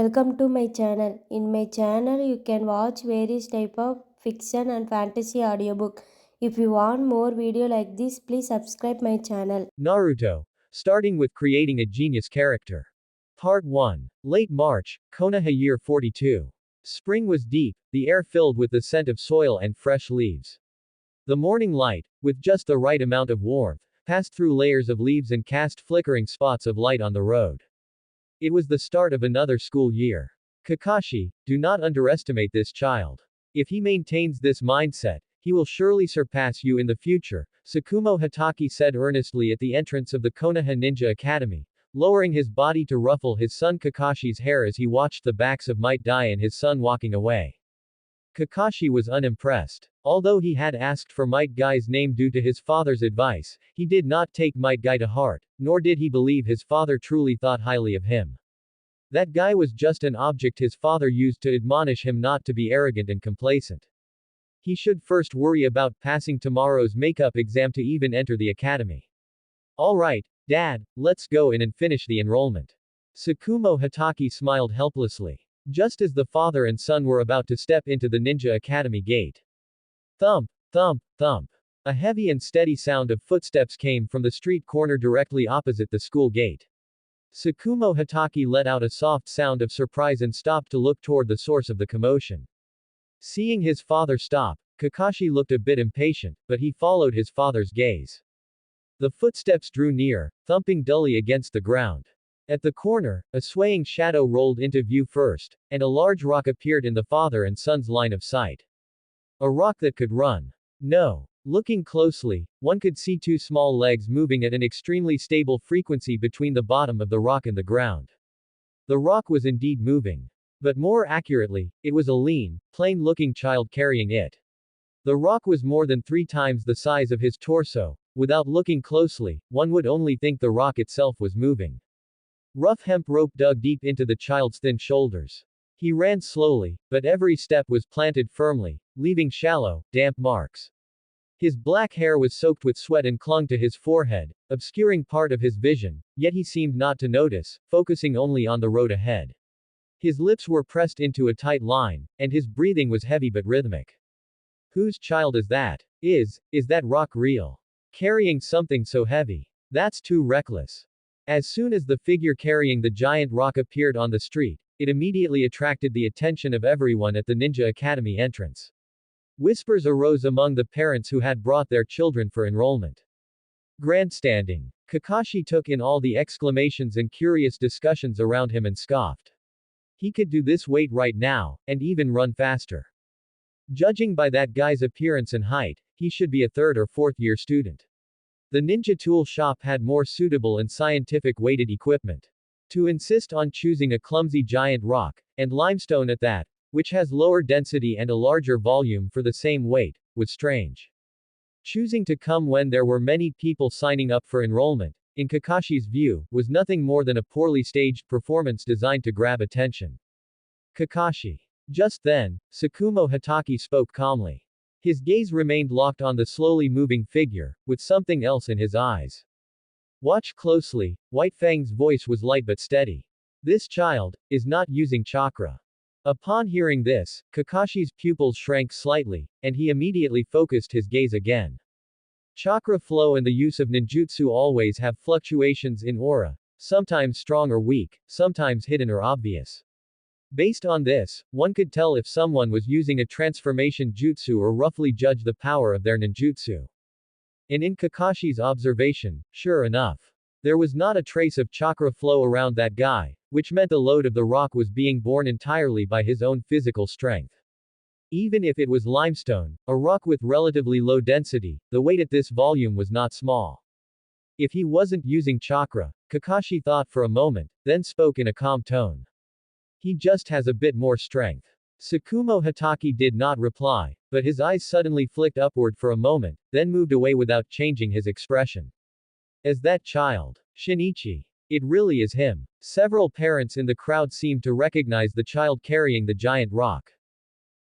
Welcome to my channel. In my channel, you can watch various type of fiction and fantasy audiobook. If you want more video like this, please subscribe my channel. Naruto. Starting with creating a genius character. Part 1. Late March, Konoha year 42. Spring was deep, the air filled with the scent of soil and fresh leaves. The morning light, with just the right amount of warmth, passed through layers of leaves and cast flickering spots of light on the road. It was the start of another school year. Kakashi, do not underestimate this child. If he maintains this mindset, he will surely surpass you in the future, Tsukumo Hatake said earnestly at the entrance of the Konoha Ninja Academy, lowering his body to ruffle his son Kakashi's hair as he watched the backs of Might Dai and his son walking away. Kakashi was unimpressed. Although he had asked for Might Guy's name due to his father's advice, he did not take Might Guy to heart, nor did he believe his father truly thought highly of him. That guy was just an object his father used to admonish him not to be arrogant and complacent. He should first worry about passing tomorrow's makeup exam to even enter the academy. Alright, Dad, let's go in and finish the enrollment. Tsukumo Hatake smiled helplessly. Just as the father and son were about to step into the Ninja Academy gate. Thump, thump, thump. A heavy and steady sound of footsteps came from the street corner directly opposite the school gate. Tsukumo Hatake let out a soft sound of surprise and stopped to look toward the source of the commotion. Seeing his father stop, Kakashi looked a bit impatient, but he followed his father's gaze. The footsteps drew near, thumping dully against the ground. At the corner, a swaying shadow rolled into view first, and a large rock appeared in the father and son's line of sight. A rock that could run. No. Looking closely, one could see two small legs moving at an extremely stable frequency between the bottom of the rock and the ground. The rock was indeed moving. But more accurately, it was a lean, plain-looking child carrying it. The rock was more than 3 times the size of his torso. Without looking closely, one would only think the rock itself was moving. Rough hemp rope dug deep into the child's thin shoulders. He ran slowly, but every step was planted firmly, leaving shallow, damp marks. His black hair was soaked with sweat and clung to his forehead, obscuring part of his vision, yet he seemed not to notice, focusing only on the road ahead. His lips were pressed into a tight line, and his breathing was heavy but rhythmic. Whose child is that? Is that rock real? Carrying something so heavy? That's too reckless. As soon as the figure carrying the giant rock appeared on the street, it immediately attracted the attention of everyone at the Ninja Academy entrance. Whispers arose among the parents who had brought their children for enrollment. Grandstanding. Kakashi took in all the exclamations and curious discussions around him and scoffed. He could do this weight right now, and even run faster. Judging by that guy's appearance and height, he should be a 3rd or 4th year student. The ninja tool shop had more suitable and scientific weighted equipment. To insist on choosing a clumsy giant rock, and limestone at that, which has lower density and a larger volume for the same weight, was strange. Choosing to come when there were many people signing up for enrollment, in Kakashi's view, was nothing more than a poorly staged performance designed to grab attention. Kakashi. Just then, Tsukumo Hatake spoke calmly. His gaze remained locked on the slowly moving figure, with something else in his eyes. Watch closely, White Fang's voice was light but steady. This child is not using chakra. Upon hearing this, Kakashi's pupils shrank slightly, and he immediately focused his gaze again. Chakra flow and the use of ninjutsu always have fluctuations in aura, sometimes strong or weak, sometimes hidden or obvious. Based on this, one could tell if someone was using a transformation jutsu or roughly judge the power of their ninjutsu. And in Kakashi's observation, sure enough, there was not a trace of chakra flow around that guy, which meant the load of the rock was being borne entirely by his own physical strength. Even if it was limestone, a rock with relatively low density, the weight at this volume was not small. If he wasn't using chakra, Kakashi thought for a moment, then spoke in a calm tone. He just has a bit more strength. Tsukumo Hatake did not reply, but his eyes suddenly flicked upward for a moment, then moved away without changing his expression. As that child. Shinichi. It really is him. Several parents in the crowd seemed to recognize the child carrying the giant rock.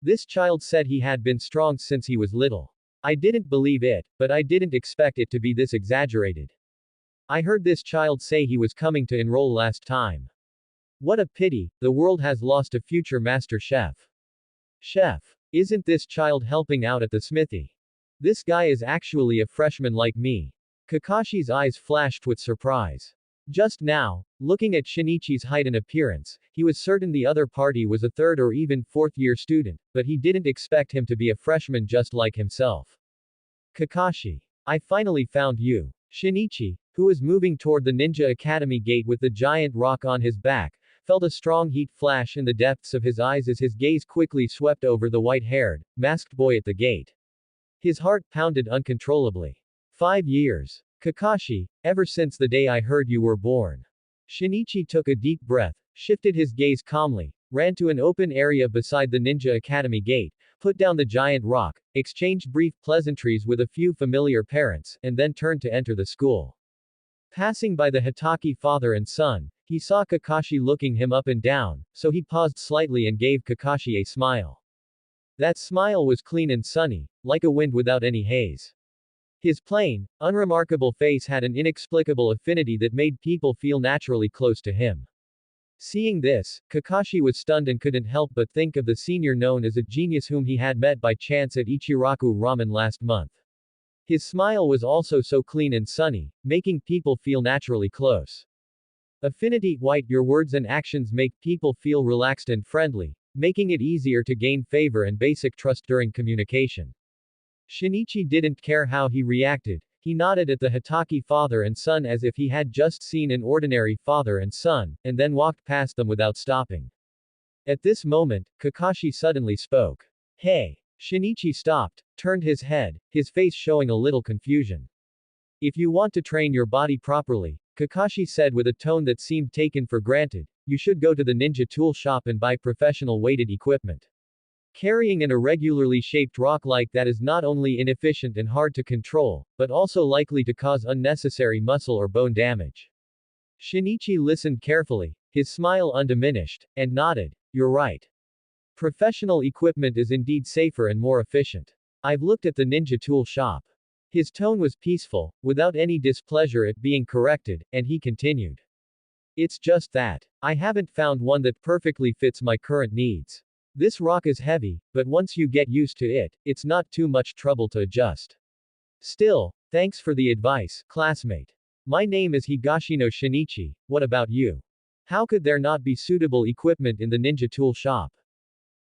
This child said he had been strong since he was little. I didn't believe it, but I didn't expect it to be this exaggerated. I heard this child say he was coming to enroll last time. What a pity, the world has lost a future master chef. Chef. Isn't this child helping out at the smithy? This guy is actually a freshman like me. Kakashi's eyes flashed with surprise. Just now, looking at Shinichi's height and appearance, he was certain the other party was a third or even fourth year student, but he didn't expect him to be a freshman just like himself. Kakashi. I finally found you. Shinichi, who was moving toward the Ninja Academy gate with the giant rock on his back, felt a strong heat flash in the depths of his eyes as his gaze quickly swept over the white-haired, masked boy at the gate. His heart pounded uncontrollably. 5 years. Kakashi, ever since the day I heard you were born. Shinichi took a deep breath, shifted his gaze calmly, ran to an open area beside the Ninja Academy gate, put down the giant rock, exchanged brief pleasantries with a few familiar parents, and then turned to enter the school. Passing by the Hitaki father and son, he saw Kakashi looking him up and down, so he paused slightly and gave Kakashi a smile. That smile was clean and sunny, like a wind without any haze. His plain, unremarkable face had an inexplicable affinity that made people feel naturally close to him. Seeing this, Kakashi was stunned and couldn't help but think of the senior known as a genius whom he had met by chance at Ichiraku Ramen last month. His smile was also so clean and sunny, making people feel naturally close. Affinity, white, your words and actions make people feel relaxed and friendly, making it easier to gain favor and basic trust during communication. Shinichi didn't care how he reacted, he nodded at the Hitaki father and son as if he had just seen an ordinary father and son, and then walked past them without stopping. At this moment, Kakashi suddenly spoke. Hey! Shinichi stopped, turned his head, his face showing a little confusion. If you want to train your body properly, Kakashi said with a tone that seemed taken for granted, you should go to the ninja tool shop and buy professional weighted equipment. Carrying an irregularly shaped rock like that is not only inefficient and hard to control, but also likely to cause unnecessary muscle or bone damage. Shinichi listened carefully, his smile undiminished, and nodded. You're right. Professional equipment is indeed safer and more efficient. I've looked at the ninja tool shop. His tone was peaceful, without any displeasure at being corrected, and he continued. It's just that I haven't found one that perfectly fits my current needs. This rock is heavy, but once you get used to it, it's not too much trouble to adjust. Still, thanks for the advice, classmate. My name is Higashino Shinichi, what about you? How could there not be suitable equipment in the ninja tool shop?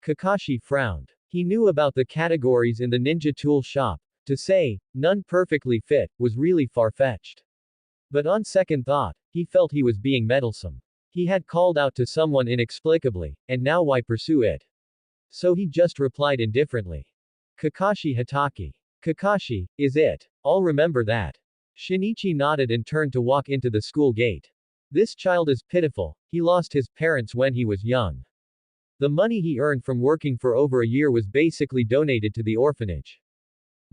Kakashi frowned. He knew about the categories in the ninja tool shop. To say, none perfectly fit, was really far-fetched. But on second thought, he felt he was being meddlesome. He had called out to someone inexplicably, and now why pursue it? So he just replied indifferently. Kakashi Hitaki. Kakashi, is it? I'll remember that. Shinichi nodded and turned to walk into the school gate. This child is pitiful, he lost his parents when he was young. The money he earned from working for over a year was basically donated to the orphanage.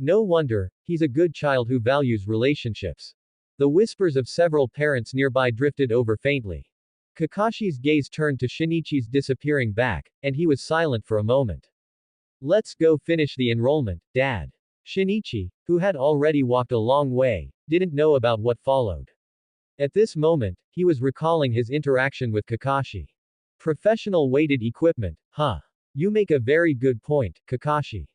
No wonder, he's a good child who values relationships. The whispers of several parents nearby drifted over faintly. Kakashi's gaze turned to Shinichi's disappearing back, and he was silent for a moment. Let's go finish the enrollment, Dad. Shinichi, who had already walked a long way, didn't know about what followed. At this moment, he was recalling his interaction with Kakashi. Professional weighted equipment, huh? You make a very good point, Kakashi.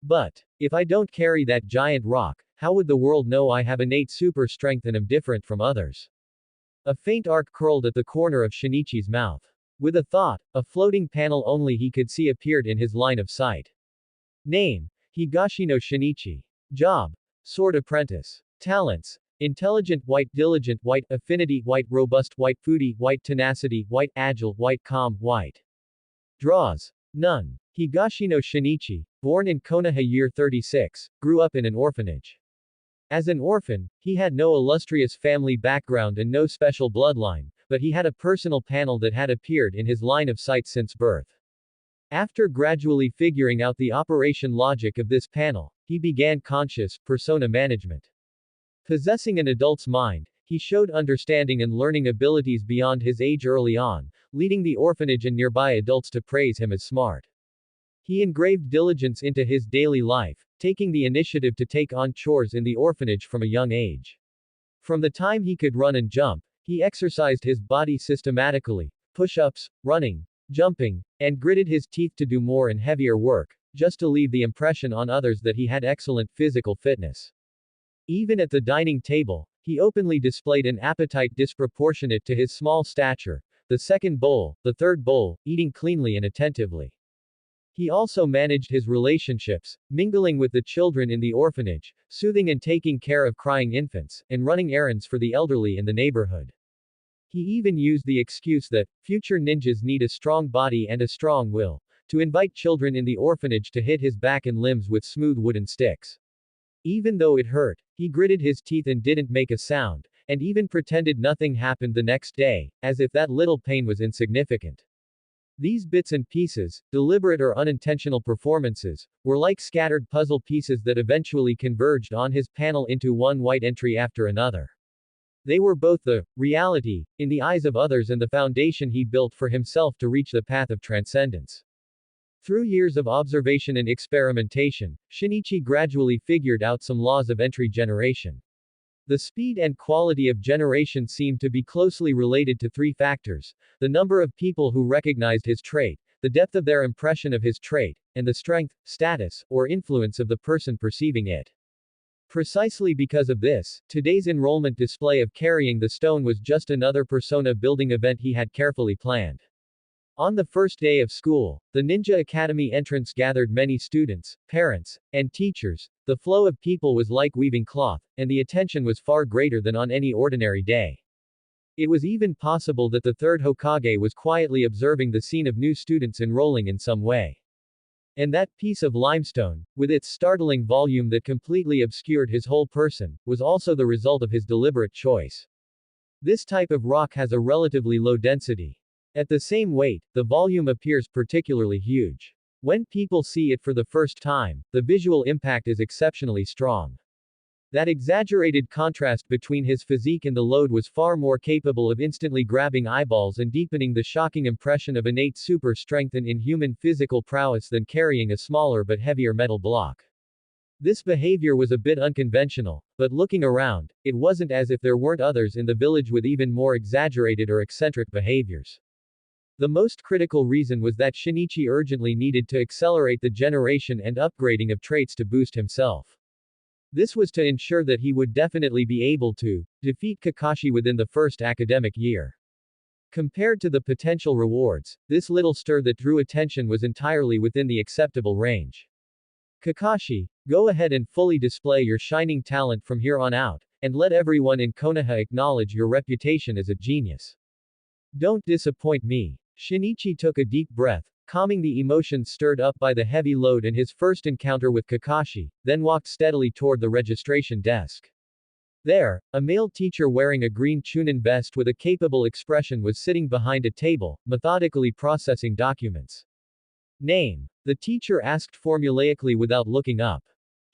But, if I don't carry that giant rock, how would the world know I have innate super strength and am different from others? A faint arc curled at the corner of Shinichi's mouth. With a thought, a floating panel only he could see appeared in his line of sight. Name: Higashino Shinichi. Job: Sword Apprentice. Talents: Intelligent white, diligent white, affinity white, robust white, foodie white, tenacity white, agile white, calm white. Draws: none. Higashino Shinichi, born in Konoha year 36, grew up in an orphanage. As an orphan, he had no illustrious family background and no special bloodline, but he had a personal panel that had appeared in his line of sight since birth. After gradually figuring out the operation logic of this panel, he began conscious persona management. Possessing an adult's mind, he showed understanding and learning abilities beyond his age early on, leading the orphanage and nearby adults to praise him as smart. He engraved diligence into his daily life, taking the initiative to take on chores in the orphanage from a young age. From the time he could run and jump, he exercised his body systematically, push-ups, running, jumping, and gritted his teeth to do more and heavier work, just to leave the impression on others that he had excellent physical fitness. Even at the dining table, he openly displayed an appetite disproportionate to his small stature, the second bowl, the third bowl, eating cleanly and attentively. He also managed his relationships, mingling with the children in the orphanage, soothing and taking care of crying infants, and running errands for the elderly in the neighborhood. He even used the excuse that future ninjas need a strong body and a strong will, to invite children in the orphanage to hit his back and limbs with smooth wooden sticks. Even though it hurt, he gritted his teeth and didn't make a sound, and even pretended nothing happened the next day, as if that little pain was insignificant. These bits and pieces, deliberate or unintentional performances, were like scattered puzzle pieces that eventually converged on his panel into one white entry after another. They were both the reality, in the eyes of others, and the foundation he built for himself to reach the path of transcendence. Through years of observation and experimentation, Shinichi gradually figured out some laws of entry generation. The speed and quality of generation seemed to be closely related to three factors: the number of people who recognized his trait, the depth of their impression of his trait, and the strength, status, or influence of the person perceiving it. Precisely because of this, today's enrollment display of carrying the stone was just another persona building event he had carefully planned. On the first day of school, the Ninja Academy entrance gathered many students, parents, and teachers. The flow of people was like weaving cloth, and the attention was far greater than on any ordinary day. It was even possible that the third Hokage was quietly observing the scene of new students enrolling in some way. And that piece of limestone, with its startling volume that completely obscured his whole person, was also the result of his deliberate choice. This type of rock has a relatively low density. At the same weight, the volume appears particularly huge. When people see it for the first time, the visual impact is exceptionally strong. That exaggerated contrast between his physique and the load was far more capable of instantly grabbing eyeballs and deepening the shocking impression of innate super strength and inhuman physical prowess than carrying a smaller but heavier metal block. This behavior was a bit unconventional, but looking around, it wasn't as if there weren't others in the village with even more exaggerated or eccentric behaviors. The most critical reason was that Shinichi urgently needed to accelerate the generation and upgrading of traits to boost himself. This was to ensure that he would definitely be able to defeat Kakashi within the first academic year. Compared to the potential rewards, this little stir that drew attention was entirely within the acceptable range. Kakashi, go ahead and fully display your shining talent from here on out, and let everyone in Konoha acknowledge your reputation as a genius. Don't disappoint me. Shinichi took a deep breath, calming the emotions stirred up by the heavy load and his first encounter with Kakashi, then walked steadily toward the registration desk. There, a male teacher wearing a green Chunin vest with a capable expression was sitting behind a table, methodically processing documents. Name. The teacher asked formulaically without looking up.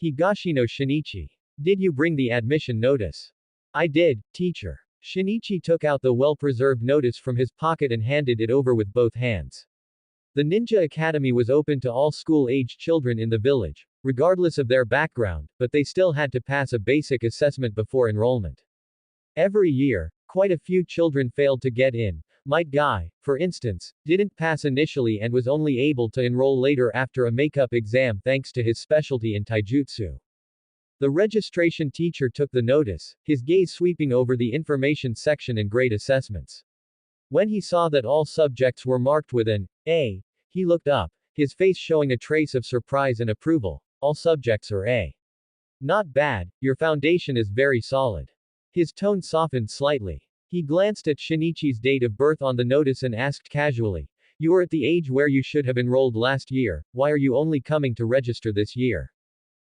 Higashino Shinichi. Did you bring the admission notice? I did, teacher. Shinichi took out the well-preserved notice from his pocket and handed it over with both hands. The Ninja Academy was open to all school-age children in the village, regardless of their background, but they still had to pass a basic assessment before enrollment. Every year, quite a few children failed to get in. Might Guy, for instance, didn't pass initially and was only able to enroll later after a makeup exam thanks to his specialty in taijutsu. The registration teacher took the notice, his gaze sweeping over the information section and grade assessments. When he saw that all subjects were marked with an A, he looked up, his face showing a trace of surprise and approval. All subjects are A. Not bad, your foundation is very solid. His tone softened slightly. He glanced at Shinichi's date of birth on the notice and asked casually, "You are at the age where you should have enrolled last year, why are you only coming to register this year?"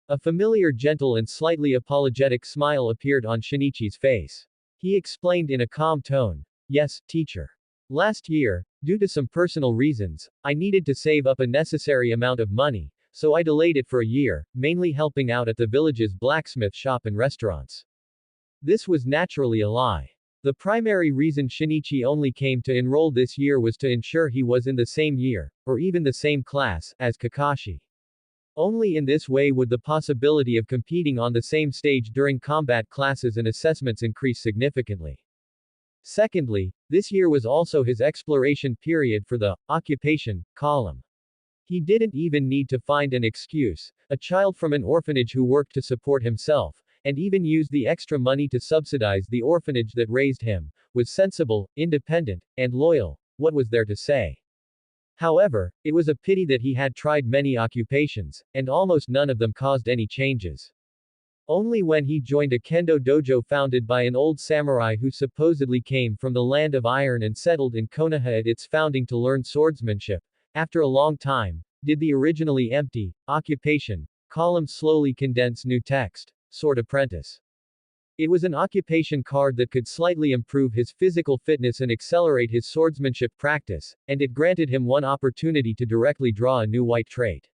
A familiar gentle and slightly apologetic smile appeared on Shinichi's face. He explained in a calm tone, "Yes, teacher. Last year, due to some personal reasons, I needed to save up a necessary amount of money, so I delayed it for a year, mainly helping out at the village's blacksmith shop and restaurants." This was naturally a lie. The primary reason Shinichi only came to enroll this year was to ensure he was in the same year, or even the same class, as Kakashi. Only in this way would the possibility of competing on the same stage during combat classes and assessments increase significantly. Secondly, this year was also his exploration period for the occupation column. He didn't even need to find an excuse, a child from an orphanage who worked to support himself, and even used the extra money to subsidize the orphanage that raised him, was sensible, independent, and loyal. What was there to say? However, it was a pity that he had tried many occupations, and almost none of them caused any changes. Only when he joined a kendo dojo founded by an old samurai who supposedly came from the land of iron and settled in Konoha at its founding to learn swordsmanship, after a long time, did the originally empty occupation column slowly condense new text, Sword Apprentice. It was an occupation card that could slightly improve his physical fitness and accelerate his swordsmanship practice, and it granted him one opportunity to directly draw a new white trait.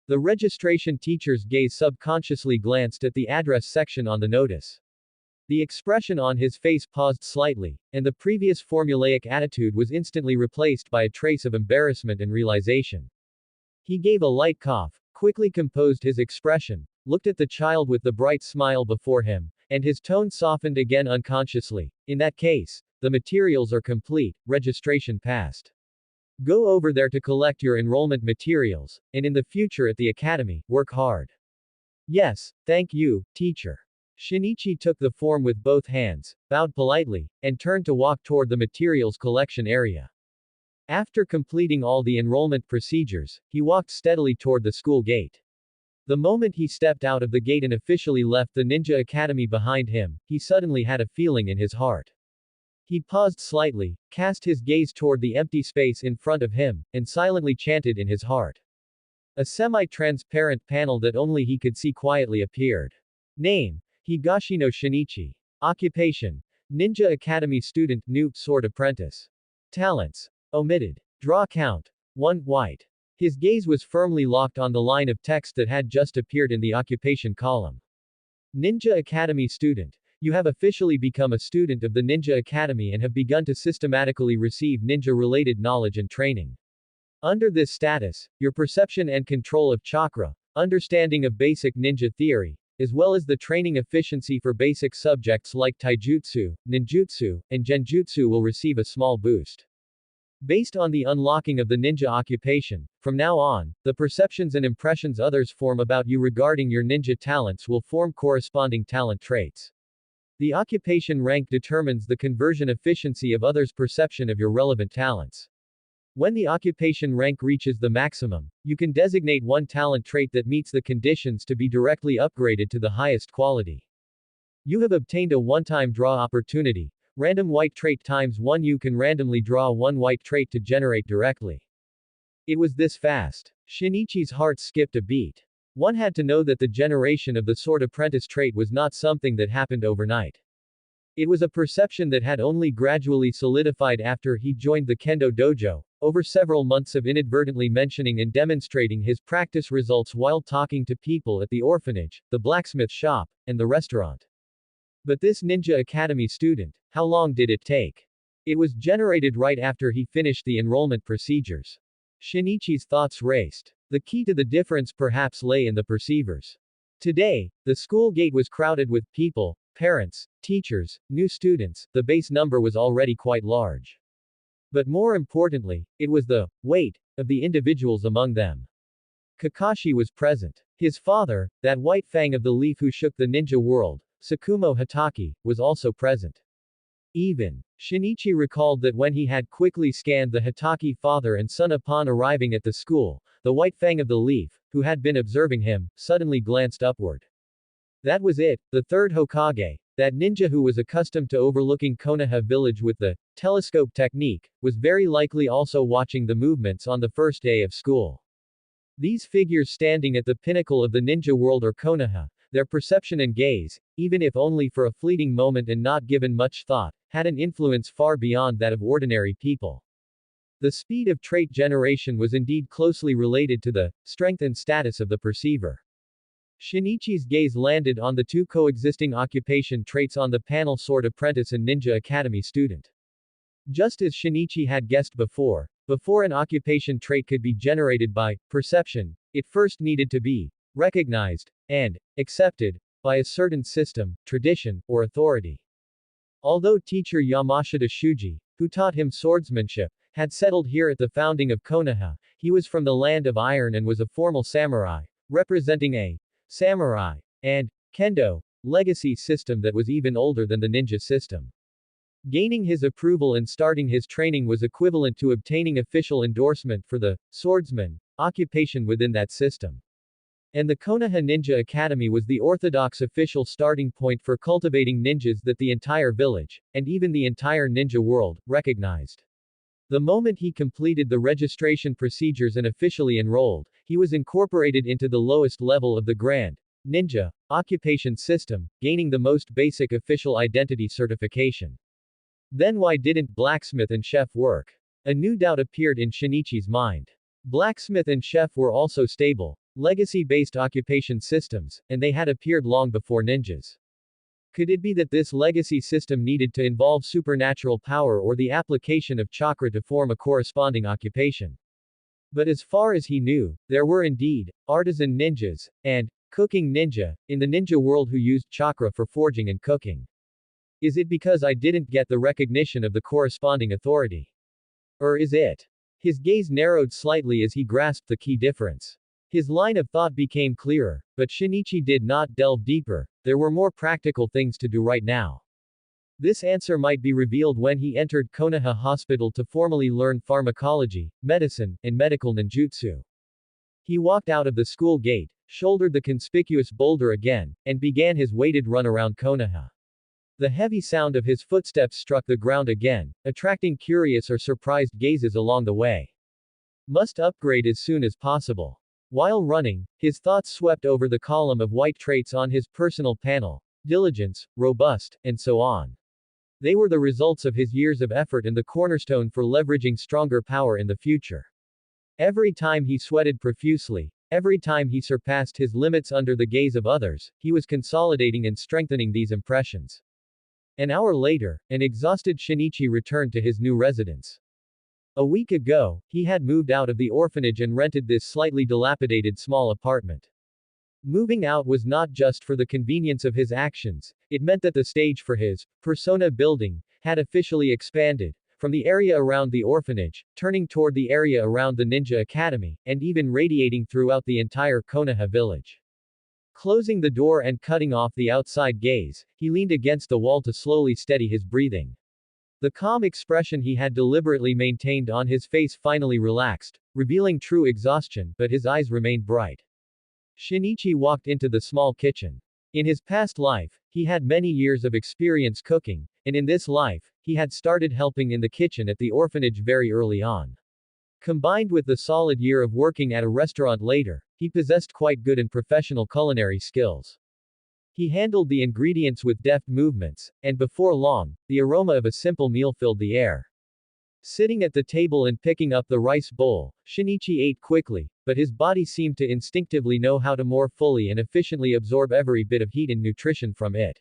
The registration teacher's gaze subconsciously glanced at the address section on the notice. The expression on his face paused slightly, and the previous formulaic attitude was instantly replaced by a trace of embarrassment and realization. He gave a light cough, quickly composed his expression, looked at the child with the bright smile before him, and his tone softened again unconsciously. In that case, the materials are complete, registration passed. Go over there to collect your enrollment materials, and in the future at the academy, work hard. Yes, thank you, teacher. Shinichi took the form with both hands, bowed politely, and turned to walk toward the materials collection area. After completing all the enrollment procedures, he walked steadily toward the school gate. The moment he stepped out of the gate and officially left the ninja academy behind him, he suddenly had a feeling in his heart. He paused slightly, cast his gaze toward the empty space in front of him, and silently chanted in his heart. A semi-transparent panel that only he could see quietly appeared. Name: Higashino Shinichi. Occupation: Ninja Academy student, new sword apprentice. Talents: omitted. Draw count: 1 white. His gaze was firmly locked on the line of text that had just appeared in the occupation column. Ninja Academy student. You have officially become a student of the Ninja Academy and have begun to systematically receive ninja-related knowledge and training. Under this status, your perception and control of chakra, understanding of basic ninja theory, as well as the training efficiency for basic subjects like taijutsu, ninjutsu, and genjutsu will receive a small boost. Based on the unlocking of the ninja occupation, from now on, the perceptions and impressions others form about you regarding your ninja talents will form corresponding talent traits. The occupation rank determines the conversion efficiency of others' perception of your relevant talents. When the occupation rank reaches the maximum, you can designate one talent trait that meets the conditions to be directly upgraded to the highest quality. You have obtained a one-time draw opportunity. Random white trait times 1. You can randomly draw one white trait to generate directly. It was this fast. Shinichi's heart skipped a beat. One had to know that the generation of the sword apprentice trait was not something that happened overnight. It was a perception that had only gradually solidified after he joined the kendo dojo, over several months of inadvertently mentioning and demonstrating his practice results while talking to people at the orphanage, the blacksmith shop, and the restaurant. But this Ninja Academy student, how long did it take? It was generated right after he finished the enrollment procedures. Shinichi's thoughts raced. The key to the difference perhaps lay in the perceivers. Today, the school gate was crowded with people, parents, teachers, new students. The base number was already quite large. But more importantly, it was the weight of the individuals among them. Kakashi was present. His father, that white fang of the leaf who shook the ninja world, Tsukumo Hatake, was also present. Even Shinichi recalled that when he had quickly scanned the Hatake father and son upon arriving at the school, the white fang of the leaf, who had been observing him, suddenly glanced upward. That was it, the third Hokage, that ninja who was accustomed to overlooking Konoha village with the telescope technique, was very likely also watching the movements on the first day of school. These figures standing at the pinnacle of the ninja world or Konoha, their perception and gaze, even if only for a fleeting moment and not given much thought, had an influence far beyond that of ordinary people. The speed of trait generation was indeed closely related to the strength and status of the perceiver. Shinichi's gaze landed on the two coexisting occupation traits on the panel sword apprentice and ninja academy student. Just as Shinichi had guessed before an occupation trait could be generated by perception, it first needed to be recognized and accepted by a certain system, tradition, or authority. Although teacher Yamashita Shuji, who taught him swordsmanship, had settled here at the founding of Konoha, he was from the land of iron and was a formal samurai, representing a samurai and kendo legacy system that was even older than the ninja system. Gaining his approval and starting his training was equivalent to obtaining official endorsement for the swordsman occupation within that system. And the Konoha Ninja Academy was the orthodox official starting point for cultivating ninjas that the entire village, and even the entire ninja world, recognized. The moment he completed the registration procedures and officially enrolled, he was incorporated into the lowest level of the Grand Ninja occupation system, gaining the most basic official identity certification. Then why didn't blacksmith and chef work? A new doubt appeared in Shinichi's mind. Blacksmith and chef were also stable, legacy-based occupation systems, and they had appeared long before ninjas. Could it be that this legacy system needed to involve supernatural power or the application of chakra to form a corresponding occupation? But as far as he knew, there were indeed artisan ninjas and cooking ninja in the ninja world who used chakra for forging and cooking. Is it because I didn't get the recognition of the corresponding authority? Or is it? His gaze narrowed slightly as he grasped the key difference. His line of thought became clearer, but Shinichi did not delve deeper. There were more practical things to do right now. This answer might be revealed when he entered Konoha Hospital to formally learn pharmacology, medicine, and medical ninjutsu. He walked out of the school gate, shouldered the conspicuous boulder again, and began his weighted run around Konoha. The heavy sound of his footsteps struck the ground again, attracting curious or surprised gazes along the way. Must upgrade as soon as possible. While running, his thoughts swept over the column of white traits on his personal panel: diligence, robust, and so on. They were the results of his years of effort and the cornerstone for leveraging stronger power in the future. Every time he sweated profusely, every time he surpassed his limits under the gaze of others, he was consolidating and strengthening these impressions. An hour later, an exhausted Shinichi returned to his new residence. A week ago, he had moved out of the orphanage and rented this slightly dilapidated small apartment. Moving out was not just for the convenience of his actions, it meant that the stage for his persona building had officially expanded, from the area around the orphanage, turning toward the area around the Ninja Academy, and even radiating throughout the entire Konoha village. Closing the door and cutting off the outside gaze, he leaned against the wall to slowly steady his breathing. The calm expression he had deliberately maintained on his face finally relaxed, revealing true exhaustion, but his eyes remained bright. Shinichi walked into the small kitchen. In his past life, he had many years of experience cooking, and in this life, he had started helping in the kitchen at the orphanage very early on. Combined with the solid year of working at a restaurant later, he possessed quite good and professional culinary skills. He handled the ingredients with deft movements, and before long, the aroma of a simple meal filled the air. Sitting at the table and picking up the rice bowl, Shinichi ate quickly, but his body seemed to instinctively know how to more fully and efficiently absorb every bit of heat and nutrition from it.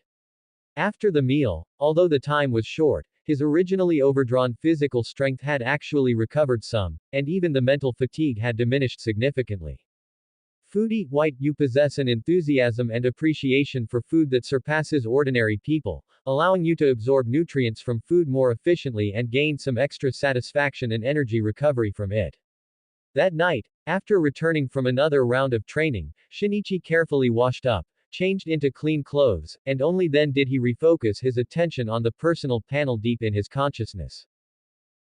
After the meal, although the time was short, his originally overdrawn physical strength had actually recovered some, and even the mental fatigue had diminished significantly. Foodie, White, you possess an enthusiasm and appreciation for food that surpasses ordinary people, allowing you to absorb nutrients from food more efficiently and gain some extra satisfaction and energy recovery from it. That night, after returning from another round of training, Shinichi carefully washed up, changed into clean clothes, and only then did he refocus his attention on the personal panel deep in his consciousness.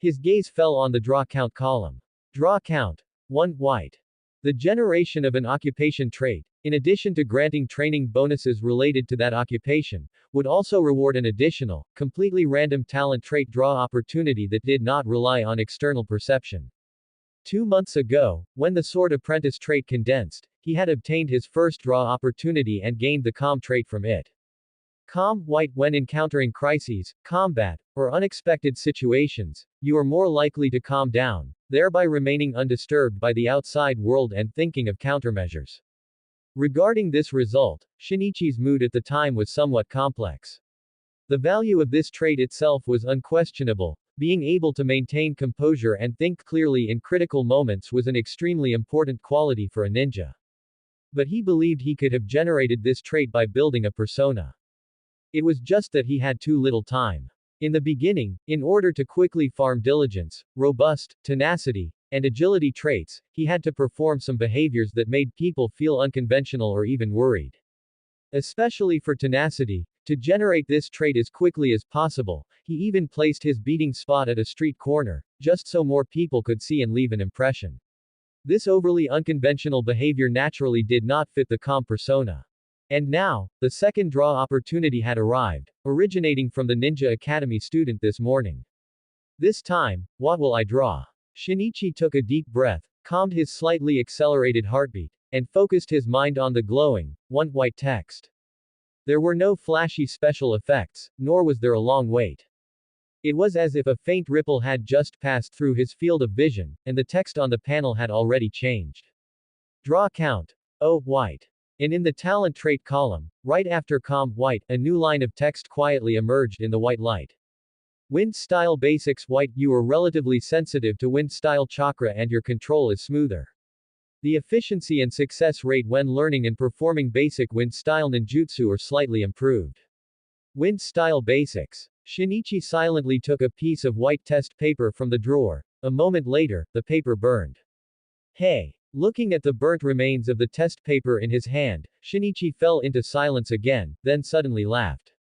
His gaze fell on the draw count column. Draw count 1 White. The generation of an occupation trait, in addition to granting training bonuses related to that occupation, would also reward an additional, completely random talent trait draw opportunity that did not rely on external perception. 2 months ago, when the Sword Apprentice trait condensed, he had obtained his first draw opportunity and gained the Calm trait from it. Calm, White. When encountering crises, combat, or unexpected situations, you are more likely to calm down, thereby remaining undisturbed by the outside world and thinking of countermeasures. Regarding this result, Shinichi's mood at the time was somewhat complex. The value of this trait itself was unquestionable. Being able to maintain composure and think clearly in critical moments was an extremely important quality for a ninja. But he believed he could have generated this trait by building a persona. It was just that he had too little time. In the beginning, in order to quickly farm diligence, robust, tenacity, and agility traits, he had to perform some behaviors that made people feel unconventional or even worried. Especially for tenacity, to generate this trait as quickly as possible, he even placed his beating spot at a street corner, just so more people could see and leave an impression. This overly unconventional behavior naturally did not fit the calm persona. And now, the second draw opportunity had arrived, originating from the Ninja Academy student this morning. This time, what will I draw? Shinichi took a deep breath, calmed his slightly accelerated heartbeat, and focused his mind on the glowing, white text. There were no flashy special effects, nor was there a long wait. It was as if a faint ripple had just passed through his field of vision, and the text on the panel had already changed. Draw count. Oh, white. And in the talent trait column, right after white, a new line of text quietly emerged in the white light. Wind style basics white. You are relatively sensitive to wind style chakra and your control is smoother. The efficiency and success rate when learning and performing basic wind style ninjutsu are slightly improved. Wind style basics. Shinichi silently took a piece of white test paper from the drawer. A moment later, the paper burned. Hey! Looking at the burnt remains of the test paper in his hand, Shinichi fell into silence again, then suddenly laughed.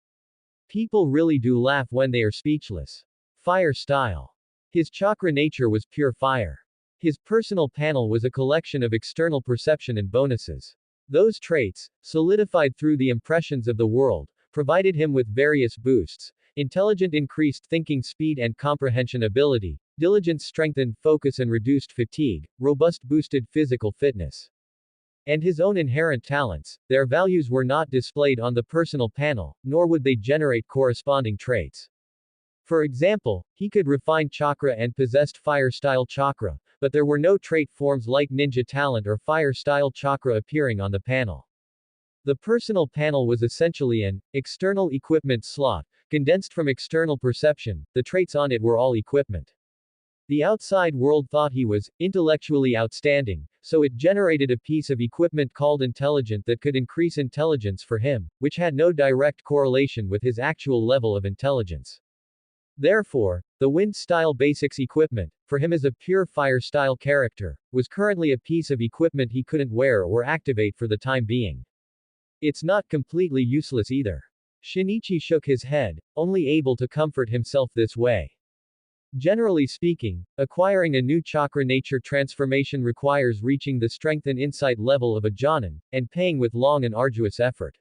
People really do laugh when they are speechless. Fire style. His chakra nature was pure fire. His personal panel was a collection of external perception and bonuses. Those traits, solidified through the impressions of the world, provided him with various boosts: intelligent increased thinking speed and comprehension ability, diligence strengthened focus and reduced fatigue, robust boosted physical fitness. And his own inherent talents, their values were not displayed on the personal panel, nor would they generate corresponding traits. For example, he could refine chakra and possessed fire style chakra, but there were no trait forms like ninja talent or fire style chakra appearing on the panel. The personal panel was essentially an external equipment slot, condensed from external perception. The traits on it were all equipment. The outside world thought he was intellectually outstanding, so it generated a piece of equipment called intelligent that could increase intelligence for him, which had no direct correlation with his actual level of intelligence. Therefore, the wind style basics equipment, for him as a pure fire style character, was currently a piece of equipment he couldn't wear or activate for the time being. It's not completely useless either. Shinichi shook his head, only able to comfort himself this way. Generally speaking, acquiring a new chakra nature transformation requires reaching the strength and insight level of a Jonin, and paying with long and arduous effort.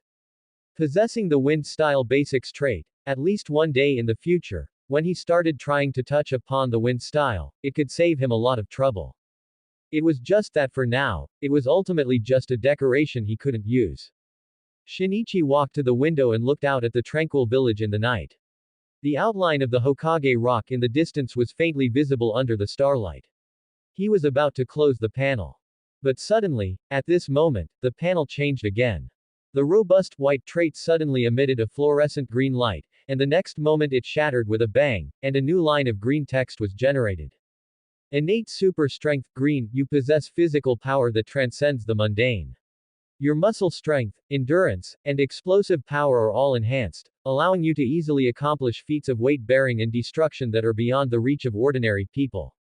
Possessing the wind style basics trait, at least one day in the future, when he started trying to touch upon the wind style, it could save him a lot of trouble. It was just that for now, it was ultimately just a decoration he couldn't use. Shinichi walked to the window and looked out at the tranquil village in the night. The outline of the Hokage rock in the distance was faintly visible under the starlight. He was about to close the panel. But suddenly, at this moment, the panel changed again. The robust white trait suddenly emitted a fluorescent green light, and the next moment it shattered with a bang, and a new line of green text was generated. Innate super strength, green, you possess physical power that transcends the mundane. Your muscle strength, endurance, and explosive power are all enhanced, allowing you to easily accomplish feats of weight-bearing and destruction that are beyond the reach of ordinary people.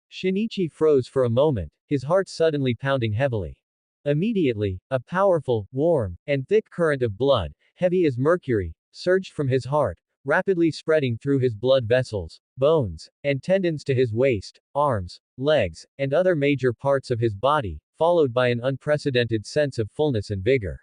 Shinichi froze for a moment, his heart suddenly pounding heavily. Immediately, a powerful, warm, and thick current of blood, heavy as mercury, surged from his heart, rapidly spreading through his blood vessels, bones, and tendons to his waist, arms, legs, and other major parts of his body, followed by an unprecedented sense of fullness and vigor.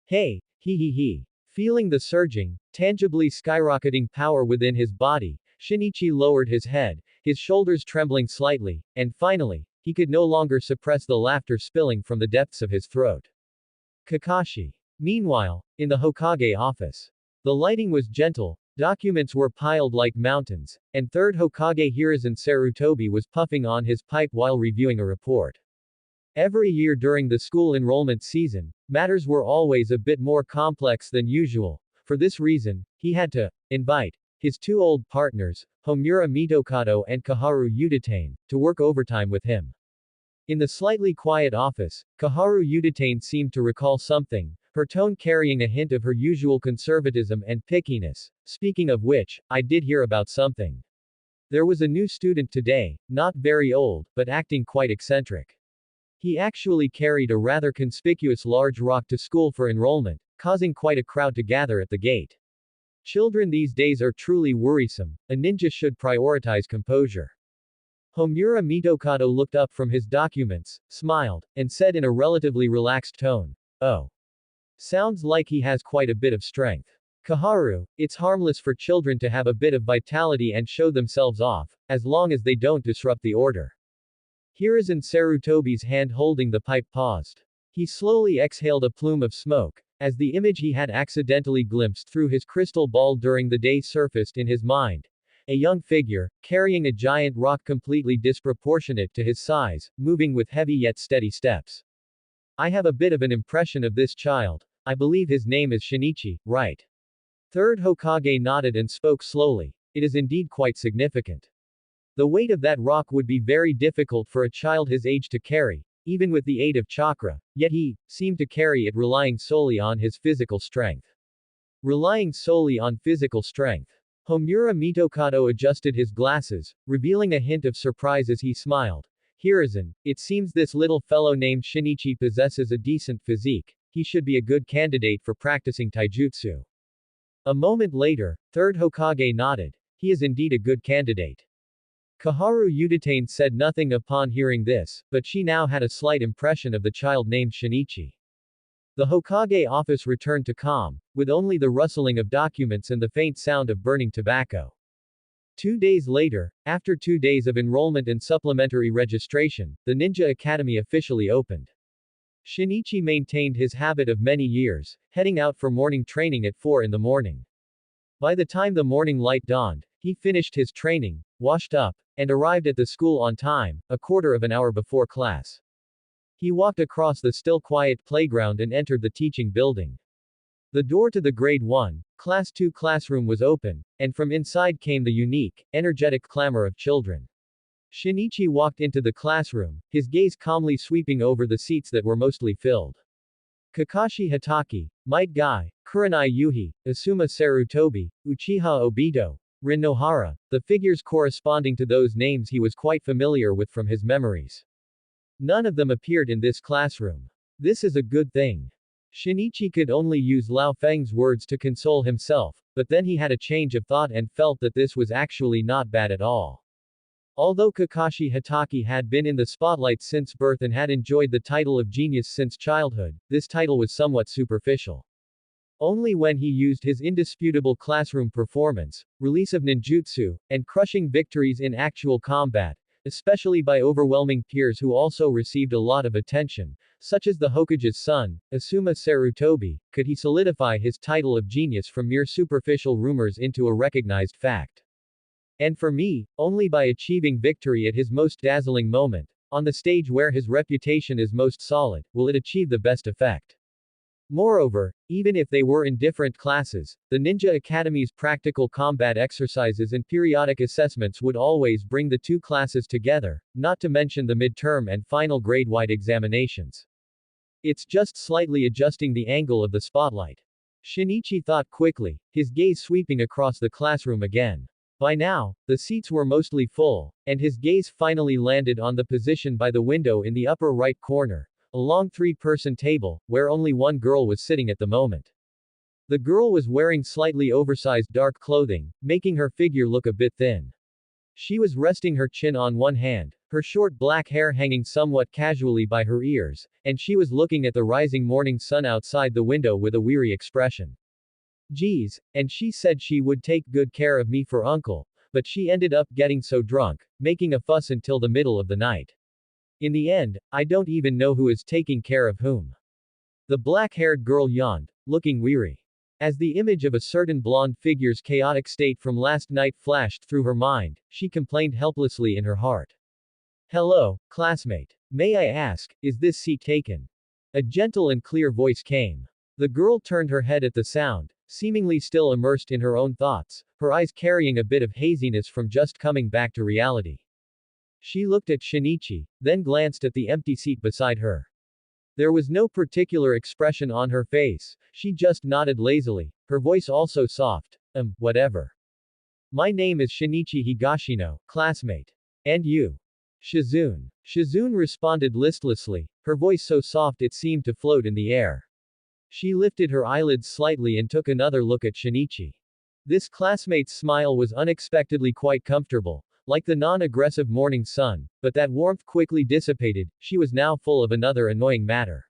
Hey, he. Feeling the surging, tangibly skyrocketing power within his body, Shinichi lowered his head, his shoulders trembling slightly, and finally, he could no longer suppress the laughter spilling from the depths of his throat. Kakashi. Meanwhile, in the Hokage office. The lighting was gentle, documents were piled like mountains, and third Hokage Hiruzen Sarutobi was puffing on his pipe while reviewing a report. Every year during the school enrollment season, matters were always a bit more complex than usual. For this reason, he had to invite his two old partners, Homura Mitokado and Kaharu Udatane, to work overtime with him. In the slightly quiet office, Kaharu Udatane seemed to recall something, her tone carrying a hint of her usual conservatism and pickiness. Speaking of which, I did hear about something. There was a new student today, not very old, but acting quite eccentric. He actually carried a rather conspicuous large rock to school for enrollment, causing quite a crowd to gather at the gate. Children these days are truly worrisome. A ninja should prioritize composure. Homura Mitokado looked up from his documents, smiled, and said in a relatively relaxed tone, "Oh. Sounds like he has quite a bit of strength. Kaharu, it's harmless for children to have a bit of vitality and show themselves off, as long as they don't disrupt the order." Hiruzen Sarutobi's hand holding the pipe paused. He slowly exhaled a plume of smoke, as the image he had accidentally glimpsed through his crystal ball during the day surfaced in his mind. A young figure, carrying a giant rock completely disproportionate to his size, moving with heavy yet steady steps. I have a bit of an impression of this child. I believe his name is Shinichi, right? Third Hokage nodded and spoke slowly. It is indeed quite significant. The weight of that rock would be very difficult for a child his age to carry, even with the aid of chakra, yet he seemed to carry it relying solely on his physical strength. Relying solely on physical strength. Homura Mitokado adjusted his glasses, revealing a hint of surprise as he smiled. Hiruzen, it seems this little fellow named Shinichi possesses a decent physique. He should be a good candidate for practicing taijutsu. A moment later, Third Hokage nodded. He is indeed a good candidate. Kaharu Udatane said nothing upon hearing this, but she now had a slight impression of the child named Shinichi. The Hokage office returned to calm, with only the rustling of documents and the faint sound of burning tobacco. 2 days later, after 2 days of enrollment and supplementary registration, the Ninja Academy officially opened. Shinichi maintained his habit of many years, heading out for morning training at 4 in the morning. By the time the morning light dawned, he finished his training, washed up, and arrived at the school on time, a quarter of an hour before class. He walked across the still quiet playground and entered the teaching building. The door to the grade 1, class 2 classroom was open, and from inside came the unique, energetic clamor of children. Shinichi walked into the classroom, his gaze calmly sweeping over the seats that were mostly filled. Kakashi Hatake, Might Guy, Kurenai Yuhi, Asuma Sarutobi, Uchiha Obito, Rin Nohara, the figures corresponding to those names he was quite familiar with from his memories. None of them appeared in this classroom. This is a good thing. Shinichi could only use Lao Feng's words to console himself, but then he had a change of thought and felt that this was actually not bad at all. Although Kakashi Hatake had been in the spotlight since birth and had enjoyed the title of genius since childhood, this title was somewhat superficial. Only when he used his indisputable classroom performance, release of ninjutsu, and crushing victories in actual combat, especially by overwhelming peers who also received a lot of attention, such as the Hokage's son, Asuma Sarutobi, could he solidify his title of genius from mere superficial rumors into a recognized fact. And for me, only by achieving victory at his most dazzling moment, on the stage where his reputation is most solid, will it achieve the best effect. Moreover, even if they were in different classes, the Ninja Academy's practical combat exercises and periodic assessments would always bring the two classes together, not to mention the midterm and final grade-wide examinations. It's just slightly adjusting the angle of the spotlight. Shinichi thought quickly, his gaze sweeping across the classroom again. By now, the seats were mostly full, and his gaze finally landed on the position by the window in the upper right corner, a long 3-person table, where only one girl was sitting at the moment. The girl was wearing slightly oversized dark clothing, making her figure look a bit thin. She was resting her chin on one hand, her short black hair hanging somewhat casually by her ears, and she was looking at the rising morning sun outside the window with a weary expression. Geez, and she said she would take good care of me for uncle, but she ended up getting so drunk, making a fuss until the middle of the night. In the end, I don't even know who is taking care of whom. The black-haired girl yawned, looking weary. As the image of a certain blonde figure's chaotic state from last night flashed through her mind, she complained helplessly in her heart. Hello, classmate. May I ask, is this seat taken? A gentle and clear voice came. The girl turned her head at the sound, seemingly still immersed in her own thoughts, her eyes carrying a bit of haziness from just coming back to reality. She looked at Shinichi, then glanced at the empty seat beside her. There was no particular expression on her face, she just nodded lazily, her voice also soft. Whatever. My name is Shinichi Higashino, classmate. And you? Shizune. Shizune responded listlessly, her voice so soft it seemed to float in the air. She lifted her eyelids slightly and took another look at Shinichi. This classmate's smile was unexpectedly quite comfortable, like the non-aggressive morning sun, but that warmth quickly dissipated, she was now full of another annoying matter.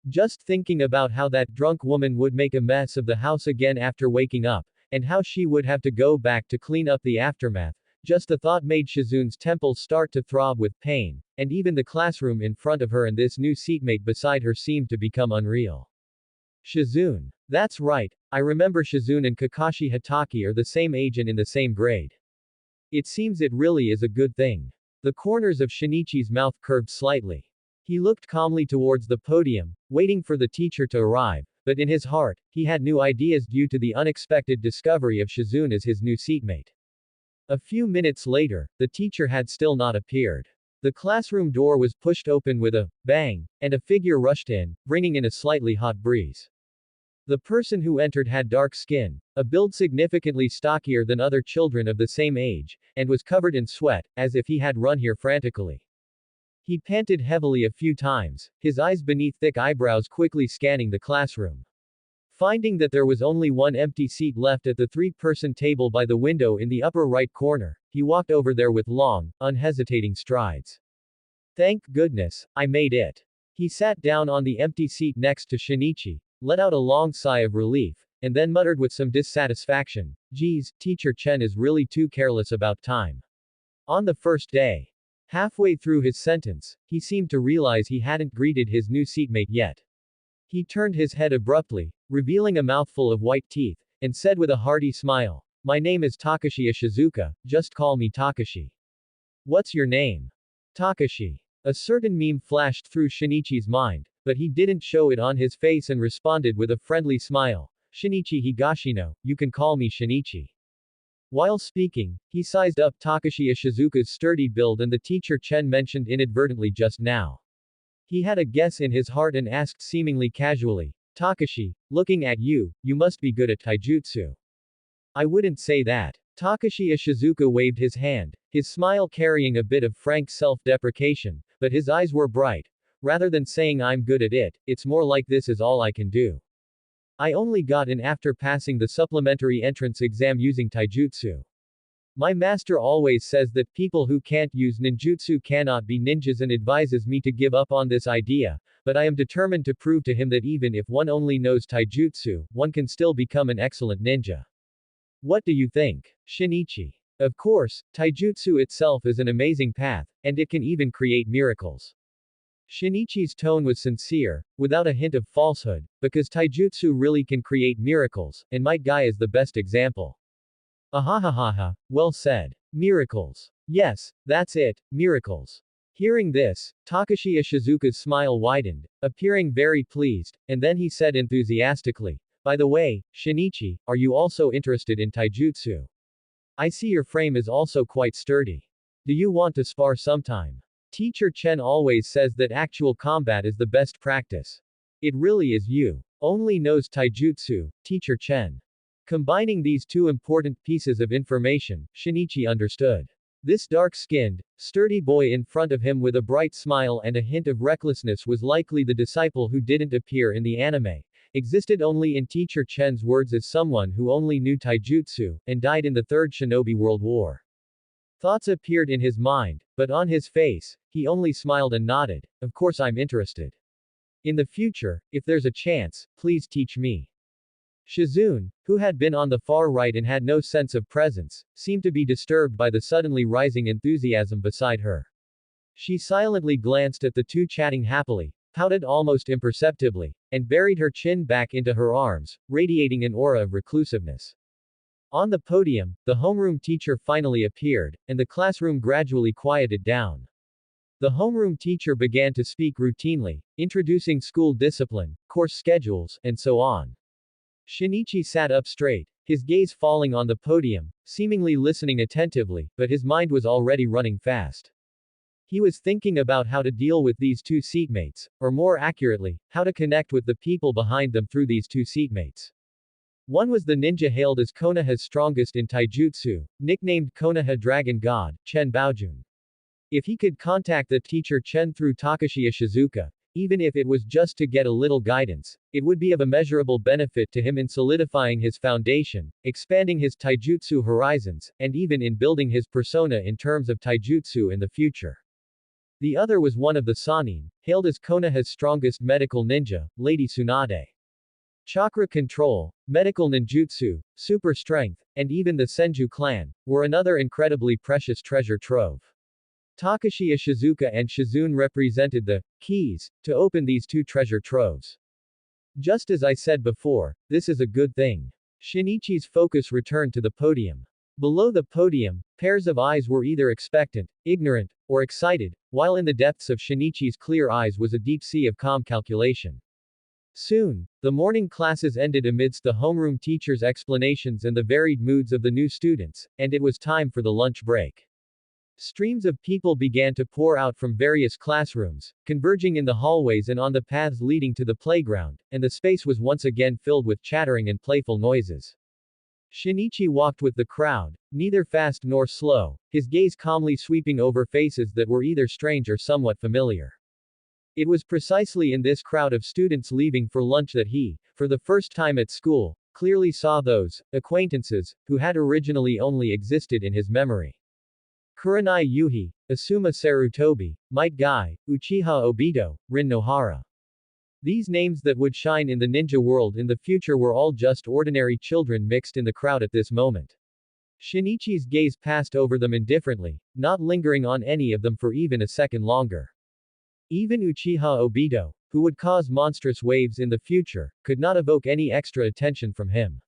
Just thinking about how that drunk woman would make a mess of the house again after waking up, and how she would have to go back to clean up the aftermath, just the thought made Shizune's temples start to throb with pain, and even the classroom in front of her and this new seatmate beside her seemed to become unreal. Shizune. That's right, I remember Shizune and Kakashi Hatake are the same age and in the same grade. It seems it really is a good thing. The corners of Shinichi's mouth curved slightly. He looked calmly towards the podium, waiting for the teacher to arrive, but in his heart, he had new ideas due to the unexpected discovery of Shizune as his new seatmate. A few minutes later, the teacher had still not appeared. The classroom door was pushed open with a bang, and a figure rushed in, bringing in a slightly hot breeze. The person who entered had dark skin, a build significantly stockier than other children of the same age, and was covered in sweat, as if he had run here frantically. He panted heavily a few times, his eyes beneath thick eyebrows quickly scanning the classroom. Finding that there was only one empty seat left at the three-person table by the window in the upper right corner, he walked over there with long, unhesitating strides. Thank goodness, I made it. He sat down on the empty seat next to Shinichi, let out a long sigh of relief, and then muttered with some dissatisfaction, "Geez, Teacher Chen is really too careless about time." On the first day. Halfway through his sentence, he seemed to realize he hadn't greeted his new seatmate yet. He turned his head abruptly, revealing a mouthful of white teeth, and said with a hearty smile, "My name is Takashi Ishizuka, just call me Takashi." "What's your name?" "Takashi." A certain meme flashed through Shinichi's mind, but he didn't show it on his face and responded with a friendly smile, "Shinichi Higashino, you can call me Shinichi." While speaking, he sized up Takashi Ishizuka's sturdy build and the teacher Chen mentioned inadvertently just now. He had a guess in his heart and asked seemingly casually, "Takashi, looking at you, you must be good at taijutsu." "I wouldn't say that." Takashi Ishizuka waved his hand, his smile carrying a bit of frank self-deprecation, but his eyes were bright. "Rather than saying I'm good at it, it's more like this is all I can do. I only got in after passing the supplementary entrance exam using taijutsu. My master always says that people who can't use ninjutsu cannot be ninjas and advises me to give up on this idea, but I am determined to prove to him that even if one only knows taijutsu, one can still become an excellent ninja. What do you think, Shinichi?" Of course, taijutsu itself is an amazing path, and it can even create miracles. Shinichi's tone was sincere, without a hint of falsehood, because taijutsu really can create miracles, and Might Guy is the best example. Ahahaha, well said. Miracles. Yes, that's it, miracles. Hearing this, Takashi Ishizuka's smile widened, appearing very pleased, and then he said enthusiastically, "By the way, Shinichi, are you also interested in taijutsu? I see your frame is also quite sturdy. Do you want to spar sometime? Teacher Chen always says that actual combat is the best practice. It really is. You only knows taijutsu, Teacher Chen." Combining these two important pieces of information, Shinichi understood. This dark-skinned, sturdy boy in front of him with a bright smile and a hint of recklessness was likely the disciple who didn't appear in the anime, existed only in Teacher Chen's words as someone who only knew taijutsu, and died in the Third Shinobi World War. Thoughts appeared in his mind, but on his face, he only smiled and nodded. "Of course I'm interested. In the future, if there's a chance, please teach me." Shizune, who had been on the far right and had no sense of presence, seemed to be disturbed by the suddenly rising enthusiasm beside her. She silently glanced at the two chatting happily, pouted almost imperceptibly, and buried her chin back into her arms, radiating an aura of reclusiveness. On the podium, the homeroom teacher finally appeared, and the classroom gradually quieted down. The homeroom teacher began to speak routinely, introducing school discipline, course schedules, and so on. Shinichi sat up straight, his gaze falling on the podium, seemingly listening attentively, but his mind was already running fast. He was thinking about how to deal with these two seatmates, or more accurately, how to connect with the people behind them through these two seatmates. One was the ninja hailed as Konoha's strongest in taijutsu, nicknamed Konoha Dragon God, Chen Baojun. If he could contact the teacher Chen through Takashi Ishizuka, even if it was just to get a little guidance, it would be of immeasurable benefit to him in solidifying his foundation, expanding his taijutsu horizons, and even in building his persona in terms of taijutsu in the future. The other was one of the Sanin, hailed as Konoha's strongest medical ninja, Lady Tsunade. Chakra control, medical ninjutsu, super strength, and even the Senju clan, were another incredibly precious treasure trove. Takashi Ishizuka and Shizune represented the keys to open these two treasure troves. Just as I said before, this is a good thing. Shinichi's focus returned to the podium. Below the podium, pairs of eyes were either expectant, ignorant, or excited, while in the depths of Shinichi's clear eyes was a deep sea of calm calculation. Soon, the morning classes ended amidst the homeroom teacher's explanations and the varied moods of the new students, and it was time for the lunch break. Streams of people began to pour out from various classrooms, converging in the hallways and on the paths leading to the playground, and the space was once again filled with chattering and playful noises. Shinichi walked with the crowd, neither fast nor slow, his gaze calmly sweeping over faces that were either strange or somewhat familiar. It was precisely in this crowd of students leaving for lunch that he, for the first time at school, clearly saw those acquaintances who had originally only existed in his memory. Kurenai Yuhi, Asuma Sarutobi, Might Guy, Uchiha Obito, Rin Nohara. These names that would shine in the ninja world in the future were all just ordinary children mixed in the crowd at this moment. Shinichi's gaze passed over them indifferently, not lingering on any of them for even a second longer. Even Uchiha Obito, who would cause monstrous waves in the future, could not evoke any extra attention from him.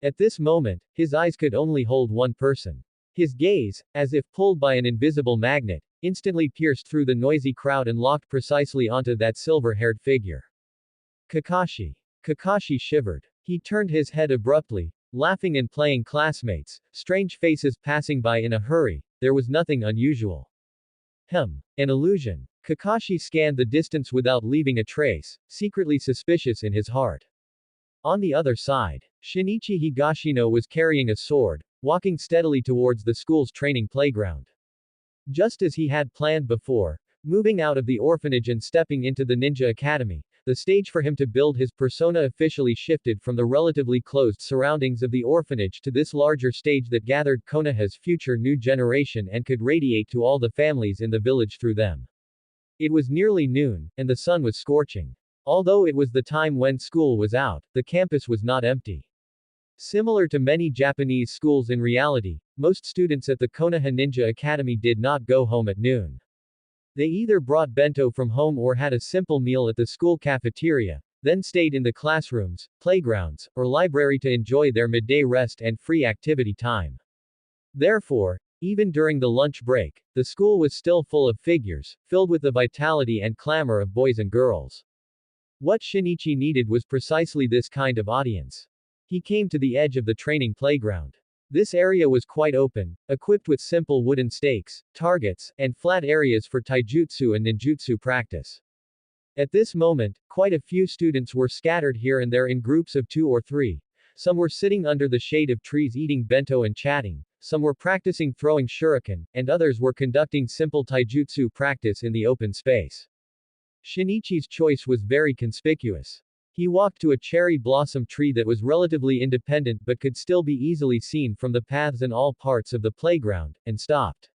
At this moment, his eyes could only hold one person. His gaze, as if pulled by an invisible magnet, instantly pierced through the noisy crowd and locked precisely onto that silver-haired figure. Kakashi. Kakashi shivered. He turned his head abruptly, laughing and playing classmates, strange faces passing by in a hurry, there was nothing unusual. An illusion. Kakashi scanned the distance without leaving a trace, secretly suspicious in his heart. On the other side, Shinichi Higashino was carrying a sword, walking steadily towards the school's training playground. Just as he had planned before, moving out of the orphanage and stepping into the ninja academy, the stage for him to build his persona officially shifted from the relatively closed surroundings of the orphanage to this larger stage that gathered Konoha's future new generation and could radiate to all the families in the village through them. It was nearly noon, and the sun was scorching. Although it was the time when school was out, the campus was not empty. Similar to many Japanese schools in reality, most students at the Konoha Ninja Academy did not go home at noon. They either brought bento from home or had a simple meal at the school cafeteria, then stayed in the classrooms, playgrounds, or library to enjoy their midday rest and free activity time. Therefore, even during the lunch break, the school was still full of figures, filled with the vitality and clamor of boys and girls. What Shinichi needed was precisely this kind of audience. He came to the edge of the training playground. This area was quite open, equipped with simple wooden stakes, targets, and flat areas for taijutsu and ninjutsu practice. At this moment, quite a few students were scattered here and there in groups of 2 or 3. Some were sitting under the shade of trees eating bento and chatting, some were practicing throwing shuriken, and others were conducting simple taijutsu practice in the open space. Shinichi's choice was very conspicuous. He walked to a cherry blossom tree that was relatively independent but could still be easily seen from the paths and all parts of the playground, and stopped.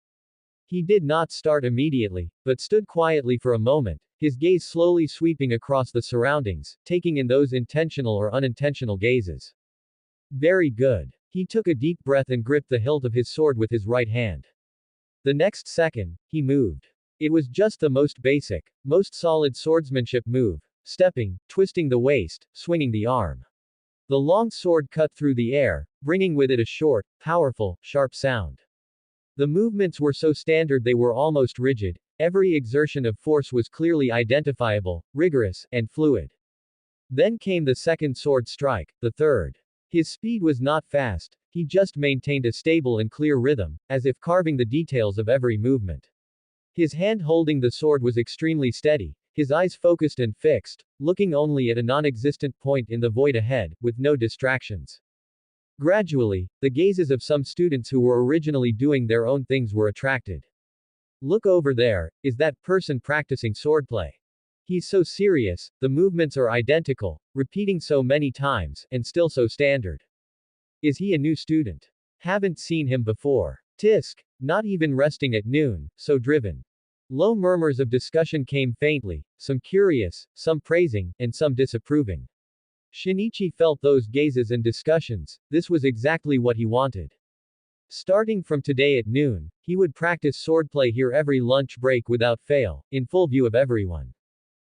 He did not start immediately, but stood quietly for a moment, his gaze slowly sweeping across the surroundings, taking in those intentional or unintentional gazes. Very good. He took a deep breath and gripped the hilt of his sword with his right hand. The next second, he moved. It was just the most basic, most solid swordsmanship move, stepping, twisting the waist, swinging the arm. The long sword cut through the air, bringing with it a short, powerful, sharp sound. The movements were so standard they were almost rigid, every exertion of force was clearly identifiable, rigorous, and fluid. Then came the second sword strike, the third. His speed was not fast, he just maintained a stable and clear rhythm, as if carving the details of every movement. His hand holding the sword was extremely steady, his eyes focused and fixed, looking only at a non-existent point in the void ahead, with no distractions. Gradually, the gazes of some students who were originally doing their own things were attracted. Look over there, is that person practicing swordplay? He's so serious, the movements are identical, repeating so many times, and still so standard. Is he a new student? Haven't seen him before. Tisk, not even resting at noon, so driven. Low murmurs of discussion came faintly, some curious, some praising, and some disapproving. Shinichi felt those gazes and discussions, this was exactly what he wanted. Starting from today at noon, he would practice swordplay here every lunch break without fail, in full view of everyone.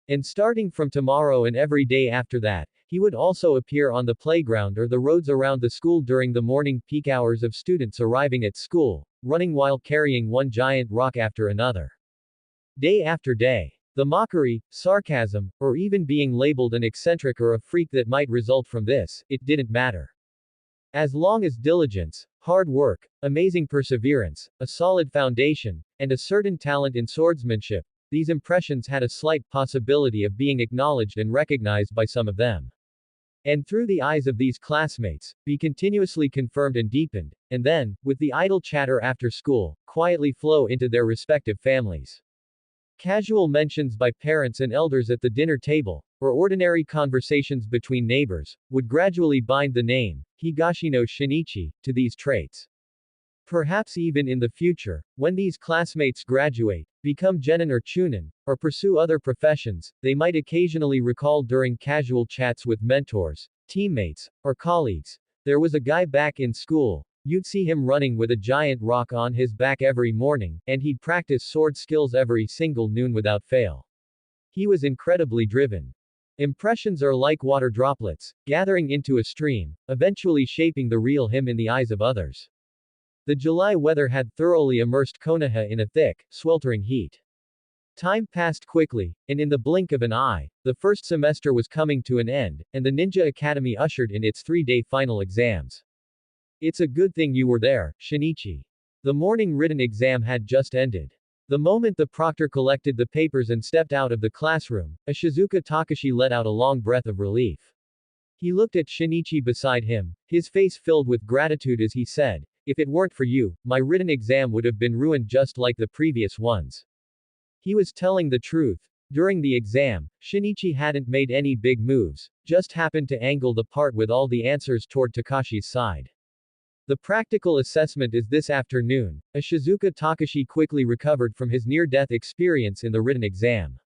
And starting from tomorrow and every day after that, he would also appear on the playground or the roads around the school during the morning peak hours of students arriving at school, running while carrying one giant rock after another. Day after day. The mockery, sarcasm, or even being labeled an eccentric or a freak that might result from this, it didn't matter. As long as diligence, hard work, amazing perseverance, a solid foundation, and a certain talent in swordsmanship, these impressions had a slight possibility of being acknowledged and recognized by some of them. And through the eyes of these classmates, be continuously confirmed and deepened, and then, with the idle chatter after school, quietly flow into their respective families. Casual mentions by parents and elders at the dinner table, or ordinary conversations between neighbors, would gradually bind the name, Higashino Shinichi, to these traits. Perhaps even in the future, when these classmates graduate, become genin or chunin, or pursue other professions, they might occasionally recall during casual chats with mentors, teammates, or colleagues. There was a guy back in school. You'd see him running with a giant rock on his back every morning, and he'd practice sword skills every single noon without fail. He was incredibly driven. Impressions are like water droplets, gathering into a stream, eventually shaping the real him in the eyes of others. The July weather had thoroughly immersed Konoha in a thick, sweltering heat. Time passed quickly, and in the blink of an eye, the first semester was coming to an end, and the Ninja Academy ushered in its 3-day final exams. It's a good thing you were there, Shinichi. The morning written exam had just ended. The moment the proctor collected the papers and stepped out of the classroom, Ishizuka Takashi let out a long breath of relief. He looked at Shinichi beside him, his face filled with gratitude as he said, "If it weren't for you, my written exam would have been ruined just like the previous ones." He was telling the truth. During the exam, Shinichi hadn't made any big moves, just happened to angle the part with all the answers toward Takashi's side. The practical assessment is this afternoon. Ishizuka Takashi quickly recovered from his near-death experience in the written exam.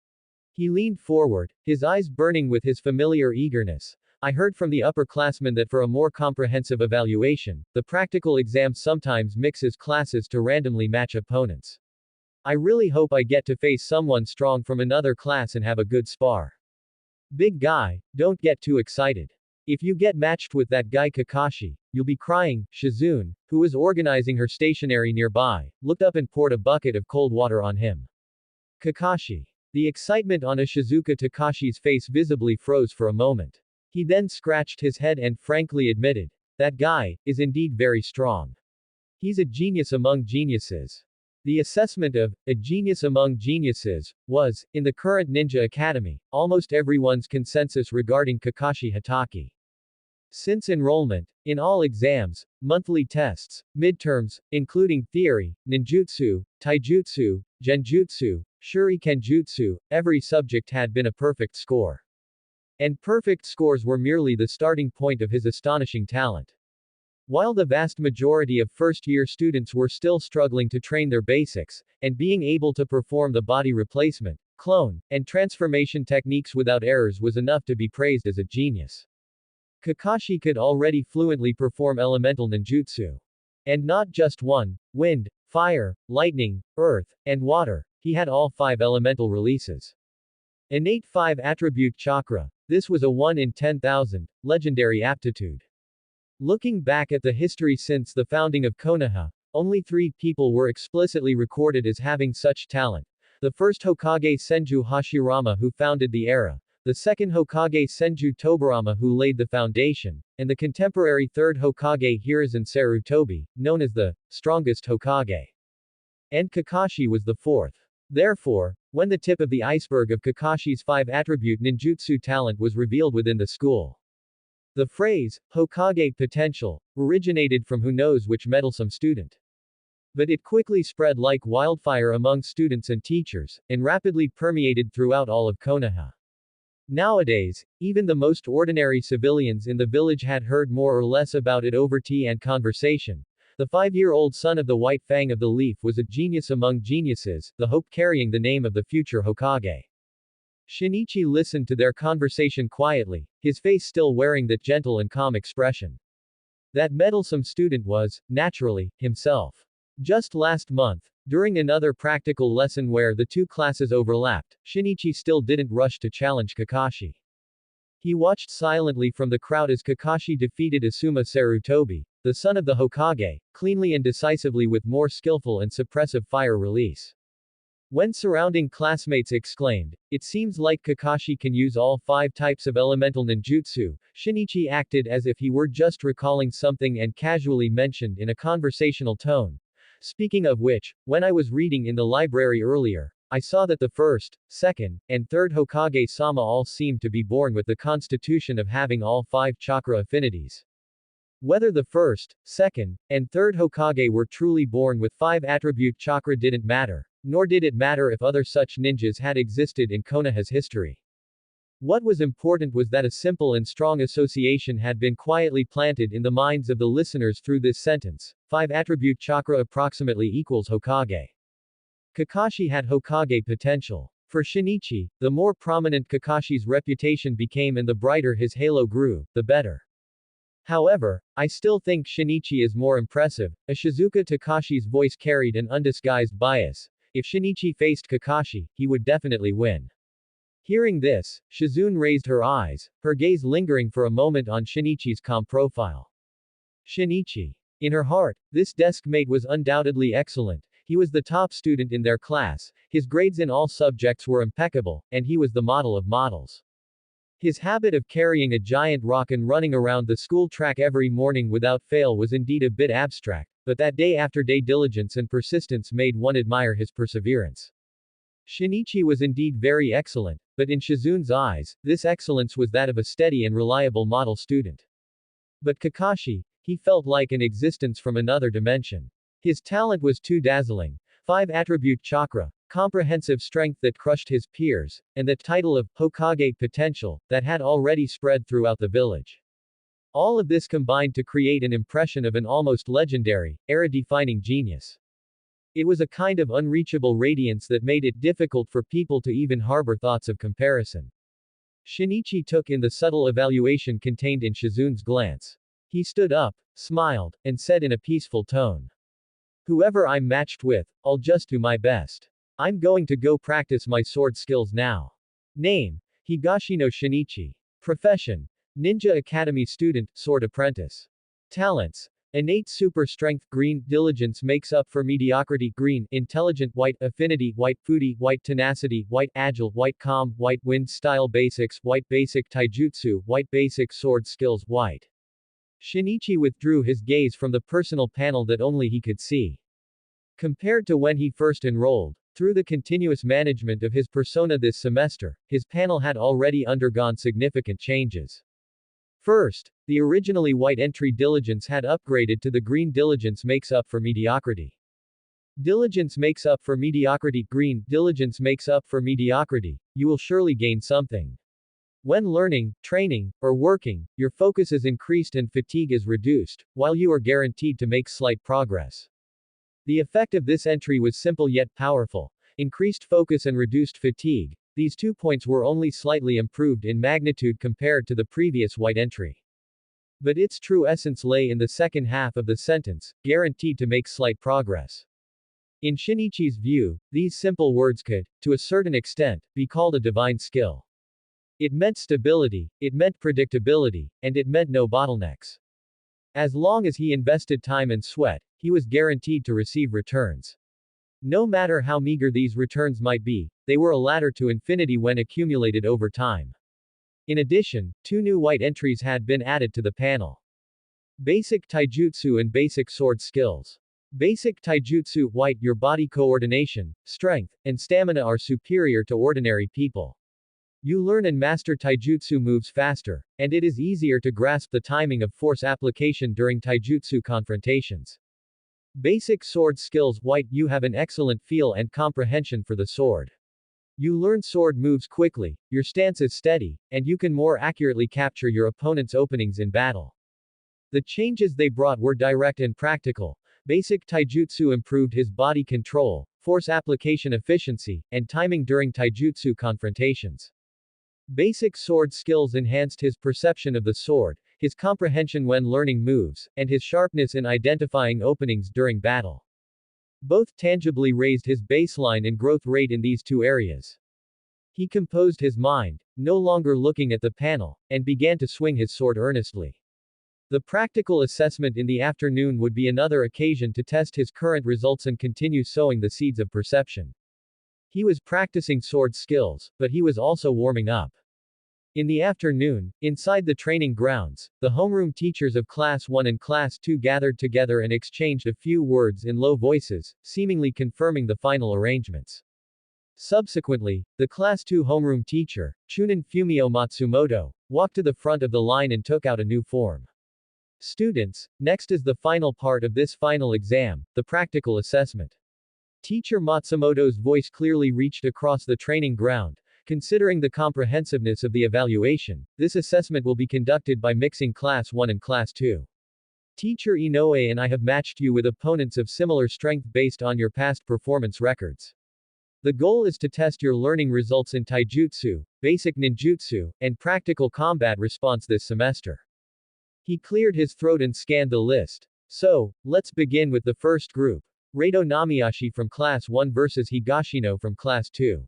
He leaned forward, his eyes burning with his familiar eagerness. I heard from the upperclassmen that for a more comprehensive evaluation, the practical exam sometimes mixes classes to randomly match opponents. I really hope I get to face someone strong from another class and have a good spar. Big guy, don't get too excited. If you get matched with that guy Kakashi, you'll be crying. Shizune, who was organizing her stationery nearby, looked up and poured a bucket of cold water on him. Kakashi. The excitement on Ishizuka Takashi's face visibly froze for a moment. He then scratched his head and frankly admitted, that guy is indeed very strong. He's a genius among geniuses. The assessment of a genius among geniuses was, in the current Ninja Academy, almost everyone's consensus regarding Kakashi Hatake. Since enrollment, in all exams, monthly tests, midterms, including theory, ninjutsu, taijutsu, genjutsu, shurikenjutsu, every subject had been a perfect score. And perfect scores were merely the starting point of his astonishing talent. While the vast majority of first-year students were still struggling to train their basics, and being able to perform the body replacement, clone, and transformation techniques without errors was enough to be praised as a genius. Kakashi could already fluently perform elemental ninjutsu. And not just one: wind, fire, lightning, earth, and water. He had all 5 elemental releases. Innate 5 attribute chakra. This was a 1 in 10,000, legendary aptitude. Looking back at the history since the founding of Konoha, only 3 people were explicitly recorded as having such talent. The first Hokage Senju Hashirama, who founded the era, the second Hokage Senju Tobarama, who laid the foundation, and the contemporary third Hokage Hiruzen Sarutobi, known as the strongest Hokage. And Kakashi was the fourth. Therefore, when the tip of the iceberg of Kakashi's 5-attribute ninjutsu talent was revealed within the school, the phrase, Hokage potential, originated from who knows which meddlesome student. But it quickly spread like wildfire among students and teachers, and rapidly permeated throughout all of Konoha. Nowadays, even the most ordinary civilians in the village had heard more or less about it over tea and conversation. The 5-year-old son of the White Fang of the Leaf was a genius among geniuses, the hope carrying the name of the future Hokage. Shinichi listened to their conversation quietly, his face still wearing that gentle and calm expression. That meddlesome student was, naturally, himself. Just last month, during another practical lesson where the two classes overlapped, Shinichi still didn't rush to challenge Kakashi. He watched silently from the crowd as Kakashi defeated Asuma Sarutobi, the son of the Hokage, cleanly and decisively with more skillful and suppressive fire release. When surrounding classmates exclaimed, "It seems like Kakashi can use all 5 types of elemental ninjutsu," Shinichi acted as if he were just recalling something and casually mentioned in a conversational tone. Speaking of which, when I was reading in the library earlier, I saw that the first, second, and third Hokage-sama all seemed to be born with the constitution of having all 5 chakra affinities. Whether the first, second, and third Hokage were truly born with 5-attribute chakra didn't matter, nor did it matter if other such ninjas had existed in Konoha's history. What was important was that a simple and strong association had been quietly planted in the minds of the listeners through this sentence: 5-attribute chakra approximately equals Hokage. Kakashi had Hokage potential. For Shinichi, the more prominent Kakashi's reputation became and the brighter his halo grew, the better. However, I still think Shinichi is more impressive. Ishizuka Takashi's voice carried an undisguised bias. If Shinichi faced Kakashi, he would definitely win. Hearing this, Shizune raised her eyes, her gaze lingering for a moment on Shinichi's calm profile. Shinichi. In her heart, this desk mate was undoubtedly excellent. He was the top student in their class, his grades in all subjects were impeccable, and he was the model of models. His habit of carrying a giant rock and running around the school track every morning without fail was indeed a bit abstract, but that day after day diligence and persistence made one admire his perseverance. Shinichi was indeed very excellent, but in Shizune's eyes, this excellence was that of a steady and reliable model student. But Kakashi, he felt like an existence from another dimension. His talent was too dazzling. 5-attribute chakra, comprehensive strength that crushed his peers, and the title of Hokage potential that had already spread throughout the village. All of this combined to create an impression of an almost legendary, era-defining genius. It was a kind of unreachable radiance that made it difficult for people to even harbor thoughts of comparison. Shinichi took in the subtle evaluation contained in Shizune's glance. He stood up, smiled, and said in a peaceful tone, "Whoever I'm matched with, I'll just do my best. I'm going to go practice my sword skills now." Name: Higashino Shinichi. Profession: Ninja Academy student, sword apprentice. Talents: innate super strength green, diligence makes up for mediocrity green, intelligent white, affinity white, foodie white, tenacity white, agile white, calm white, wind style basics white, basic taijutsu white, basic sword skills white. Shinichi withdrew his gaze from the personal panel that only he could see. Compared to when he first enrolled, through the continuous management of his persona this semester, his panel had already undergone significant changes. First, the originally white entry diligence had upgraded to the green diligence makes up for mediocrity. Diligence makes up for mediocrity, green, diligence makes up for mediocrity, you will surely gain something. When learning, training, or working, your focus is increased and fatigue is reduced, while you are guaranteed to make slight progress. The effect of this entry was simple yet powerful. Increased focus and reduced fatigue. These 2 points were only slightly improved in magnitude compared to the previous white entry. But its true essence lay in the second half of the sentence, guaranteed to make slight progress. In Shinichi's view, these simple words could, to a certain extent, be called a divine skill. It meant stability, it meant predictability, and it meant no bottlenecks. As long as he invested time and sweat, he was guaranteed to receive returns. No matter how meager these returns might be, they were a ladder to infinity when accumulated over time. In addition, 2 new white entries had been added to the panel. Basic taijutsu and basic sword skills. Basic taijutsu white. Your body coordination, strength, and stamina are superior to ordinary people. You learn and master taijutsu moves faster, and it is easier to grasp the timing of force application during taijutsu confrontations. Basic sword skills white. You have an excellent feel and comprehension for the sword. You learn sword moves quickly, your stance is steady, and you can more accurately capture your opponent's openings in battle. The changes they brought were direct and practical. Basic taijutsu improved his body control, force application efficiency, and timing during taijutsu confrontations. Basic sword skills enhanced his perception of the sword, his comprehension when learning moves, and his sharpness in identifying openings during battle. Both tangibly raised his baseline and growth rate in these two areas. He composed his mind, no longer looking at the panel, and began to swing his sword earnestly. The practical assessment in the afternoon would be another occasion to test his current results and continue sowing the seeds of perception. He was practicing sword skills, but he was also warming up. In the afternoon, inside the training grounds, the homeroom teachers of Class 1 and Class 2 gathered together and exchanged a few words in low voices, seemingly confirming the final arrangements. Subsequently, the Class 2 homeroom teacher, Chunin Fumio Matsumoto, walked to the front of the line and took out a new form. Students, next is the final part of this final exam, the practical assessment. Teacher Matsumoto's voice clearly reached across the training ground. Considering the comprehensiveness of the evaluation, this assessment will be conducted by mixing Class 1 and Class 2. Teacher Inoue and I have matched you with opponents of similar strength based on your past performance records. The goal is to test your learning results in taijutsu, basic ninjutsu, and practical combat response this semester. He cleared his throat and scanned the list. So, let's begin with the first group. Reito Namiyashi from Class 1 versus Higashino from Class 2.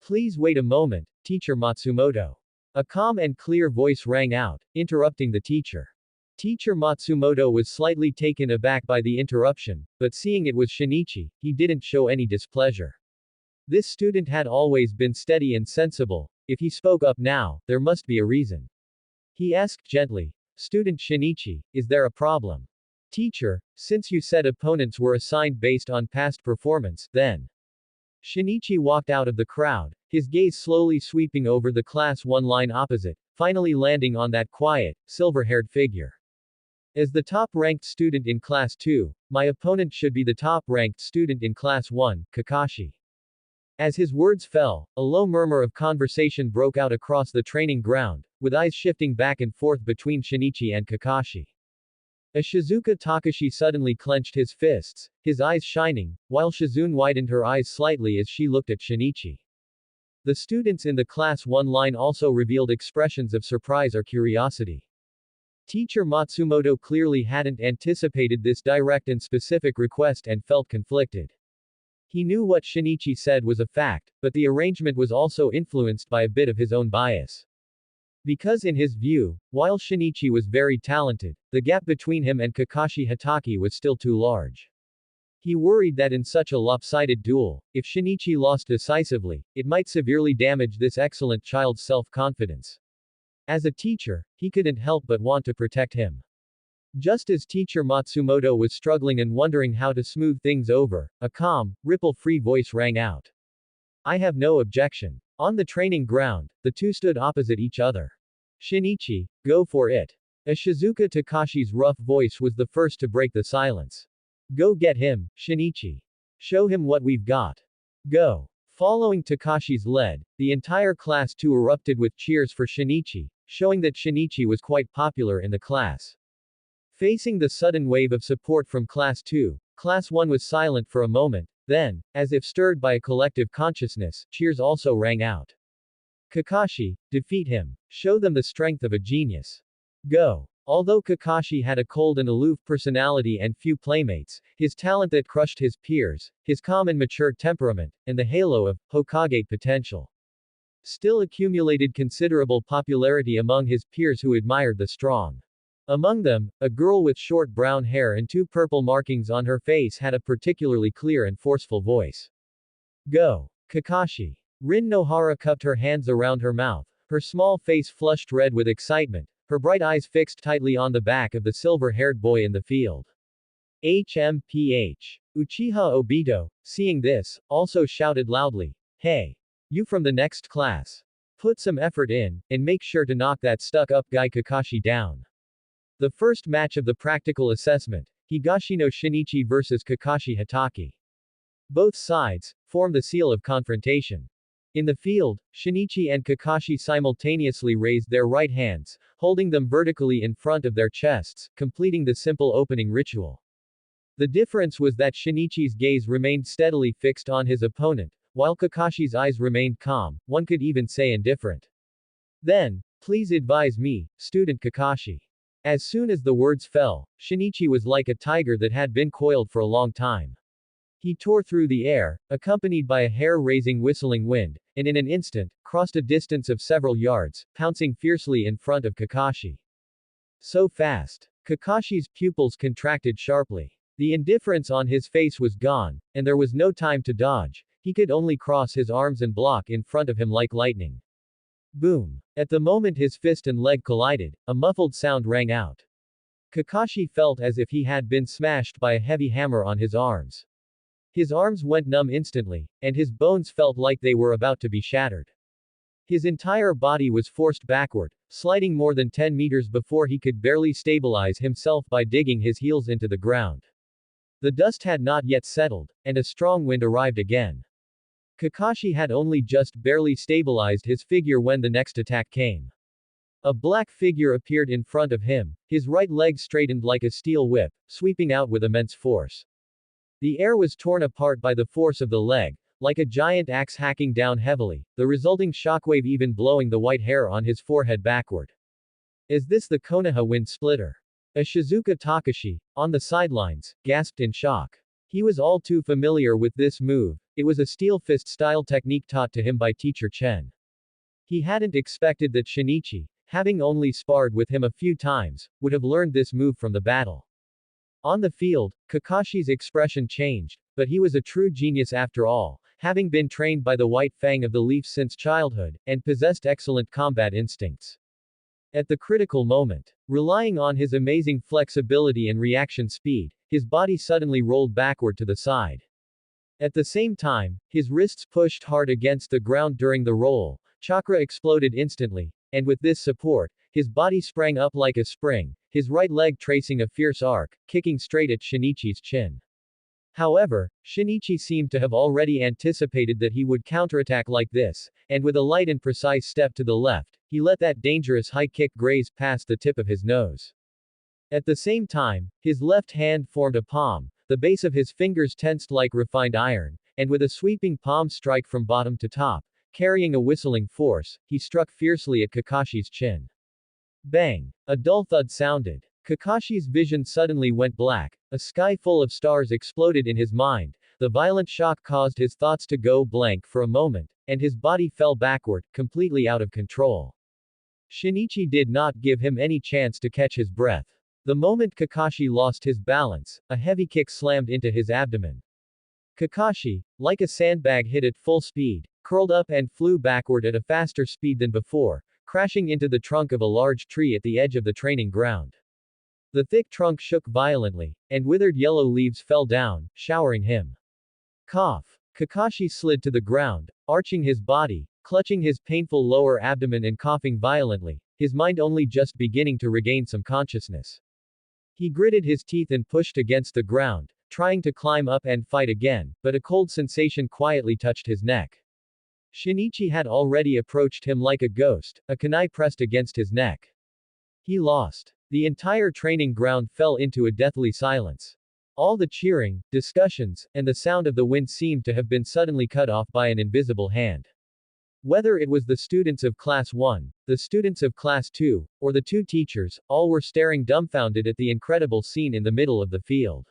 Please wait a moment, Teacher Matsumoto. A calm and clear voice rang out, interrupting the teacher. Teacher Matsumoto was slightly taken aback by the interruption, but seeing it was Shinichi, he didn't show any displeasure. This student had always been steady and sensible. If he spoke up now, there must be a reason. He asked gently, Student Shinichi, is there a problem? Teacher, since you said opponents were assigned based on past performance, then. Shinichi walked out of the crowd, his gaze slowly sweeping over the Class 1 line opposite, finally landing on that quiet, silver-haired figure. As the top-ranked student in Class 2, my opponent should be the top-ranked student in Class 1, Kakashi. As his words fell, a low murmur of conversation broke out across the training ground, with eyes shifting back and forth between Shinichi and Kakashi. As Shizuka Takashi suddenly clenched his fists, his eyes shining, while Shizune widened her eyes slightly as she looked at Shinichi. The students in the Class 1 line also revealed expressions of surprise or curiosity. Teacher Matsumoto clearly hadn't anticipated this direct and specific request and felt conflicted. He knew what Shinichi said was a fact, but the arrangement was also influenced by a bit of his own bias. Because in his view, while Shinichi was very talented, the gap between him and Kakashi Hatake was still too large. He worried that in such a lopsided duel, if Shinichi lost decisively, it might severely damage this excellent child's self-confidence. As a teacher, he couldn't help but want to protect him. Just as Teacher Matsumoto was struggling and wondering how to smooth things over, a calm, ripple-free voice rang out. I have no objection. On the training ground, the two stood opposite each other. Shinichi, go for it. As Shizuka Takashi's rough voice was the first to break the silence. Go get him, Shinichi. Show him what we've got. Go. Following Takashi's lead, the entire Class 2 erupted with cheers for Shinichi, showing that Shinichi was quite popular in the class. Facing the sudden wave of support from Class 2, Class 1 was silent for a moment, then, as if stirred by a collective consciousness, cheers also rang out. Kakashi, defeat him. Show them the strength of a genius. Go. Although Kakashi had a cold and aloof personality and few playmates, his talent that crushed his peers, his calm and mature temperament, and the halo of Hokage potential still accumulated considerable popularity among his peers who admired the strong. Among them, a girl with short brown hair and two purple markings on her face had a particularly clear and forceful voice. Go. Kakashi. Rin Nohara cupped her hands around her mouth, her small face flushed red with excitement, her bright eyes fixed tightly on the back of the silver-haired boy in the field. HMPH. Uchiha Obito, seeing this, also shouted loudly, "Hey! You from the next class. Put some effort in, and make sure to knock that stuck-up guy Kakashi down." The first match of the practical assessment, Higashino Shinichi vs Kakashi Hatake. Both sides form the seal of confrontation. In the field, Shinichi and Kakashi simultaneously raised their right hands, holding them vertically in front of their chests, completing the simple opening ritual. The difference was that Shinichi's gaze remained steadily fixed on his opponent, while Kakashi's eyes remained calm, one could even say indifferent. "Then, please advise me, student Kakashi." As soon as the words fell, Shinichi was like a tiger that had been coiled for a long time. He tore through the air, accompanied by a hair-raising whistling wind, and in an instant, crossed a distance of several yards, pouncing fiercely in front of Kakashi. So fast. Kakashi's pupils contracted sharply. The indifference on his face was gone, and there was no time to dodge. He could only cross his arms and block in front of him like lightning. Boom. At the moment his fist and leg collided, a muffled sound rang out. Kakashi felt as if he had been smashed by a heavy hammer on his arms. His arms went numb instantly, and his bones felt like they were about to be shattered. His entire body was forced backward, sliding more than 10 meters before he could barely stabilize himself by digging his heels into the ground. The dust had not yet settled, and a strong wind arrived again. Kakashi had only just barely stabilized his figure when the next attack came. A black figure appeared in front of him, his right leg straightened like a steel whip, sweeping out with immense force. The air was torn apart by the force of the leg, like a giant axe hacking down heavily, the resulting shockwave even blowing the white hair on his forehead backward. Is this the Konoha wind splitter? A Shizuka Takashi, on the sidelines, gasped in shock. He was all too familiar with this move, it was a steel fist-style technique taught to him by teacher Chen. He hadn't expected that Shinichi, having only sparred with him a few times, would have learned this move from the battle. On the field, Kakashi's expression changed, but he was a true genius after all, having been trained by the White Fang of the Leaf since childhood, and possessed excellent combat instincts. At the critical moment, relying on his amazing flexibility and reaction speed, his body suddenly rolled backward to the side. At the same time, his wrists pushed hard against the ground during the roll, chakra exploded instantly, and with this support, his body sprang up like a spring, his right leg tracing a fierce arc, kicking straight at Shinichi's chin. However, Shinichi seemed to have already anticipated that he would counterattack like this, and with a light and precise step to the left, he let that dangerous high kick graze past the tip of his nose. At the same time, his left hand formed a palm, the base of his fingers tensed like refined iron, and with a sweeping palm strike from bottom to top, carrying a whistling force, he struck fiercely at Kakashi's chin. Bang! A dull thud sounded. Kakashi's vision suddenly went black, a sky full of stars exploded in his mind, the violent shock caused his thoughts to go blank for a moment, and his body fell backward, completely out of control. Shinichi did not give him any chance to catch his breath. The moment Kakashi lost his balance, a heavy kick slammed into his abdomen. Kakashi, like a sandbag hit at full speed, curled up and flew backward at a faster speed than before, crashing into the trunk of a large tree at the edge of the training ground. The thick trunk shook violently, and withered yellow leaves fell down, showering him. Cough. Kakashi slid to the ground, arching his body, clutching his painful lower abdomen and coughing violently, his mind only just beginning to regain some consciousness. He gritted his teeth and pushed against the ground, trying to climb up and fight again, but a cold sensation quietly touched his neck. Shinichi had already approached him like a ghost, a kunai pressed against his neck. He lost. The entire training ground fell into a deathly silence. All the cheering, discussions, and the sound of the wind seemed to have been suddenly cut off by an invisible hand. Whether it was the students of Class 1, the students of Class 2, or the two teachers, all were staring dumbfounded at the incredible scene in the middle of the field.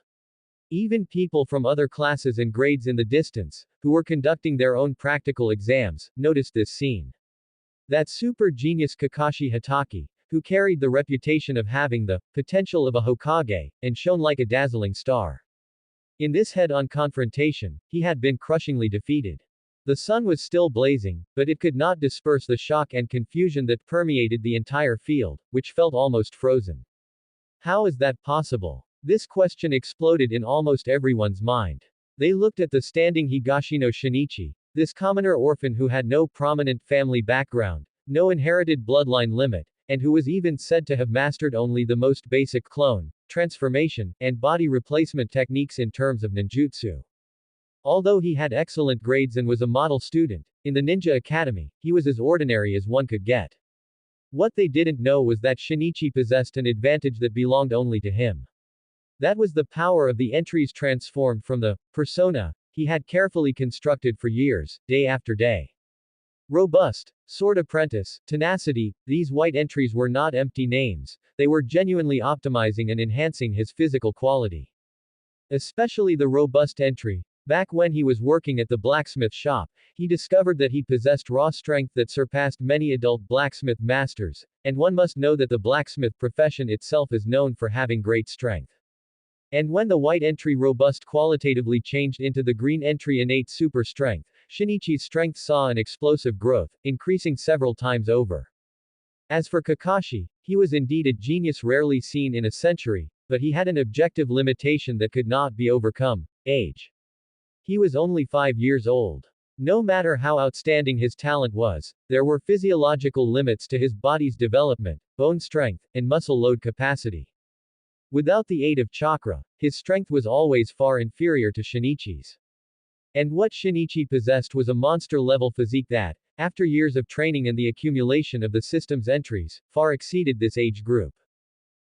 Even people from other classes and grades in the distance, who were conducting their own practical exams, noticed this scene. That super genius Kakashi Hatake, who carried the reputation of having the potential of a Hokage, and shone like a dazzling star. In this head-on confrontation, he had been crushingly defeated. The sun was still blazing, but it could not disperse the shock and confusion that permeated the entire field, which felt almost frozen. How is that possible? This question exploded in almost everyone's mind. They looked at the standing Higashino Shinichi, this commoner orphan who had no prominent family background, no inherited bloodline limit, and who was even said to have mastered only the most basic clone, transformation, and body replacement techniques in terms of ninjutsu. Although he had excellent grades and was a model student, in the ninja academy, he was as ordinary as one could get. What they didn't know was that Shinichi possessed an advantage that belonged only to him. That was the power of the entries transformed from the persona he had carefully constructed for years, day after day. Robust, sword apprentice, tenacity, these white entries were not empty names, they were genuinely optimizing and enhancing his physical quality. Especially the robust entry. Back when he was working at the blacksmith shop, he discovered that he possessed raw strength that surpassed many adult blacksmith masters, and one must know that the blacksmith profession itself is known for having great strength. And when the white entry robust qualitatively changed into the green entry innate super strength, Shinichi's strength saw an explosive growth, increasing several times over. As for Kakashi, he was indeed a genius rarely seen in a century, but he had an objective limitation that could not be overcome: age. He was only 5 years old. No matter how outstanding his talent was, there were physiological limits to his body's development, bone strength, and muscle load capacity. Without the aid of chakra, his strength was always far inferior to Shinichi's. And what Shinichi possessed was a monster-level physique that, after years of training and the accumulation of the system's entries, far exceeded this age group.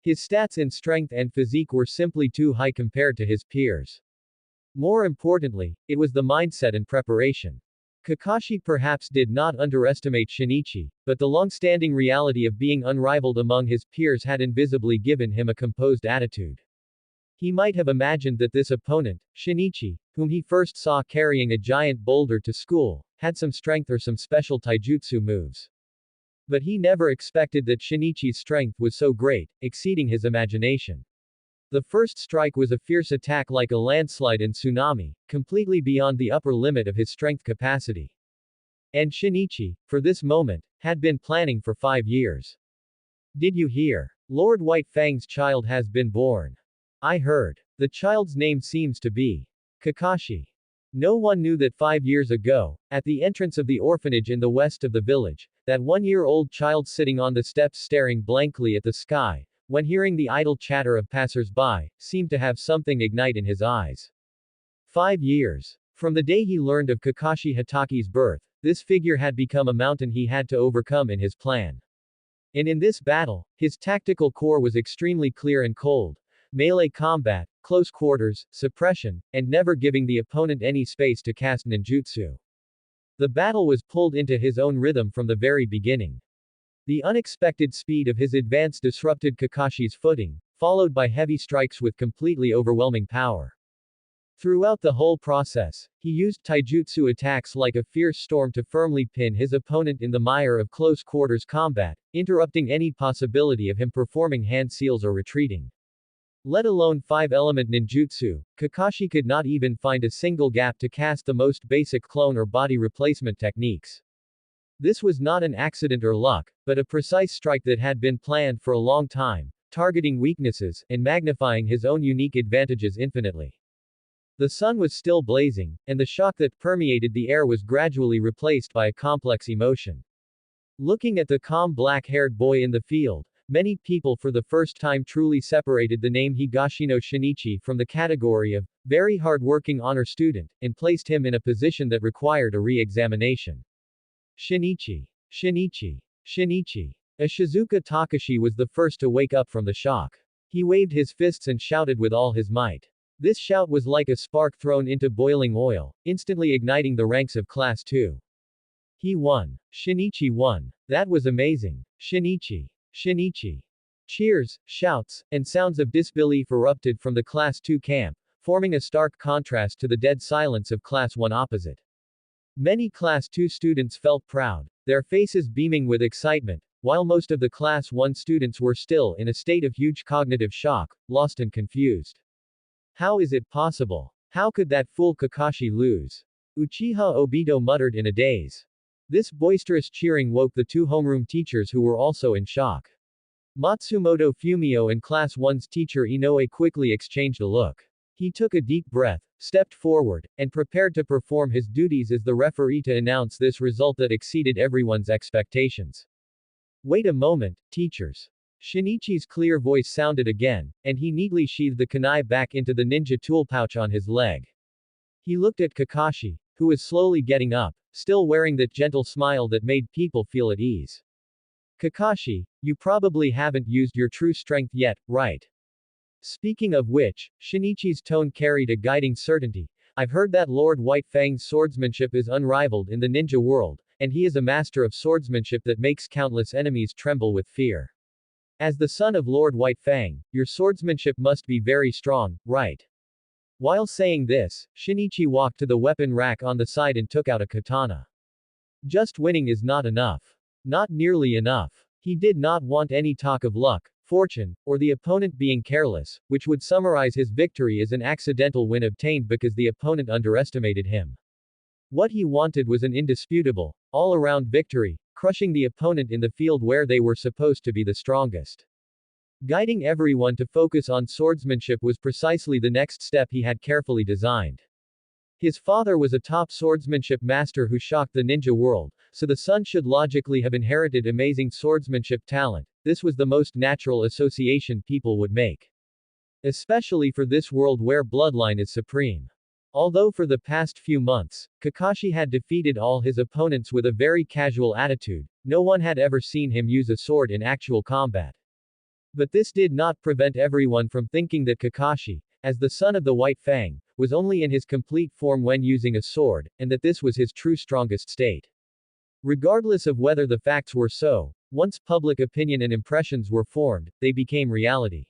His stats in strength and physique were simply too high compared to his peers. More importantly, it was the mindset and preparation. Kakashi perhaps did not underestimate Shinichi, but the long-standing reality of being unrivaled among his peers had invisibly given him a composed attitude. He might have imagined that this opponent, Shinichi, whom he first saw carrying a giant boulder to school, had some strength or some special taijutsu moves. But he never expected that Shinichi's strength was so great, exceeding his imagination. The first strike was a fierce attack like a landslide and tsunami, completely beyond the upper limit of his strength capacity. And Shinichi, for this moment, had been planning for 5 years. Did you hear? Lord White Fang's child has been born. I heard. The child's name seems to be Kakashi. No one knew that 5 years ago, at the entrance of the orphanage in the west of the village, that 1-year-old child sitting on the steps staring blankly at the sky, when hearing the idle chatter of passers-by, seemed to have something ignite in his eyes. 5 years. From the day he learned of Kakashi Hataki's birth, this figure had become a mountain he had to overcome in his plan. And in this battle, his tactical core was extremely clear and cold: melee combat, close quarters, suppression, and never giving the opponent any space to cast ninjutsu. The battle was pulled into his own rhythm from the very beginning. The unexpected speed of his advance disrupted Kakashi's footing, followed by heavy strikes with completely overwhelming power. Throughout the whole process, he used taijutsu attacks like a fierce storm to firmly pin his opponent in the mire of close-quarters combat, interrupting any possibility of him performing hand seals or retreating. Let alone 5-element ninjutsu, Kakashi could not even find a single gap to cast the most basic clone or body replacement techniques. This was not an accident or luck, but a precise strike that had been planned for a long time, targeting weaknesses, and magnifying his own unique advantages infinitely. The sun was still blazing, and the shock that permeated the air was gradually replaced by a complex emotion. Looking at the calm black-haired boy in the field, many people for the first time truly separated the name Higashino Shinichi from the category of very hard-working honor student, and placed him in a position that required a re-examination. Shinichi. Shinichi. Shinichi. Ishizuka Takashi was the first to wake up from the shock. He waved his fists and shouted with all his might. This shout was like a spark thrown into boiling oil, instantly igniting the ranks of Class 2. He won. Shinichi won. That was amazing. Shinichi. Shinichi. Cheers, shouts, and sounds of disbelief erupted from the Class 2 camp, forming a stark contrast to the dead silence of Class 1 opposite. Many Class 2 students felt proud, their faces beaming with excitement, while most of the Class 1 students were still in a state of huge cognitive shock, lost and confused. How is it possible? How could that fool Kakashi lose? Uchiha Obito muttered in a daze. This boisterous cheering woke the 2 homeroom teachers who were also in shock. Matsumoto Fumio and Class 1's teacher Inoue quickly exchanged a look. He took a deep breath, stepped forward, and prepared to perform his duties as the referee to announce this result that exceeded everyone's expectations. Wait a moment, teachers. Shinichi's clear voice sounded again, and he neatly sheathed the kunai back into the ninja tool pouch on his leg. He looked at Kakashi, who was slowly getting up, still wearing that gentle smile that made people feel at ease. Kakashi, you probably haven't used your true strength yet, right? Speaking of which, Shinichi's tone carried a guiding certainty. I've heard that Lord White Fang's swordsmanship is unrivaled in the ninja world, and he is a master of swordsmanship that makes countless enemies tremble with fear. As the son of Lord White Fang, your swordsmanship must be very strong, right? While saying this, Shinichi walked to the weapon rack on the side and took out a katana. Just winning is not enough. Not nearly enough. He did not want any talk of luck, fortune, or the opponent being careless, which would summarize his victory as an accidental win obtained because the opponent underestimated him. What he wanted was an indisputable, all-around victory, crushing the opponent in the field where they were supposed to be the strongest. Guiding everyone to focus on swordsmanship was precisely the next step he had carefully designed. His father was a top swordsmanship master who shocked the ninja world, so the son should logically have inherited amazing swordsmanship talent. This was the most natural association people would make. Especially for this world where bloodline is supreme. Although for the past few months, Kakashi had defeated all his opponents with a very casual attitude, no one had ever seen him use a sword in actual combat. But this did not prevent everyone from thinking that Kakashi, as the son of the White Fang, was only in his complete form when using a sword, and that this was his true strongest state. Regardless of whether the facts were so, once public opinion and impressions were formed, they became reality.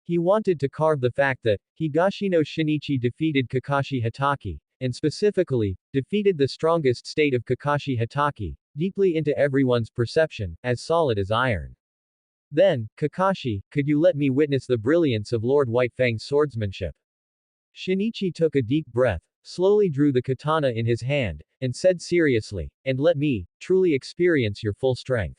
He wanted to carve the fact that Higashino Shinichi defeated Kakashi Hatake, and specifically, defeated the strongest state of Kakashi Hatake, deeply into everyone's perception, as solid as iron. Then, Kakashi, could you let me witness the brilliance of Lord White Fang's swordsmanship? Shinichi took a deep breath, slowly drew the katana in his hand, and said seriously, and let me, truly experience your full strength.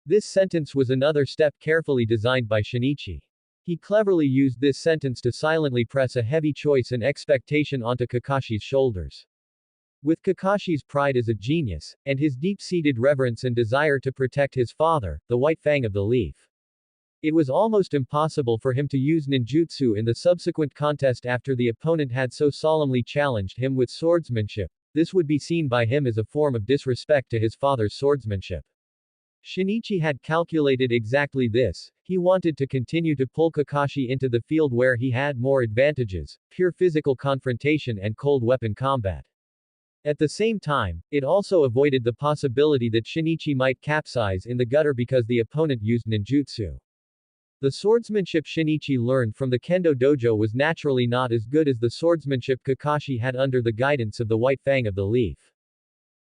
This sentence was another step carefully designed by Shinichi. He cleverly used this sentence to silently press a heavy choice and expectation onto Kakashi's shoulders. With Kakashi's pride as a genius, and his deep-seated reverence and desire to protect his father, the White Fang of the Leaf, it was almost impossible for him to use ninjutsu in the subsequent contest after the opponent had so solemnly challenged him with swordsmanship. This would be seen by him as a form of disrespect to his father's swordsmanship. Shinichi had calculated exactly this. He wanted to continue to pull Kakashi into the field where he had more advantages, pure physical confrontation and cold weapon combat. At the same time, it also avoided the possibility that Shinichi might capsize in the gutter because the opponent used ninjutsu. The swordsmanship Shinichi learned from the Kendo dojo was naturally not as good as the swordsmanship Kakashi had under the guidance of the White Fang of the Leaf.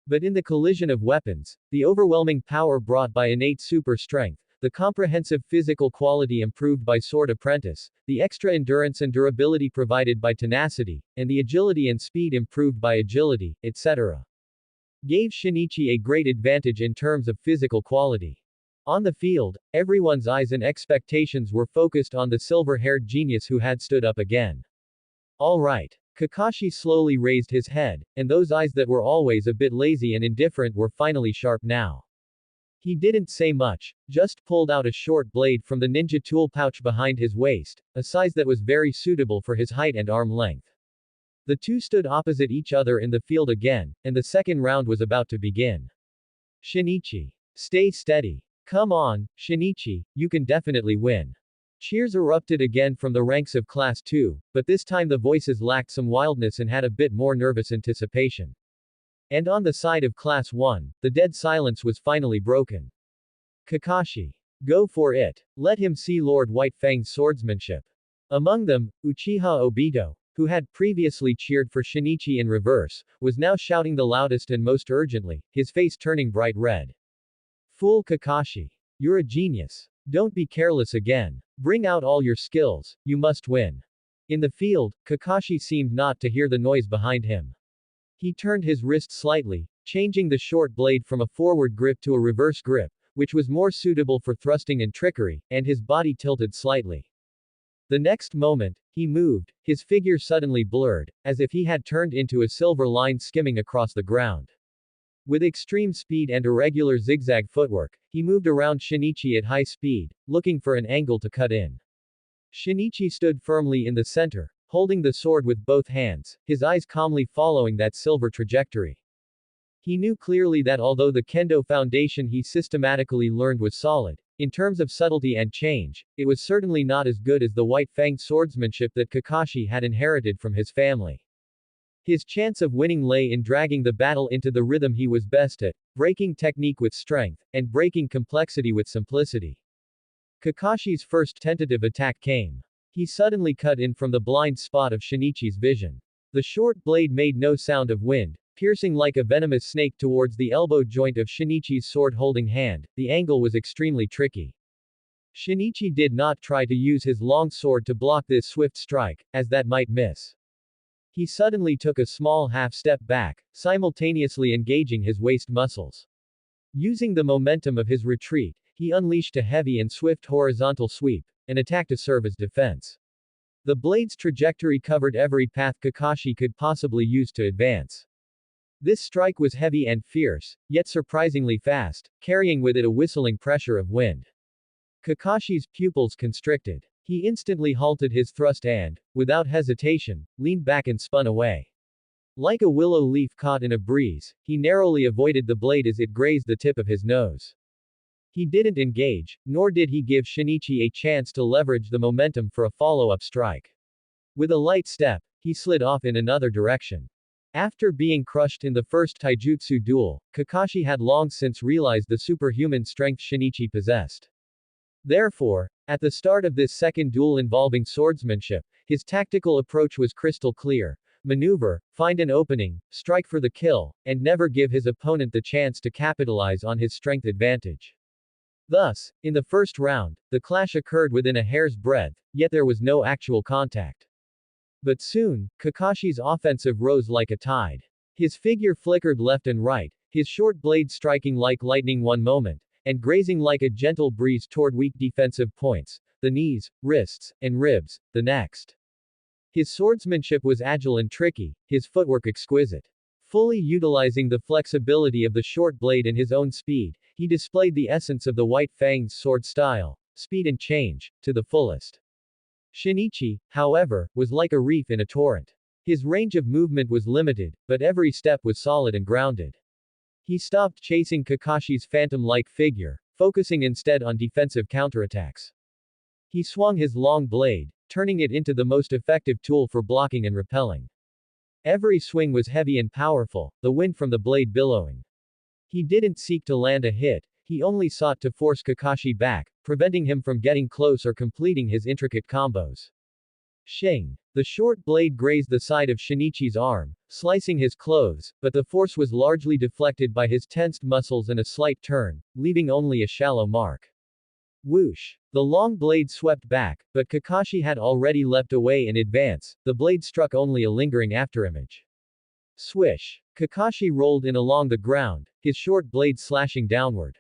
But in the collision of weapons, the overwhelming power brought by innate super strength, the comprehensive physical quality improved by Sword Apprentice, the extra endurance and durability provided by tenacity, and the agility and speed improved by agility, etc., gave Shinichi a great advantage in terms of physical quality. On the field, everyone's eyes and expectations were focused on the silver-haired genius who had stood up again. All right. Kakashi slowly raised his head, and those eyes that were always a bit lazy and indifferent were finally sharp now. He didn't say much, just pulled out a short blade from the ninja tool pouch behind his waist, a size that was very suitable for his height and arm length. The two stood opposite each other in the field again, and the second round was about to begin. Shinichi. Stay steady. Come on, Shinichi, you can definitely win. Cheers erupted again from the ranks of Class 2, but this time the voices lacked some wildness and had a bit more nervous anticipation. And on the side of Class 1, the dead silence was finally broken. Kakashi. Go for it. Let him see Lord White Fang's swordsmanship. Among them, Uchiha Obito, who had previously cheered for Shinichi in reverse, was now shouting the loudest and most urgently, his face turning bright red. Fool Kakashi. You're a genius. Don't be careless again. Bring out all your skills, you must win. In the field, Kakashi seemed not to hear the noise behind him. He turned his wrist slightly, changing the short blade from a forward grip to a reverse grip, which was more suitable for thrusting and trickery, and his body tilted slightly. The next moment, he moved, his figure suddenly blurred, as if he had turned into a silver line skimming across the ground. With extreme speed and irregular zigzag footwork, he moved around Shinichi at high speed, looking for an angle to cut in. Shinichi stood firmly in the center, holding the sword with both hands, his eyes calmly following that silver trajectory. He knew clearly that although the kendo foundation he systematically learned was solid, in terms of subtlety and change, it was certainly not as good as the white-fanged swordsmanship that Kakashi had inherited from his family. His chance of winning lay in dragging the battle into the rhythm he was best at, breaking technique with strength, and breaking complexity with simplicity. Kakashi's first tentative attack came. He suddenly cut in from the blind spot of Shinichi's vision. The short blade made no sound of wind, piercing like a venomous snake towards the elbow joint of Shinichi's sword-holding hand. The angle was extremely tricky. Shinichi did not try to use his long sword to block this swift strike, as that might miss. He suddenly took a small half-step back, simultaneously engaging his waist muscles. Using the momentum of his retreat, he unleashed a heavy and swift horizontal sweep, an attack to serve as defense. The blade's trajectory covered every path Kakashi could possibly use to advance. This strike was heavy and fierce, yet surprisingly fast, carrying with it a whistling pressure of wind. Kakashi's pupils constricted. He instantly halted his thrust and, without hesitation, leaned back and spun away. Like a willow leaf caught in a breeze, he narrowly avoided the blade as it grazed the tip of his nose. He didn't engage, nor did he give Shinichi a chance to leverage the momentum for a follow-up strike. With a light step, he slid off in another direction. After being crushed in the first taijutsu duel, Kakashi had long since realized the superhuman strength Shinichi possessed. Therefore, at the start of this second duel involving swordsmanship, his tactical approach was crystal clear: maneuver, find an opening, strike for the kill, and never give his opponent the chance to capitalize on his strength advantage. Thus, in the first round, the clash occurred within a hair's breadth, yet there was no actual contact. But soon, Kakashi's offensive rose like a tide. His figure flickered left and right, his short blade striking like lightning one moment, and grazing like a gentle breeze toward weak defensive points, the knees, wrists, and ribs, the next. His swordsmanship was agile and tricky, his footwork exquisite. Fully utilizing the flexibility of the short blade and his own speed, he displayed the essence of the white-fanged sword style, speed and change, to the fullest. Shinichi, however, was like a reef in a torrent. His range of movement was limited, but every step was solid and grounded. He stopped chasing Kakashi's phantom-like figure, focusing instead on defensive counterattacks. He swung his long blade, turning it into the most effective tool for blocking and repelling. Every swing was heavy and powerful, the wind from the blade billowing. He didn't seek to land a hit, he only sought to force Kakashi back, preventing him from getting close or completing his intricate combos. Shing! The short blade grazed the side of Shinichi's arm, slicing his clothes, but the force was largely deflected by his tensed muscles and a slight turn, leaving only a shallow mark. Whoosh! The long blade swept back, but Kakashi had already leapt away in advance, the blade struck only a lingering afterimage. Swish! Kakashi rolled in along the ground, his short blade slashing downward.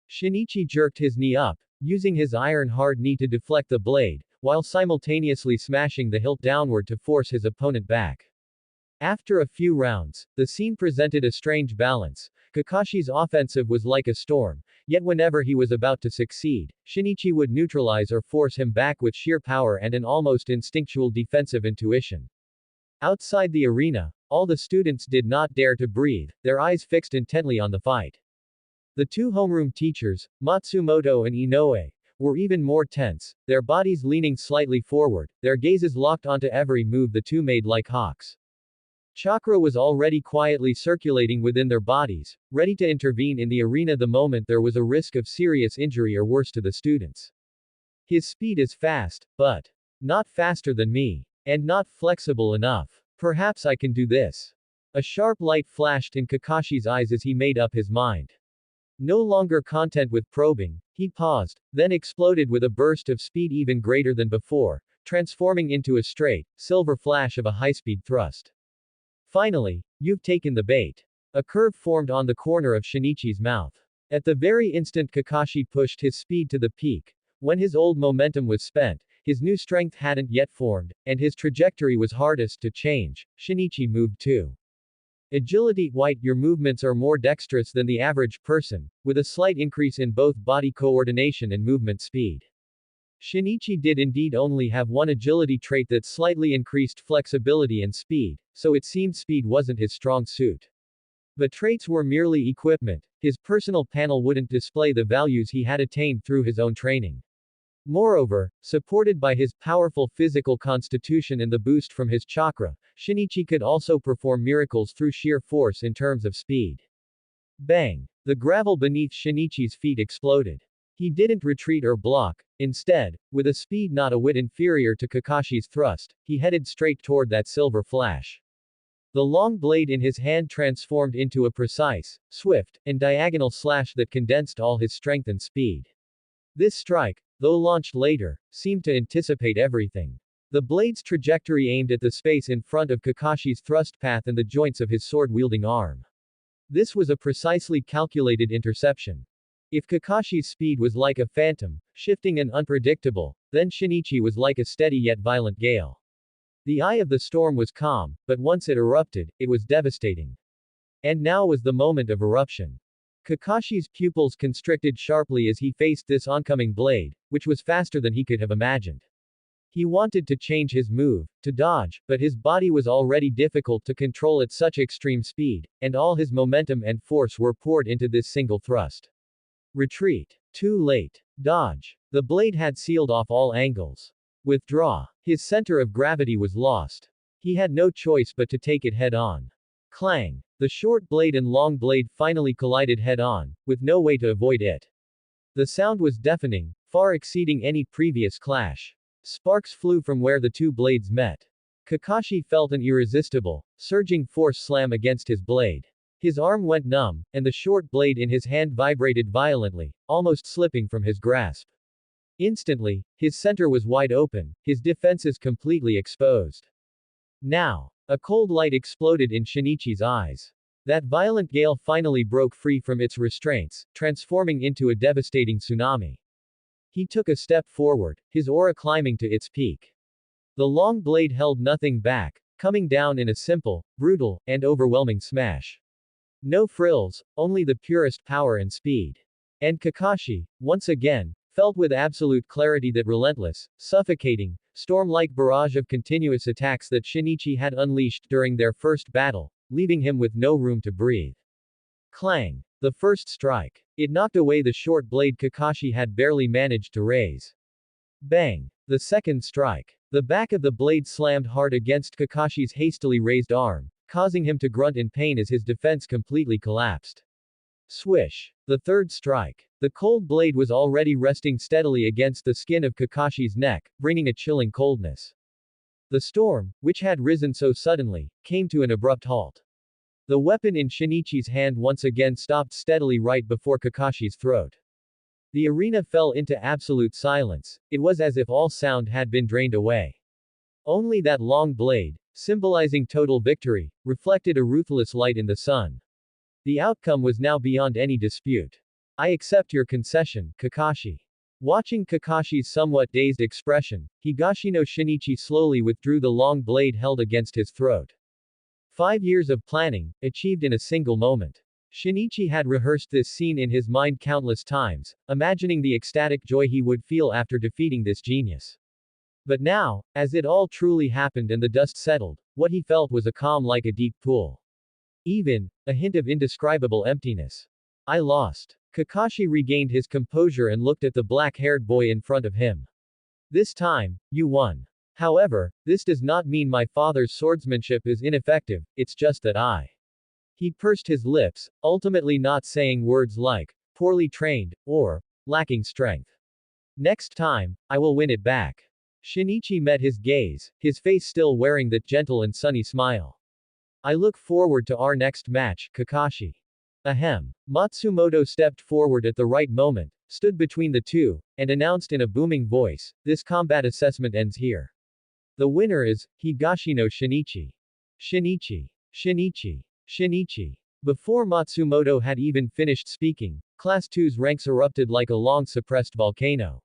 Shinichi jerked his knee up, using his iron-hard knee to deflect the blade, while simultaneously smashing the hilt downward to force his opponent back. After a few rounds, the scene presented a strange balance. Kakashi's offensive was like a storm, yet whenever he was about to succeed, Shinichi would neutralize or force him back with sheer power and an almost instinctual defensive intuition. Outside the arena, all the students did not dare to breathe, their eyes fixed intently on the fight. The two homeroom teachers, Matsumoto and Inoue, were even more tense, their bodies leaning slightly forward, their gazes locked onto every move the two made like hawks. Chakra was already quietly circulating within their bodies, ready to intervene in the arena the moment there was a risk of serious injury or worse to the students. His speed is fast, but not faster than me. And not flexible enough. Perhaps I can do this. A sharp light flashed in Kakashi's eyes as he made up his mind. No longer content with probing, he paused, then exploded with a burst of speed even greater than before, transforming into a straight, silver flash of a high-speed thrust. Finally, you've taken the bait. A curve formed on the corner of Shinichi's mouth. At the very instant Kakashi pushed his speed to the peak, when his old momentum was spent, his new strength hadn't yet formed, and his trajectory was hardest to change, Shinichi moved too. Agility White. Your movements are more dexterous than the average person, with a slight increase in both body coordination and movement speed. Shinichi did indeed only have one agility trait that slightly increased flexibility and speed, so it seemed speed wasn't his strong suit. But traits were merely equipment, his personal panel wouldn't display the values he had attained through his own training. Moreover, supported by his powerful physical constitution and the boost from his chakra, Shinichi could also perform miracles through sheer force in terms of speed. Bang! The gravel beneath Shinichi's feet exploded. He didn't retreat or block, instead, with a speed not a whit inferior to Kakashi's thrust, he headed straight toward that silver flash. The long blade in his hand transformed into a precise, swift, and diagonal slash that condensed all his strength and speed. This strike, though launched later, seemed to anticipate everything. The blade's trajectory aimed at the space in front of Kakashi's thrust path and the joints of his sword-wielding arm. This was a precisely calculated interception. If Kakashi's speed was like a phantom, shifting and unpredictable, then Shinichi was like a steady yet violent gale. The eye of the storm was calm, but once it erupted, it was devastating. And now was the moment of eruption. Kakashi's pupils constricted sharply as he faced this oncoming blade, which was faster than he could have imagined. He wanted to change his move, to dodge, but his body was already difficult to control at such extreme speed, and all his momentum and force were poured into this single thrust. Retreat. Too late. Dodge. The blade had sealed off all angles. Withdraw. His center of gravity was lost. He had no choice but to take it head on. Clang. The short blade and long blade finally collided head on, with no way to avoid it. The sound was deafening, far exceeding any previous clash. Sparks flew from where the two blades met. Kakashi felt an irresistible, surging force slam against his blade. His arm went numb, and the short blade in his hand vibrated violently, almost slipping from his grasp. Instantly, his center was wide open, his defenses completely exposed. Now, a cold light exploded in Shinichi's eyes. That violent gale finally broke free from its restraints, transforming into a devastating tsunami. He took a step forward, his aura climbing to its peak. The long blade held nothing back, coming down in a simple, brutal, and overwhelming smash. No frills, only the purest power and speed. And Kakashi, once again, felt with absolute clarity that relentless, suffocating, storm-like barrage of continuous attacks that Shinichi had unleashed during their first battle, leaving him with no room to breathe. Clang! The first strike. It knocked away the short blade Kakashi had barely managed to raise. Bang! The second strike. The back of the blade slammed hard against Kakashi's hastily raised arm, causing him to grunt in pain as his defense completely collapsed. Swish! The third strike. The cold blade was already resting steadily against the skin of Kakashi's neck, bringing a chilling coldness. The storm, which had risen so suddenly, came to an abrupt halt. The weapon in Shinichi's hand once again stopped steadily right before Kakashi's throat. The arena fell into absolute silence. It was as if all sound had been drained away. Only that long blade, symbolizing total victory, reflected a ruthless light in the sun. The outcome was now beyond any dispute. I accept your concession, Kakashi. Watching Kakashi's somewhat dazed expression, Higashino Shinichi slowly withdrew the long blade held against his throat. 5 years of planning, achieved in a single moment. Shinichi had rehearsed this scene in his mind countless times, imagining the ecstatic joy he would feel after defeating this genius. But now, as it all truly happened and the dust settled, what he felt was a calm like a deep pool. Even, a hint of indescribable emptiness. I lost. Kakashi regained his composure and looked at the black-haired boy in front of him. This time, you won. However, this does not mean my father's swordsmanship is ineffective, it's just that I. He pursed his lips, ultimately not saying words like, poorly trained, or, lacking strength. Next time, I will win it back. Shinichi met his gaze, his face still wearing that gentle and sunny smile. I look forward to our next match, Kakashi. Ahem. Matsumoto stepped forward at the right moment, stood between the two, and announced in a booming voice, this combat assessment ends here. The winner is, Higashino Shinichi. Shinichi. Shinichi. Shinichi. Before Matsumoto had even finished speaking, Class 2's ranks erupted like a long-suppressed volcano.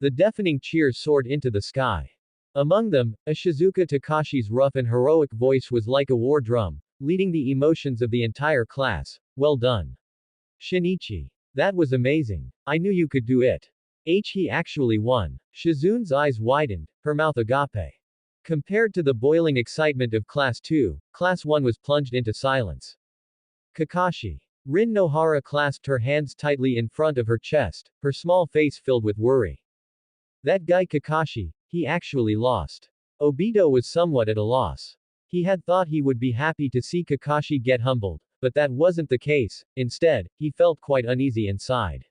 The deafening cheers soared into the sky. Among them, Ishizuka Takashi's rough and heroic voice was like a war drum, leading the emotions of the entire class. Well done, Shinichi. That was amazing. I knew you could do it. He actually won. Shizune's eyes widened, her mouth agape. Compared to the boiling excitement of Class 2, Class 1 was plunged into silence. Kakashi. Rin Nohara clasped her hands tightly in front of her chest, her small face filled with worry. That guy Kakashi, he actually lost. Obito was somewhat at a loss. He had thought he would be happy to see Kakashi get humbled, but that wasn't the case. Instead, he felt quite uneasy inside.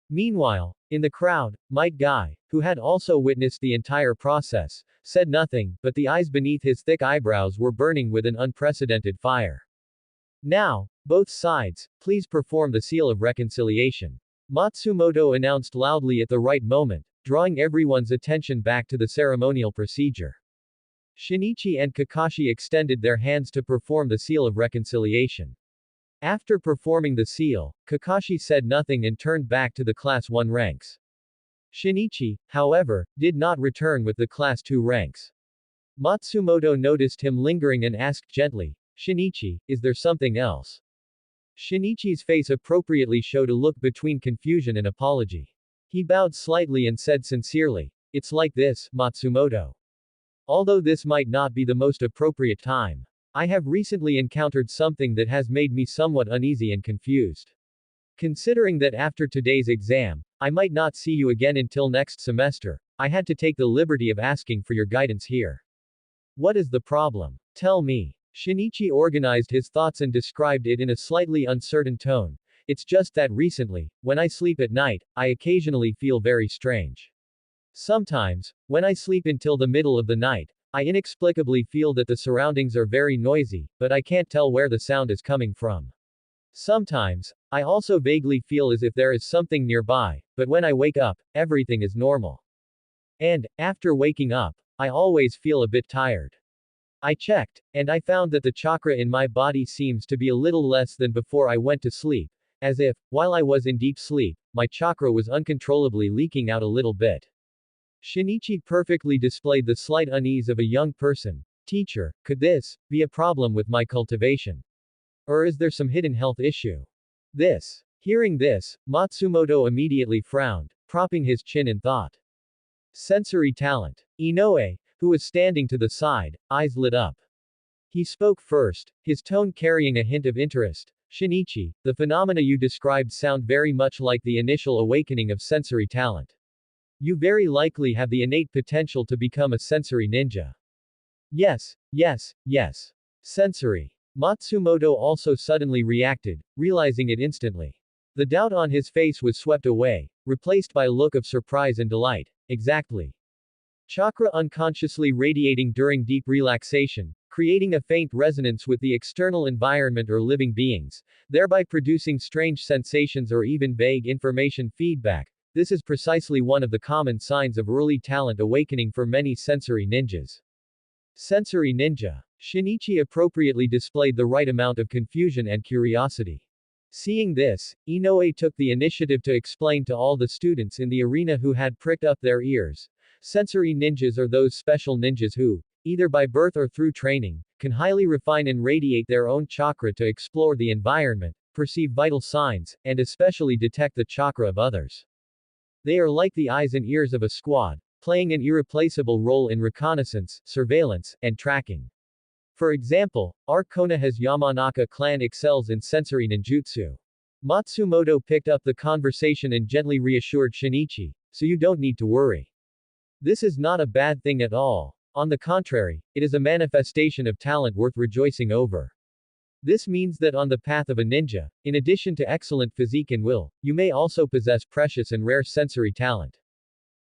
Meanwhile, in the crowd, Might Guy, who had also witnessed the entire process, said nothing, but the eyes beneath his thick eyebrows were burning with an unprecedented fire. Now, both sides, please perform the seal of reconciliation. Matsumoto announced loudly at the right moment, drawing everyone's attention back to the ceremonial procedure. Shinichi and Kakashi extended their hands to perform the seal of reconciliation. After performing the seal, Kakashi said nothing and turned back to the Class 1 ranks. Shinichi, however, did not return with the Class 2 ranks. Matsumoto noticed him lingering and asked gently, Shinichi, is there something else? Shinichi's face appropriately showed a look between confusion and apology. He bowed slightly and said sincerely, it's like this, Matsumoto. Although this might not be the most appropriate time, I have recently encountered something that has made me somewhat uneasy and confused. Considering that after today's exam, I might not see you again until next semester, I had to take the liberty of asking for your guidance here. What is the problem? Tell me. Shinichi organized his thoughts and described it in a slightly uncertain tone. It's just that recently, when I sleep at night, I occasionally feel very strange. Sometimes, when I sleep until the middle of the night, I inexplicably feel that the surroundings are very noisy, but I can't tell where the sound is coming from. Sometimes, I also vaguely feel as if there is something nearby, but when I wake up, everything is normal. And, after waking up, I always feel a bit tired. I checked, and I found that the chakra in my body seems to be a little less than before I went to sleep, as if, while I was in deep sleep, my chakra was uncontrollably leaking out a little bit. Shinichi perfectly displayed the slight unease of a young person. Teacher, could this be a problem with my cultivation? Or is there some hidden health issue? Hearing this, Matsumoto immediately frowned, propping his chin in thought. Sensory talent. Inoue, who was standing to the side, eyes lit up. He spoke first, his tone carrying a hint of interest. Shinichi, the phenomena you described sound very much like the initial awakening of sensory talent. You very likely have the innate potential to become a sensory ninja. Yes. Sensory. Matsumoto also suddenly reacted, realizing it instantly. The doubt on his face was swept away, replaced by a look of surprise and delight. Exactly. Chakra unconsciously radiating during deep relaxation, creating a faint resonance with the external environment or living beings, thereby producing strange sensations or even vague information feedback. This is precisely one of the common signs of early talent awakening for many sensory ninjas. Sensory ninja. Shinichi appropriately displayed the right amount of confusion and curiosity. Seeing this, Inoue took the initiative to explain to all the students in the arena who had pricked up their ears. Sensory ninjas are those special ninjas who, either by birth or through training, can highly refine and radiate their own chakra to explore the environment, perceive vital signs, and especially detect the chakra of others. They are like the eyes and ears of a squad, playing an irreplaceable role in reconnaissance, surveillance, and tracking. For example, our Konoha's Yamanaka clan excels in sensory ninjutsu. Matsumoto picked up the conversation and gently reassured Shinichi, so you don't need to worry. This is not a bad thing at all. On the contrary, it is a manifestation of talent worth rejoicing over. This means that on the path of a ninja, in addition to excellent physique and will, you may also possess precious and rare sensory talent.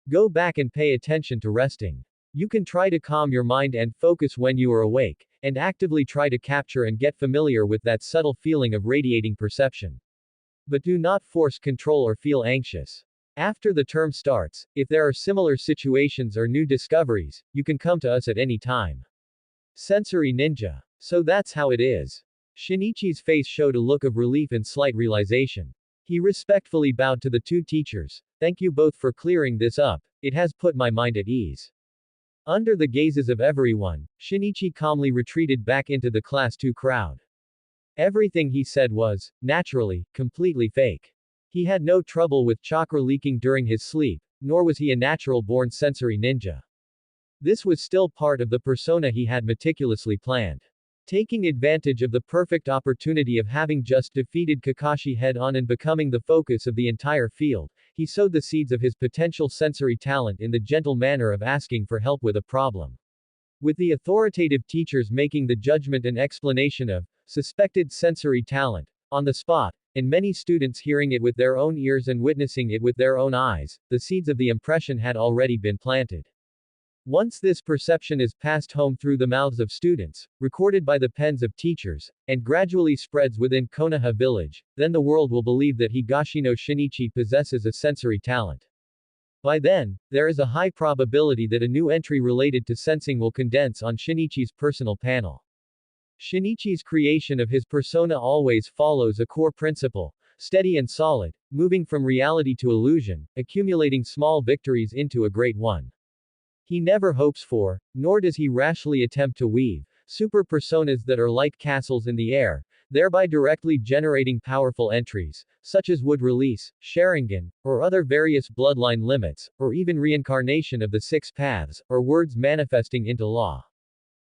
Go back and pay attention to resting. You can try to calm your mind and focus when you are awake, and actively try to capture and get familiar with that subtle feeling of radiating perception. But do not force control or feel anxious. After the term starts, if there are similar situations or new discoveries, you can come to us at any time. Sensory ninja. So that's how it is. Shinichi's face showed a look of relief and slight realization. He respectfully bowed to the two teachers. Thank you both for clearing this up. It has put my mind at ease. Under the gazes of everyone, Shinichi calmly retreated back into the Class 2 crowd. Everything he said was, naturally, completely fake. He had no trouble with chakra leaking during his sleep, nor was he a natural-born sensory ninja. This was still part of the persona he had meticulously planned. Taking advantage of the perfect opportunity of having just defeated Kakashi head-on and becoming the focus of the entire field, he sowed the seeds of his potential sensory talent in the gentle manner of asking for help with a problem. With the authoritative teachers making the judgment and explanation of suspected sensory talent on the spot, and many students hearing it with their own ears and witnessing it with their own eyes, the seeds of the impression had already been planted. Once this perception is passed home through the mouths of students, recorded by the pens of teachers, and gradually spreads within Konoha village, then the world will believe that Higashino Shinichi possesses a sensory talent. By then, there is a high probability that a new entry related to sensing will condense on Shinichi's personal panel. Shinichi's creation of his persona always follows a core principle, steady and solid, moving from reality to illusion, accumulating small victories into a great one. He never hopes for, nor does he rashly attempt to weave, super personas that are like castles in the air, thereby directly generating powerful entries, such as would release, Sharingan, or other various bloodline limits, or even reincarnation of the six paths, or words manifesting into law.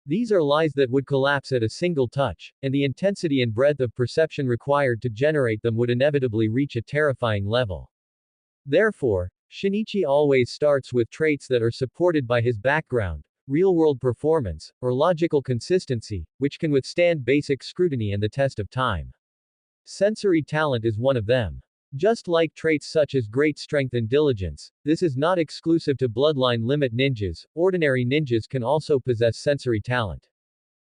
These are lies that would collapse at a single touch, and the intensity and breadth of perception required to generate them would inevitably reach a terrifying level. Therefore, Shinichi always starts with traits that are supported by his background, real-world performance, or logical consistency, which can withstand basic scrutiny and the test of time. Sensory talent is one of them. Just like traits such as great strength and diligence, this is not exclusive to bloodline limit ninjas, ordinary ninjas can also possess sensory talent.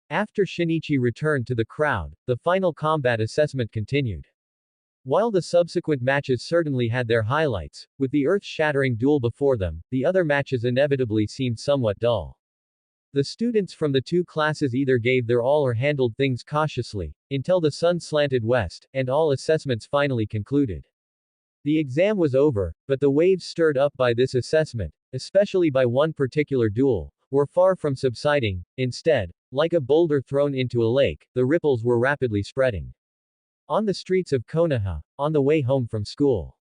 After Shinichi returned to the crowd, the final combat assessment continued. While the subsequent matches certainly had their highlights, with the earth-shattering duel before them, the other matches inevitably seemed somewhat dull. The students from the two classes either gave their all or handled things cautiously, until the sun slanted west, and all assessments finally concluded. The exam was over, but the waves stirred up by this assessment, especially by one particular duel, were far from subsiding. Instead, like a boulder thrown into a lake, the ripples were rapidly spreading. On the streets of Konoha, on the way home from school.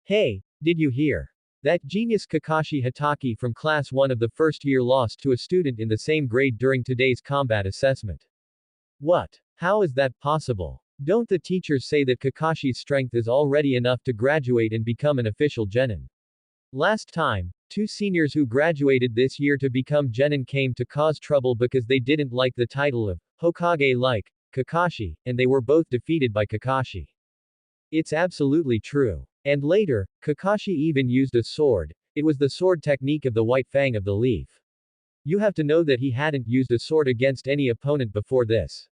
Hey, did you hear? That genius Kakashi Hatake from Class 1 of the first year lost to a student in the same grade during today's combat assessment. What? How is that possible? Don't the teachers say that Kakashi's strength is already enough to graduate and become an official genin? Last time, two seniors who graduated this year to become genin came to cause trouble because they didn't like the title of Hokage like Kakashi, and they were both defeated by Kakashi. It's absolutely true. And later, Kakashi even used a sword. It was the sword technique of the White Fang of the Leaf. You have to know that he hadn't used a sword against any opponent before this.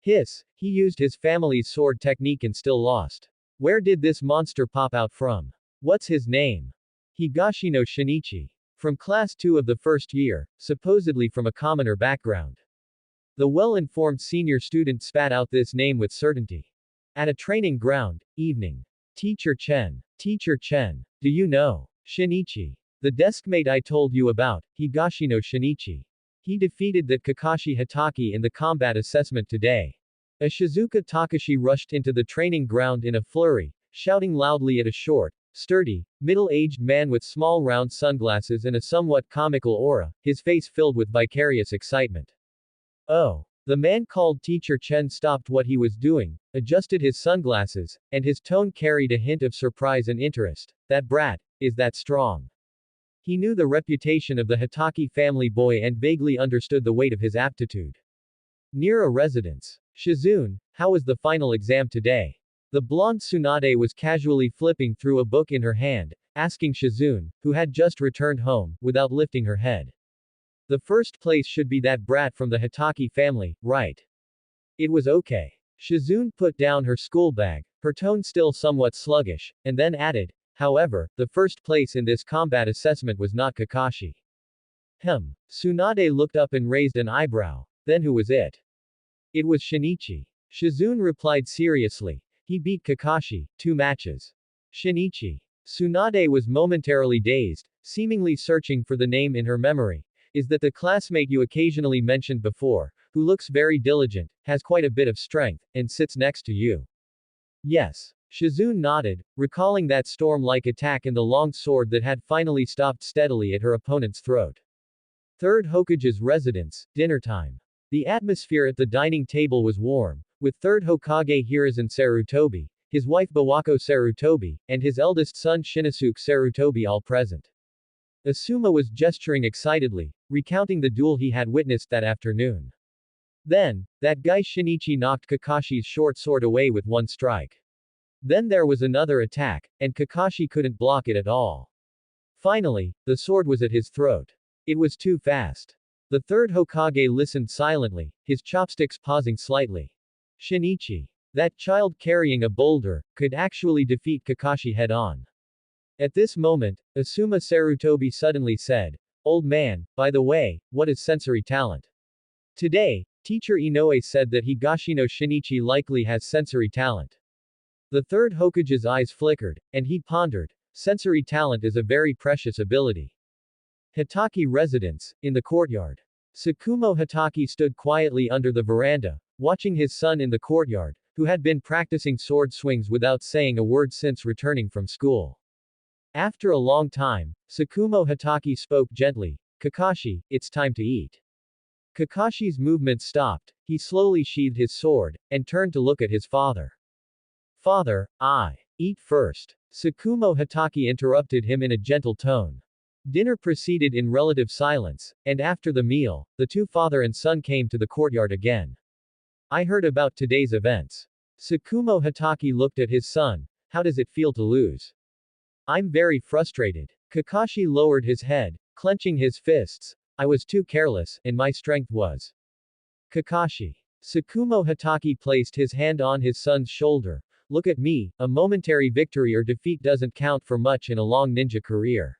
Hiss, he used his family's sword technique and still lost. Where did this monster pop out from? What's his name? Higashino Shinichi. From Class 2 of the first year, supposedly from a commoner background. The well-informed senior student spat out this name with certainty. At a training ground, evening. Teacher Chen, do you know Shinichi? The deskmate I told you about, Higashino Shinichi. He defeated that Kakashi Hatake in the combat assessment today. A Shizuka Takashi rushed into the training ground in a flurry, shouting loudly at a short, sturdy, middle-aged man with small round sunglasses and a somewhat comical aura, his face filled with vicarious excitement. Oh. The man called Teacher Chen stopped what he was doing, adjusted his sunglasses, and his tone carried a hint of surprise and interest. That brat, is that strong? He knew the reputation of the Hatake family boy and vaguely understood the weight of his aptitude. Near a residence. Shizune, how was the final exam today? The blonde Tsunade was casually flipping through a book in her hand, asking Shizune, who had just returned home, without lifting her head. The first place should be that brat from the Hatake family, right? It was okay. Shizune put down her school bag, her tone still somewhat sluggish, and then added, however, the first place in this combat assessment was not Kakashi. Tsunade looked up and raised an eyebrow. Then who was it? It was Shinichi. Shizune replied seriously. He beat Kakashi, 2 matches. Shinichi. Tsunade was momentarily dazed, seemingly searching for the name in her memory. Is that the classmate you occasionally mentioned before, who looks very diligent, has quite a bit of strength, and sits next to you? Yes. Shizune nodded, recalling that storm-like attack and the long sword that had finally stopped steadily at her opponent's throat. Third Hokage's residence, dinner time. The atmosphere at the dining table was warm, with third Hokage Hiruzen Sarutobi, his wife Bawako Sarutobi, and his eldest son Shinosuke Sarutobi all present. Asuma was gesturing excitedly, recounting the duel he had witnessed that afternoon. Then, that guy Shinichi knocked Kakashi's short sword away with one strike. Then there was another attack, and Kakashi couldn't block it at all. Finally, the sword was at his throat. It was too fast. The third Hokage listened silently, his chopsticks pausing slightly. Shinichi. That child carrying a boulder, could actually defeat Kakashi head-on. At this moment, Asuma Sarutobi suddenly said, "Old man, by the way, what is sensory talent?" Today, Teacher Inoue said that Higashino Shinichi likely has sensory talent. The third Hokage's eyes flickered, and he pondered, sensory talent is a very precious ability. Hitaki residence, in the courtyard. Tsukumo Hitaki stood quietly under the veranda, watching his son in the courtyard, who had been practicing sword swings without saying a word since returning from school. After a long time, Tsukumo Hitaki spoke gently, "Kakashi, it's time to eat." Kakashi's movement stopped, he slowly sheathed his sword, and turned to look at his father. "Father, I eat first." Tsukumo Hitaki interrupted him in a gentle tone. Dinner proceeded in relative silence, and after the meal, the two father and son came to the courtyard again. "I heard about today's events." Tsukumo Hitaki looked at his son. "How does it feel to lose?" "I'm very frustrated." Kakashi lowered his head, clenching his fists. "I was too careless, and my strength was." Kakashi. Tsukumo Hitaki placed his hand on his son's shoulder. "Look at me, a momentary victory or defeat doesn't count for much in a long ninja career.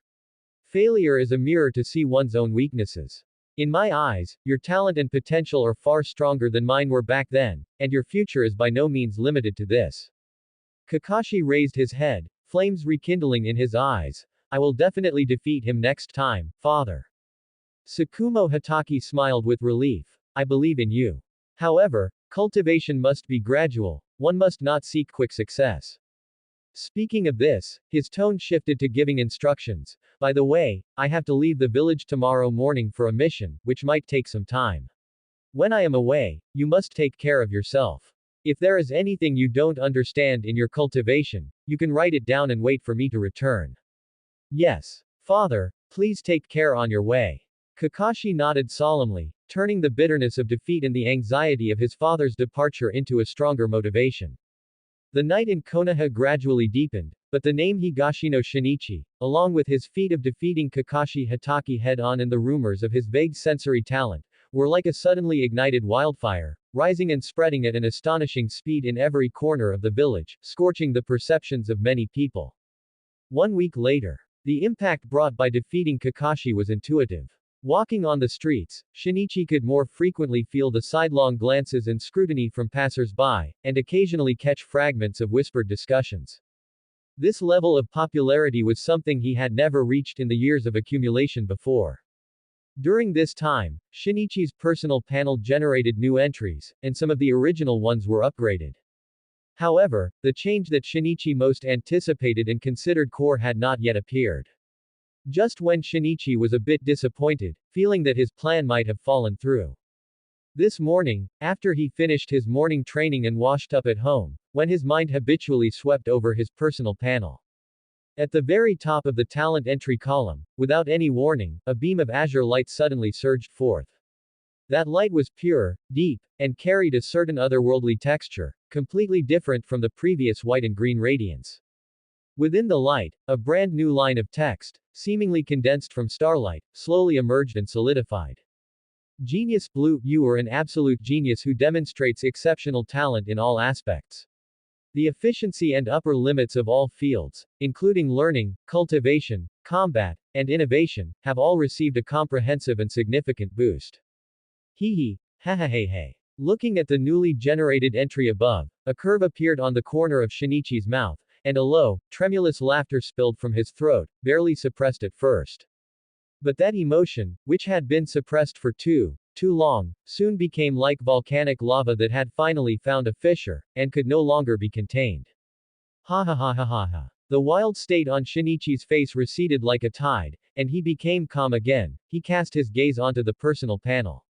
Failure is a mirror to see one's own weaknesses. In my eyes, your talent and potential are far stronger than mine were back then, and your future is by no means limited to this." Kakashi raised his head, flames rekindling in his eyes. "I will definitely defeat him next time, father." Tsukumo Hitaki smiled with relief. "I believe in you. However, cultivation must be gradual, one must not seek quick success." Speaking of this, his tone shifted to giving instructions. "By the way, I have to leave the village tomorrow morning for a mission, which might take some time. When I am away, you must take care of yourself. If there is anything you don't understand in your cultivation, you can write it down and wait for me to return." "Yes, father, please take care on your way." Kakashi nodded solemnly, turning the bitterness of defeat and the anxiety of his father's departure into a stronger motivation. The night in Konoha gradually deepened, but the name Higashino Shinichi, along with his feat of defeating Kakashi Hitaki head-on and the rumors of his vague sensory talent, were like a suddenly ignited wildfire, rising and spreading at an astonishing speed in every corner of the village, scorching the perceptions of many people. 1 week later. The impact brought by defeating Kakashi was intuitive. Walking on the streets, Shinichi could more frequently feel the sidelong glances and scrutiny from passers-by, and occasionally catch fragments of whispered discussions. This level of popularity was something he had never reached in the years of accumulation before. During this time, Shinichi's personal panel generated new entries, and some of the original ones were upgraded. However, the change that Shinichi most anticipated and considered core had not yet appeared. Just when Shinichi was a bit disappointed, feeling that his plan might have fallen through. This morning, after he finished his morning training and washed up at home, when his mind habitually swept over his personal panel. At the very top of the talent entry column, without any warning, a beam of azure light suddenly surged forth. That light was pure, deep, and carried a certain otherworldly texture, completely different from the previous white and green radiance. Within the light, a brand new line of text, seemingly condensed from starlight, slowly emerged and solidified. Genius Blue, you are an absolute genius who demonstrates exceptional talent in all aspects. The efficiency and upper limits of all fields, including learning, cultivation, combat, and innovation, have all received a comprehensive and significant boost. Hee hee, ha ha hey hey. Looking at the newly generated entry above, a curve appeared on the corner of Shinichi's mouth, and a low, tremulous laughter spilled from his throat, barely suppressed at first. But that emotion, which had been suppressed for too long, soon became like volcanic lava that had finally found a fissure, and could no longer be contained. Ha ha ha ha ha ha. The wild state on Shinichi's face receded like a tide, and he became calm again. He cast his gaze onto the personal panel.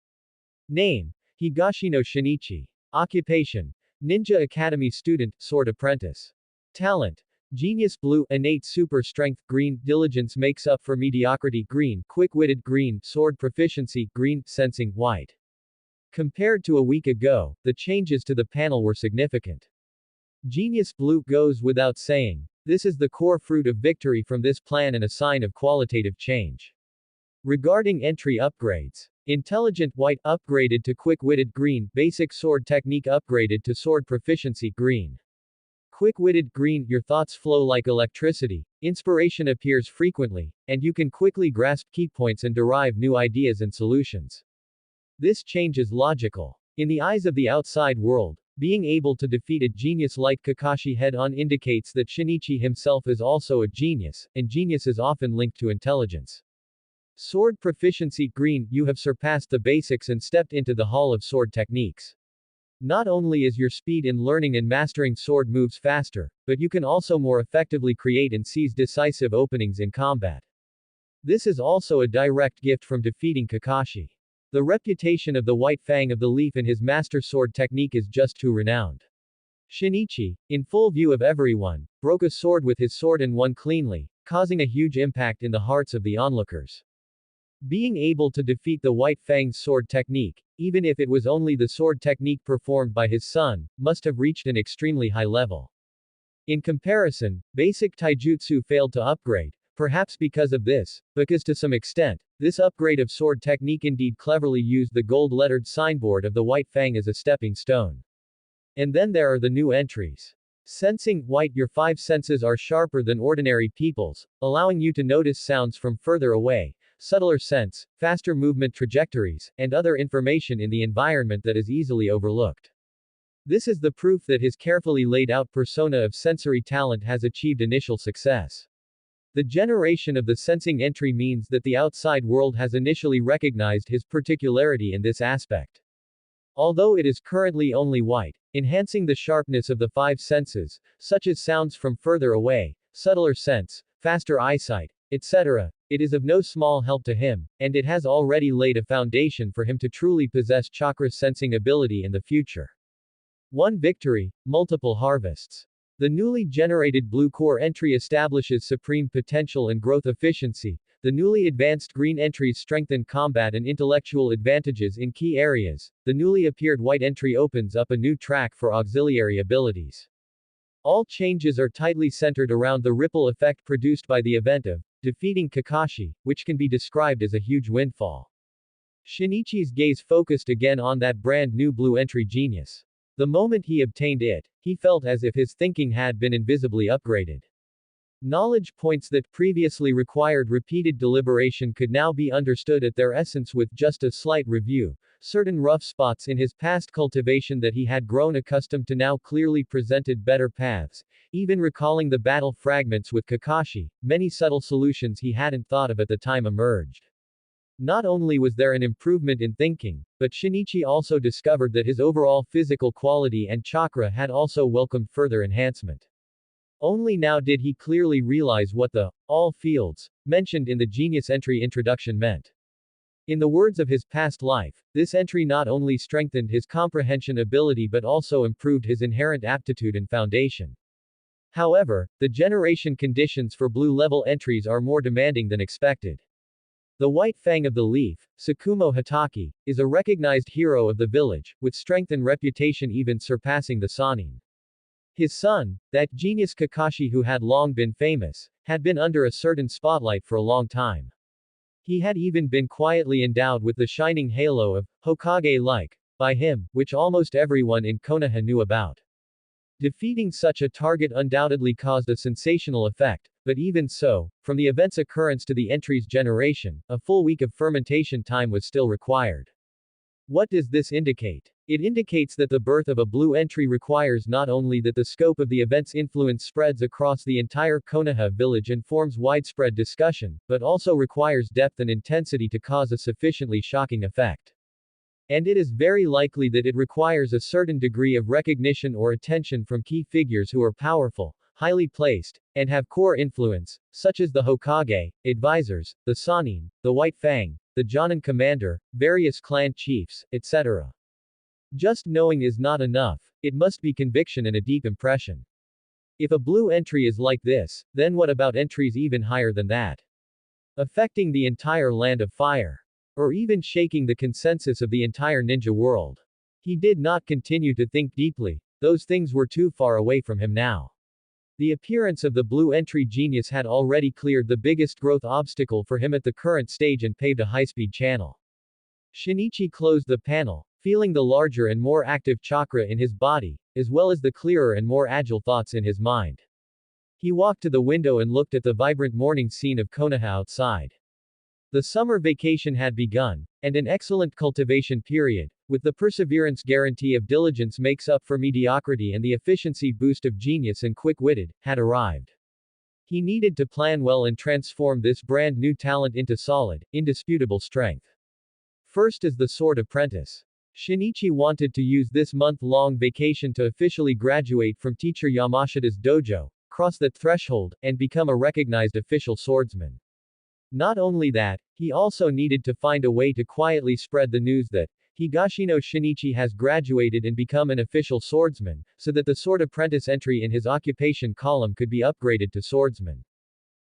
Name: Higashino Shinichi. Occupation: Ninja Academy student, sword apprentice. Talent: Genius blue, innate super strength green, diligence makes up for mediocrity green, quick-witted green, sword proficiency green, sensing white. Compared to a week ago, the changes to the panel were significant. Genius blue goes without saying. This is the core fruit of victory from this plan and a sign of qualitative change. Regarding entry upgrades: Intelligent white upgraded to quick-witted green, basic sword technique upgraded to sword proficiency green. Quick-witted green, your thoughts flow like electricity, inspiration appears frequently, and you can quickly grasp key points and derive new ideas and solutions. This change is logical. In the eyes of the outside world, being able to defeat a genius like Kakashi head-on indicates that Shinichi himself is also a genius, and genius is often linked to intelligence. Sword proficiency green, you have surpassed the basics and stepped into the hall of sword techniques. Not only is your speed in learning and mastering sword moves faster, but you can also more effectively create and seize decisive openings in combat. This is also a direct gift from defeating Kakashi. The reputation of the White Fang of the Leaf and his master sword technique is just too renowned. Shinichi, in full view of everyone, broke a sword with his sword and won cleanly, causing a huge impact in the hearts of the onlookers. Being able to defeat the White Fang's sword technique, even if it was only the sword technique performed by his son, must have reached an extremely high level. In comparison, basic taijutsu failed to upgrade, perhaps because of this, because to some extent, this upgrade of sword technique indeed cleverly used the gold-lettered signboard of the White Fang as a stepping stone. And then there are the new entries. Sensing white, your five senses are sharper than ordinary people's, allowing you to notice sounds from further away, subtler sense, faster movement trajectories, and other information in the environment that is easily overlooked. This is the proof that his carefully laid out persona of sensory talent has achieved initial success. The generation of the sensing entry means that the outside world has initially recognized his particularity in this aspect. Although it is currently only white, enhancing the sharpness of the five senses, such as sounds from further away, subtler sense, faster eyesight, etc., it is of no small help to him, and it has already laid a foundation for him to truly possess chakra sensing ability in the future. One victory, multiple harvests. The newly generated blue core entry establishes supreme potential and growth efficiency. The newly advanced green entries strengthen combat and intellectual advantages in key areas. The newly appeared white entry opens up a new track for auxiliary abilities. All changes are tightly centered around the ripple effect produced by the event of defeating Kakashi, which can be described as a huge windfall. Shinichi's gaze focused again on that brand new blue entry genius. The moment he obtained it, he felt as if his thinking had been invisibly upgraded. Knowledge points that previously required repeated deliberation could now be understood at their essence with just a slight review. Certain rough spots in his past cultivation that he had grown accustomed to now clearly presented better paths. Even recalling the battle fragments with Kakashi, many subtle solutions he hadn't thought of at the time emerged. Not only was there an improvement in thinking, but Shinichi also discovered that his overall physical quality and chakra had also welcomed further enhancement. Only now did he clearly realize what the all fields mentioned in the genius entry introduction meant. In the words of his past life, this entry not only strengthened his comprehension ability but also improved his inherent aptitude and foundation. However, the generation conditions for blue-level entries are more demanding than expected. The White Fang of the Leaf, Tsukumo Hatake, is a recognized hero of the village, with strength and reputation even surpassing the Sannin. His son, that genius Kakashi who had long been famous, had been under a certain spotlight for a long time. He had even been quietly endowed with the shining halo of Hokage-like by him, which almost everyone in Konoha knew about. Defeating such a target undoubtedly caused a sensational effect, but even so, from the event's occurrence to the entry's generation, a full week of fermentation time was still required. What does this indicate? It indicates that the birth of a blue entry requires not only that the scope of the event's influence spreads across the entire Konoha village and forms widespread discussion, but also requires depth and intensity to cause a sufficiently shocking effect. And it is very likely that it requires a certain degree of recognition or attention from key figures who are powerful, highly placed, and have core influence, such as the Hokage, advisors, the Sannin, the White Fang, the Jonin commander, various clan chiefs, etc. Just knowing is not enough, it must be conviction and a deep impression. If a blue entry is like this, then what about entries even higher than that? Affecting the entire land of fire. Or even shaking the consensus of the entire ninja world. He did not continue to think deeply, those things were too far away from him now. The appearance of the blue entry genius had already cleared the biggest growth obstacle for him at the current stage and paved a high-speed channel. Shinichi closed the panel, feeling the larger and more active chakra in his body, as well as the clearer and more agile thoughts in his mind. He walked to the window and looked at the vibrant morning scene of Konoha outside. The summer vacation had begun, and an excellent cultivation period, with the perseverance guarantee of diligence makes up for mediocrity and the efficiency boost of genius and quick-witted, had arrived. He needed to plan well and transform this brand new talent into solid, indisputable strength. First is the sword apprentice. Shinichi wanted to use this month-long vacation to officially graduate from teacher Yamashita's dojo, cross that threshold, and become a recognized official swordsman. Not only that, he also needed to find a way to quietly spread the news that Higashino Shinichi has graduated and become an official swordsman, so that the sword apprentice entry in his occupation column could be upgraded to swordsman.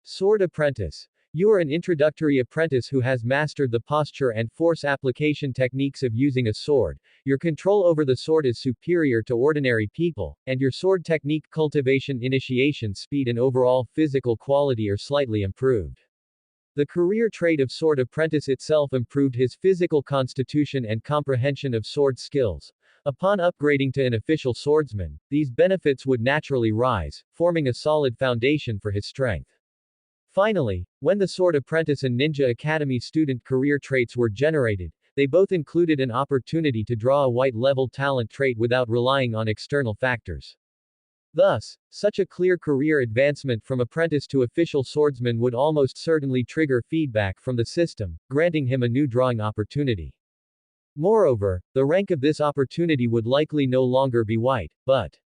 Sword apprentice. You are an introductory apprentice who has mastered the posture and force application techniques of using a sword, your control over the sword is superior to ordinary people, and your sword technique cultivation initiation speed and overall physical quality are slightly improved. The career trait of sword apprentice itself improved his physical constitution and comprehension of sword skills. Upon upgrading to an official swordsman, these benefits would naturally rise, forming a solid foundation for his strength. Finally, when the sword apprentice and ninja academy student career traits were generated, they both included an opportunity to draw a white-level talent trait without relying on external factors. Thus, such a clear career advancement from apprentice to official swordsman would almost certainly trigger feedback from the system, granting him a new drawing opportunity. Moreover, the rank of this opportunity would likely no longer be white, but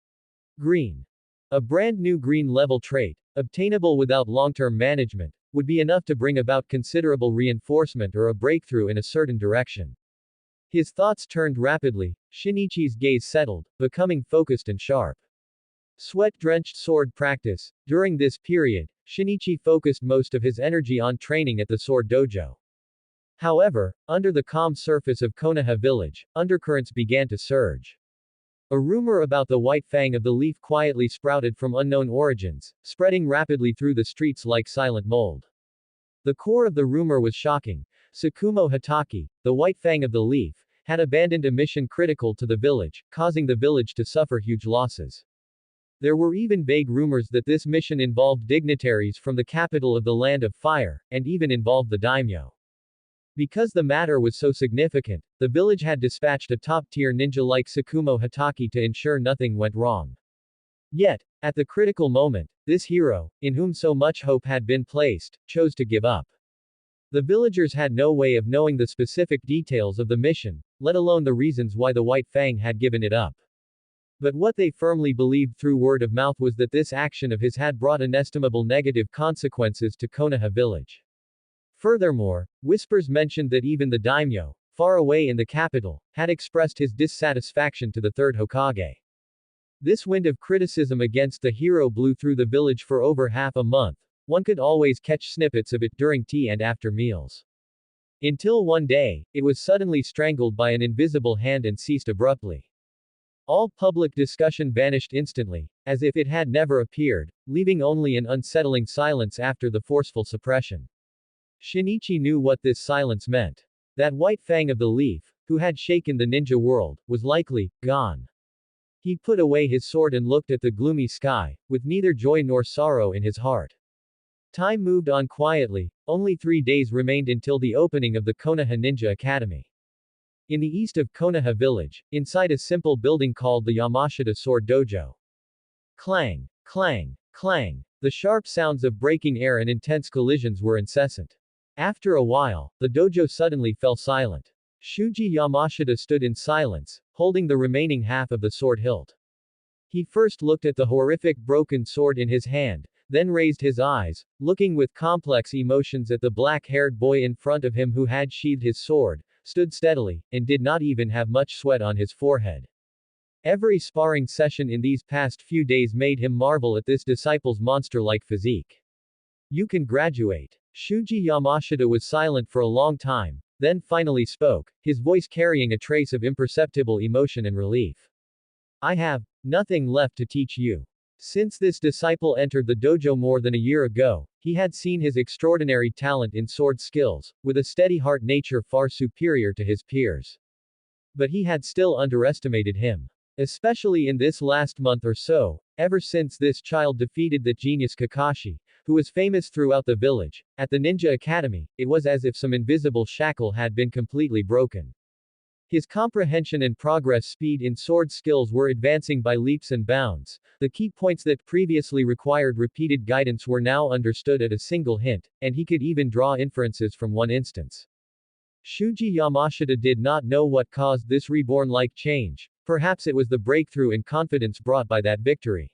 green. A brand new green level trait, obtainable without long-term management, would be enough to bring about considerable reinforcement or a breakthrough in a certain direction. His thoughts turned rapidly, Shinichi's gaze settled, becoming focused and sharp. Sweat-drenched sword practice. During this period, Shinichi focused most of his energy on training at the sword dojo. However, under the calm surface of Konoha village, undercurrents began to surge. A rumor about the White Fang of the Leaf quietly sprouted from unknown origins, spreading rapidly through the streets like silent mold. The core of the rumor was shocking. Tsukumo Hatake, the White Fang of the Leaf, had abandoned a mission critical to the village, causing the village to suffer huge losses. There were even vague rumors that this mission involved dignitaries from the capital of the Land of Fire, and even involved the daimyo. Because the matter was so significant, the village had dispatched a top-tier ninja like Tsukumo Hatake to ensure nothing went wrong. Yet, at the critical moment, this hero, in whom so much hope had been placed, chose to give up. The villagers had no way of knowing the specific details of the mission, let alone the reasons why the White Fang had given it up. But what they firmly believed through word of mouth was that this action of his had brought inestimable negative consequences to Konoha village. Furthermore, whispers mentioned that even the daimyo, far away in the capital, had expressed his dissatisfaction to the third Hokage. This wind of criticism against the hero blew through the village for over half a month. One could always catch snippets of it during tea and after meals. Until one day, it was suddenly strangled by an invisible hand and ceased abruptly. All public discussion vanished instantly, as if it had never appeared, leaving only an unsettling silence after the forceful suppression. Shinichi knew what this silence meant. That White Fang of the Leaf, who had shaken the ninja world, was likely gone. He put away his sword and looked at the gloomy sky, with neither joy nor sorrow in his heart. Time moved on quietly, only 3 days remained until the opening of the Konoha Ninja Academy. in the east of Konoha village, inside a simple building called the Yamashita Sword Dojo. Clang, clang, clang. The sharp sounds of breaking air and intense collisions were incessant. After a while, the dojo suddenly fell silent. Shuji Yamashita stood in silence, holding the remaining half of the sword hilt. He first looked at the horrific broken sword in his hand, then raised his eyes, looking with complex emotions at the black-haired boy in front of him who had sheathed his sword, stood steadily, and did not even have much sweat on his forehead. Every sparring session in these past few days made him marvel at this disciple's monster-like physique. You can graduate. Shuji Yamashita was silent for a long time, then finally spoke, his voice carrying a trace of imperceptible emotion and relief. I have nothing left to teach you. Since this disciple entered the dojo more than a year ago, he had seen his extraordinary talent in sword skills, with a steady heart nature far superior to his peers. But he had still underestimated him. Especially in this last month or so, ever since this child defeated the genius Kakashi, who was famous throughout the village, at the ninja academy, it was as if some invisible shackle had been completely broken. His comprehension and progress speed in sword skills were advancing by leaps and bounds. The key points that previously required repeated guidance were now understood at a single hint, and he could even draw inferences from one instance. Shuji Yamashita did not know what caused this reborn-like change. Perhaps it was the breakthrough in confidence brought by that victory.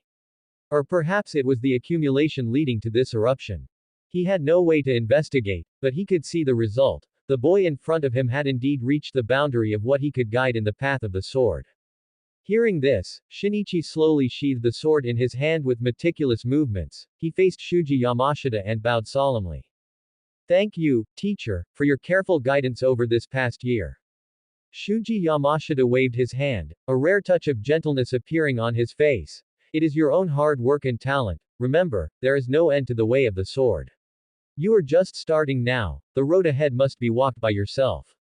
Or perhaps it was the accumulation leading to this eruption. He had no way to investigate, but he could see the result. The boy in front of him had indeed reached the boundary of what he could guide in the path of the sword. Hearing this, Shinichi slowly sheathed the sword in his hand with meticulous movements. He faced Shuji Yamashita and bowed solemnly. Thank you, teacher, for your careful guidance over this past year. Shuji Yamashita waved his hand, a rare touch of gentleness appearing on his face. It is your own hard work and talent. Remember, there is no end to the way of the sword. You are just starting now, the road ahead must be walked by yourself.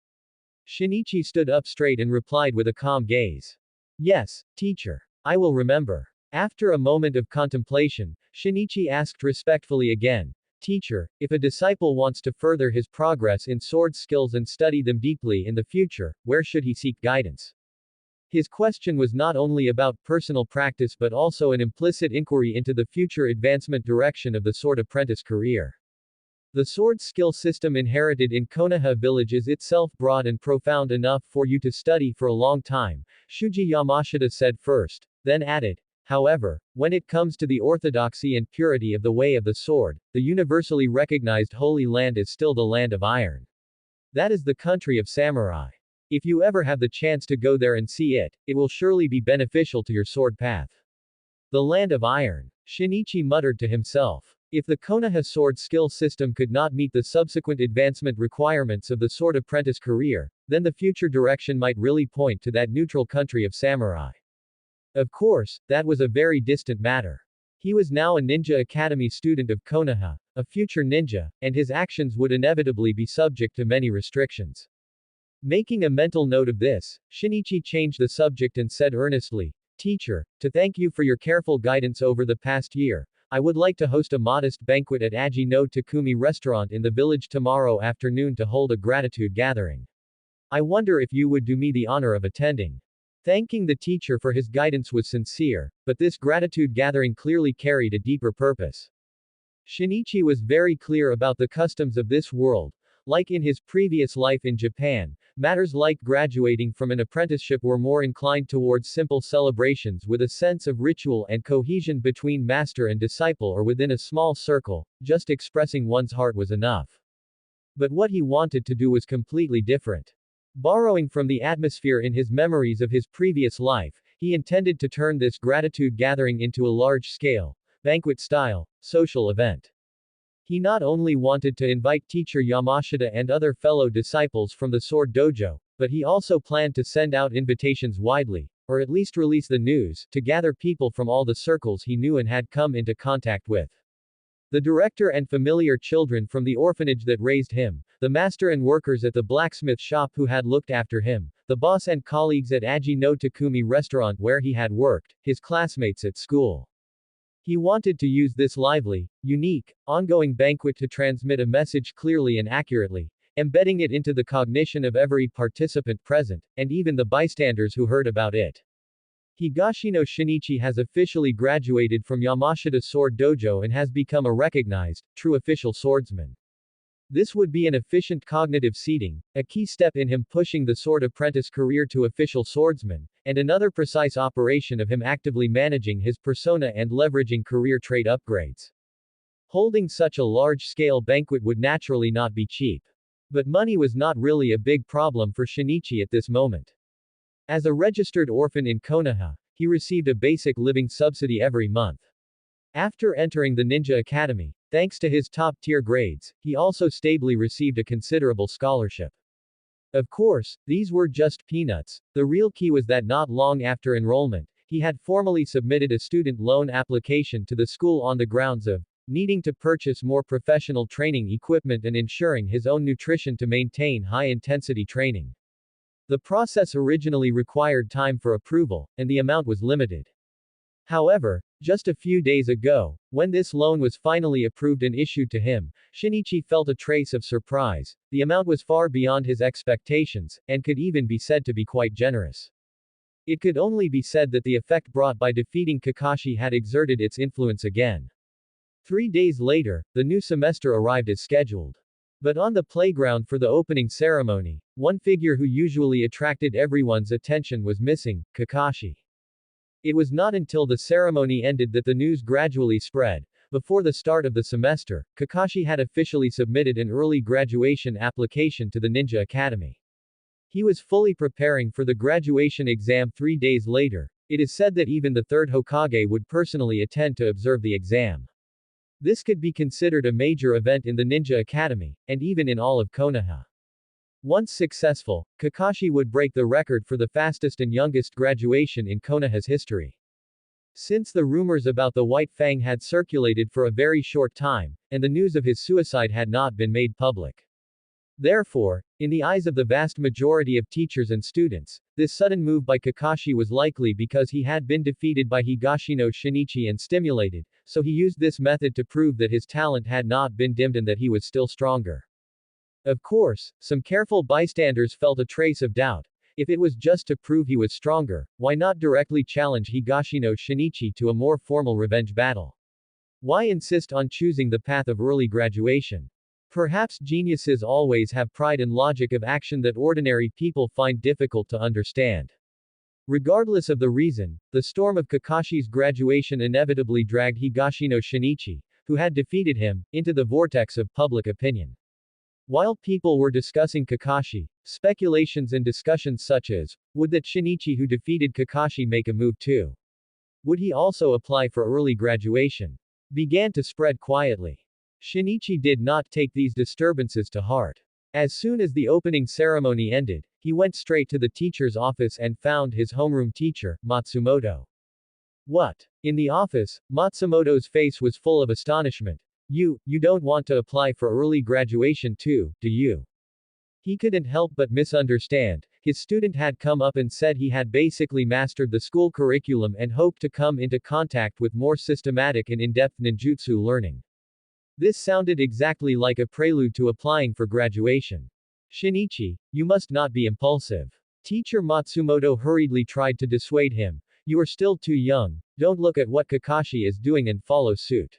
Shinichi stood up straight and replied with a calm gaze. Yes, teacher. I will remember. After a moment of contemplation, Shinichi asked respectfully again, Teacher, if a disciple wants to further his progress in sword skills and study them deeply in the future, where should he seek guidance? His question was not only about personal practice but also an implicit inquiry into the future advancement direction of the sword apprentice career. The sword skill system inherited in Konoha village is itself broad and profound enough for you to study for a long time, Shuji Yamashita said first, then added, however, when it comes to the orthodoxy and purity of the way of the sword, the universally recognized Holy Land is still the Land of Iron. That is the country of samurai. If you ever have the chance to go there and see it, it will surely be beneficial to your sword path. The Land of Iron. Shinichi muttered to himself. If the Konoha sword skill system could not meet the subsequent advancement requirements of the sword apprentice career, then the future direction might really point to that neutral country of samurai. Of course, that was a very distant matter. He was now a ninja academy student of Konoha, a future ninja, and his actions would inevitably be subject to many restrictions. Making a mental note of this, Shinichi changed the subject and said earnestly, Teacher, to thank you for your careful guidance over the past year, I would like to host a modest banquet at Aji no Takumi restaurant in the village tomorrow afternoon to hold a gratitude gathering. I wonder if you would do me the honor of attending. Thanking the teacher for his guidance was sincere, but this gratitude gathering clearly carried a deeper purpose. Shinichi was very clear about the customs of this world. Like in his previous life in Japan, matters like graduating from an apprenticeship were more inclined towards simple celebrations with a sense of ritual and cohesion between master and disciple or within a small circle, just expressing one's heart was enough. But what he wanted to do was completely different. Borrowing from the atmosphere in his memories of his previous life, he intended to turn this gratitude gathering into a large-scale, banquet-style, social event. He not only wanted to invite teacher Yamashita and other fellow disciples from the Sword Dojo, but he also planned to send out invitations widely, or at least release the news, to gather people from all the circles he knew and had come into contact with. The director and familiar children from the orphanage that raised him, the master and workers at the blacksmith shop who had looked after him, the boss and colleagues at Aji no Takumi restaurant where he had worked, his classmates at school. He wanted to use this lively, unique, ongoing banquet to transmit a message clearly and accurately. embedding it into the cognition of every participant present, and even the bystanders who heard about it. Higashino Shinichi has officially graduated from Yamashita Sword Dojo and has become a recognized, true official swordsman. This would be an efficient cognitive seeding, a key step in him pushing the sword apprentice career to official swordsman, and another precise operation of him actively managing his persona and leveraging career trait upgrades. Holding such a large-scale banquet would naturally not be cheap. But money was not really a big problem for Shinichi at this moment. As a registered orphan in Konoha, he received a basic living subsidy every month. After entering the Ninja Academy, thanks to his top-tier grades, he also stably received a considerable scholarship. Of course, these were just peanuts. The real key was that not long after enrollment, he had formally submitted a student loan application to the school on the grounds of needing to purchase more professional training equipment and ensuring his own nutrition to maintain high-intensity training. The process originally required time for approval, and the amount was limited. However, just a few days ago, when this loan was finally approved and issued to him, Shinichi felt a trace of surprise. The amount was far beyond his expectations, and could even be said to be quite generous. It could only be said that the effect brought by defeating Kakashi had exerted its influence again. 3 days later, the new semester arrived as scheduled. But on the playground for the opening ceremony, one figure who usually attracted everyone's attention was missing, Kakashi. It was not until the ceremony ended that the news gradually spread. Before the start of the semester, Kakashi had officially submitted an early graduation application to the Ninja Academy. He was fully preparing for the graduation exam 3 days later. It is said that even the third Hokage would personally attend to observe the exam. This could be considered a major event in the Ninja Academy, and even in all of Konoha. Once successful, Kakashi would break the record for the fastest and youngest graduation in Konoha's history. Since the rumors about the White Fang had circulated for a very short time, and the news of his suicide had not been made public. Therefore, in the eyes of the vast majority of teachers and students, this sudden move by Kakashi was likely because he had been defeated by Higashino Shinichi and stimulated, so he used this method to prove that his talent had not been dimmed and that he was still stronger. Of course, some careful bystanders felt a trace of doubt. If it was just to prove he was stronger, why not directly challenge Higashino Shinichi to a more formal revenge battle? Why insist on choosing the path of early graduation? Perhaps geniuses always have pride and logic of action that ordinary people find difficult to understand. Regardless of the reason, the storm of Kakashi's graduation inevitably dragged Higashino Shinichi, who had defeated him, into the vortex of public opinion. While people were discussing Kakashi, speculations and discussions such as, would that Shinichi who defeated Kakashi make a move too? Would he also apply for early graduation? Began to spread quietly. Shinichi did not take these disturbances to heart. As soon as the opening ceremony ended, he went straight to the teacher's office and found his homeroom teacher, Matsumoto. What? In the office, Matsumoto's face was full of astonishment. You don't want to apply for early graduation too, do you? He couldn't help but misunderstand. His student had come up and said he had basically mastered the school curriculum and hoped to come into contact with more systematic and in-depth ninjutsu learning. This sounded exactly like a prelude to applying for graduation. Shinichi, you must not be impulsive. Teacher Matsumoto hurriedly tried to dissuade him. You are still too young, don't look at what Kakashi is doing and follow suit.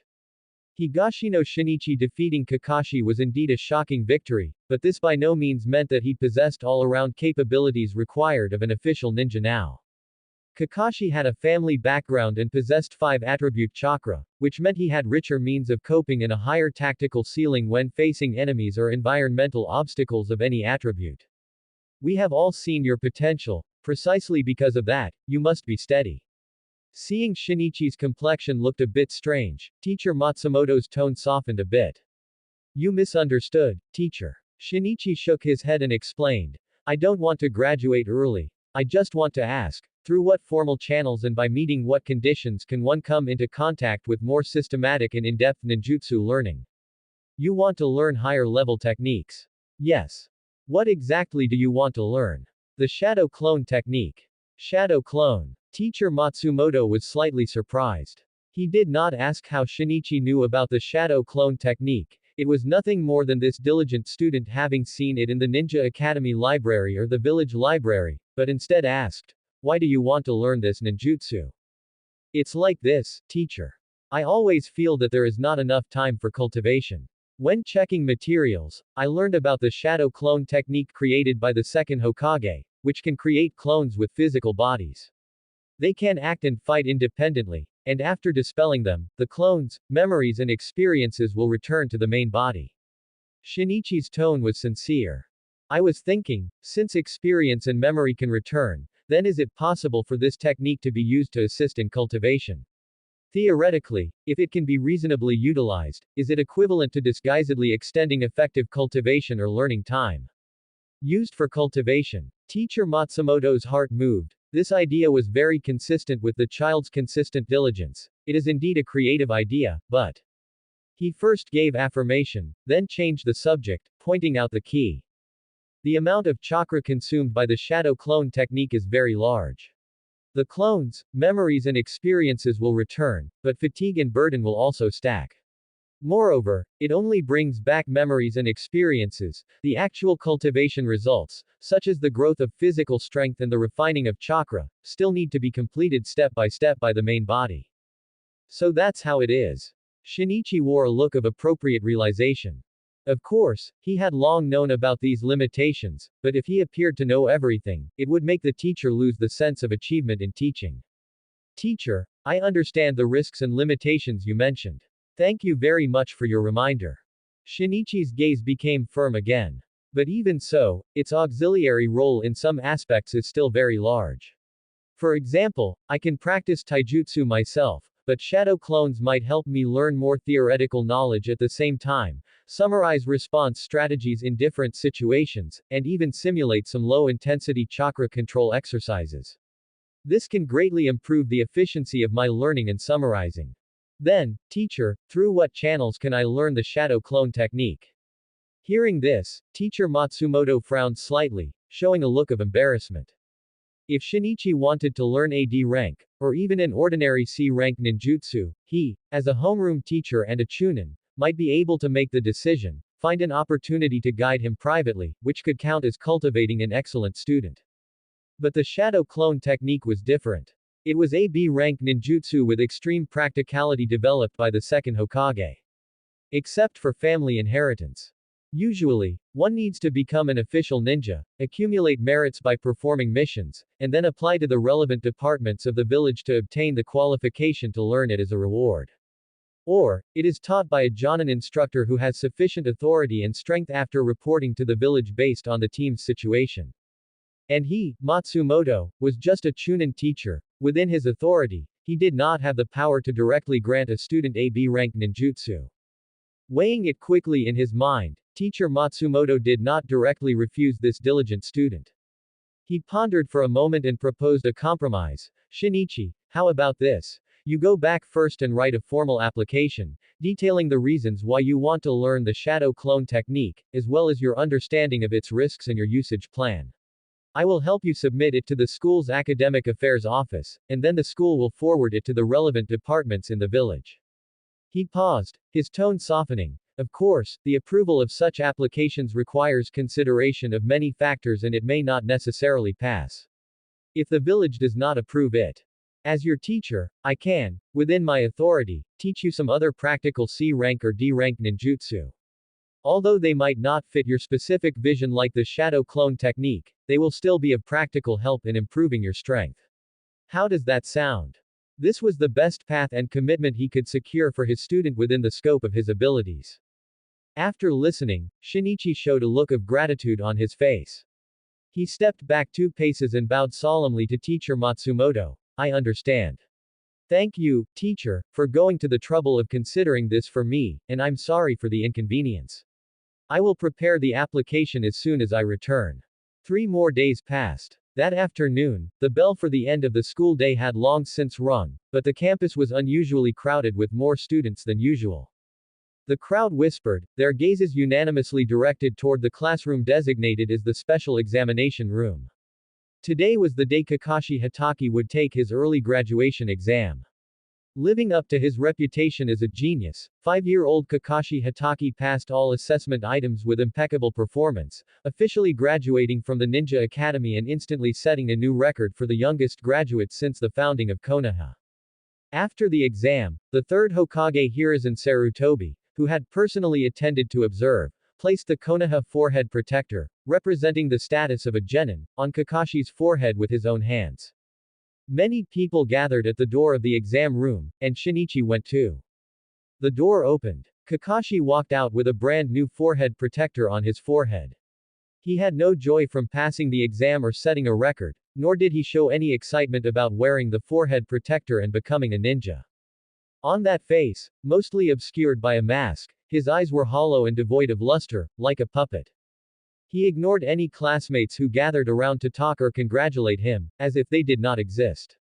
Higashino Shinichi defeating Kakashi was indeed a shocking victory, but this by no means meant that he possessed all-around capabilities required of an official ninja now. Kakashi had a family background and possessed 5 attribute chakra, which meant he had richer means of coping and a higher tactical ceiling when facing enemies or environmental obstacles of any attribute. We have all seen your potential. Precisely because of that, you must be steady. Seeing Shinichi's complexion looked a bit strange, Teacher Matsumoto's tone softened a bit. You misunderstood, teacher. Shinichi shook his head and explained. I don't want to graduate early. I just want to ask, through what formal channels and by meeting what conditions can one come into contact with more systematic and in-depth ninjutsu learning? You want to learn higher level techniques? Yes. What exactly do you want to learn? The shadow clone technique. Shadow clone. Teacher Matsumoto was slightly surprised. He did not ask how Shinichi knew about the shadow clone technique. It was nothing more than this diligent student having seen it in the Ninja Academy library or the village library, but instead asked, "Why do you want to learn this ninjutsu?" It's like this, teacher. I always feel that there is not enough time for cultivation. When checking materials, I learned about the shadow clone technique created by the second Hokage, which can create clones with physical bodies. They can act and fight independently, and after dispelling them, the clones, memories and experiences will return to the main body. Shinichi's tone was sincere. I was thinking, since experience and memory can return, then is it possible for this technique to be used to assist in cultivation? Theoretically, if it can be reasonably utilized, is it equivalent to disguisedly extending effective cultivation or learning time? Used for cultivation. Teacher Matsumoto's heart moved. This idea was very consistent with the child's consistent diligence. It is indeed a creative idea, but he first gave affirmation, then changed the subject, pointing out the key. The amount of chakra consumed by the shadow clone technique is very large. The clones, memories and experiences will return, but fatigue and burden will also stack. Moreover, it only brings back memories and experiences. The actual cultivation results, such as the growth of physical strength and the refining of chakra, still need to be completed step by the main body. So that's how it is. Shinichi wore a look of appropriate realization. Of course, he had long known about these limitations, but if he appeared to know everything, it would make the teacher lose the sense of achievement in teaching. Teacher, I understand the risks and limitations you mentioned. Thank you very much for your reminder. Shinichi's gaze became firm again. But even so, its auxiliary role in some aspects is still very large. For example, I can practice taijutsu myself, but shadow clones might help me learn more theoretical knowledge at the same time, summarize response strategies in different situations, and even simulate some low-intensity chakra control exercises. This can greatly improve the efficiency of my learning and summarizing. Then, teacher, through what channels can I learn the shadow clone technique? Hearing this, teacher Matsumoto frowned slightly, showing a look of embarrassment. If Shinichi wanted to learn a D rank, or even an ordinary C rank ninjutsu, he, as a homeroom teacher and a chunin, might be able to make the decision, find an opportunity to guide him privately, which could count as cultivating an excellent student. But the shadow clone technique was different. It was a B rank ninjutsu with extreme practicality developed by the second Hokage. Except for family inheritance. Usually, one needs to become an official ninja, accumulate merits by performing missions, and then apply to the relevant departments of the village to obtain the qualification to learn it as a reward. Or, it is taught by a jonin instructor who has sufficient authority and strength after reporting to the village based on the team's situation. And he, Matsumoto, was just a chunin teacher. Within his authority, he did not have the power to directly grant a student a B rank ninjutsu. Weighing it quickly in his mind, teacher Matsumoto did not directly refuse this diligent student. He pondered for a moment and proposed a compromise. Shinichi, how about this? You go back first and write a formal application, detailing the reasons why you want to learn the shadow clone technique, as well as your understanding of its risks and your usage plan. I will help you submit it to the school's academic affairs office, and then the school will forward it to the relevant departments in the village. He paused, his tone softening. Of course, the approval of such applications requires consideration of many factors and it may not necessarily pass. If the village does not approve it, as your teacher, I can, within my authority, teach you some other practical C rank or D rank ninjutsu. Although they might not fit your specific vision like the shadow clone technique, they will still be of practical help in improving your strength. How does that sound? This was the best path and commitment he could secure for his student within the scope of his abilities. After listening, Shinichi showed a look of gratitude on his face. He stepped back 2 paces and bowed solemnly to teacher Matsumoto. I understand. Thank you, teacher, for going to the trouble of considering this for me, and I'm sorry for the inconvenience. I will prepare the application as soon as I return. 3 more days passed. That afternoon, the bell for the end of the school day had long since rung, but the campus was unusually crowded with more students than usual. The crowd whispered, their gazes unanimously directed toward the classroom designated as the special examination room. Today was the day Kakashi Hatake would take his early graduation exam. Living up to his reputation as a genius, 5-year-old Kakashi Hatake passed all assessment items with impeccable performance, officially graduating from the Ninja Academy and instantly setting a new record for the youngest graduate since the founding of Konoha. After the exam, the third Hokage Hiruzen Sarutobi, who had personally attended to observe, placed the Konoha forehead protector, representing the status of a genin, on Kakashi's forehead with his own hands. Many people gathered at the door of the exam room, and Shinichi went too. The door opened. Kakashi walked out with a brand new forehead protector on his forehead. He had no joy from passing the exam or setting a record, nor did he show any excitement about wearing the forehead protector and becoming a ninja. On that face, mostly obscured by a mask, his eyes were hollow and devoid of luster, like a puppet. He ignored any classmates who gathered around to talk or congratulate him, as if they did not exist.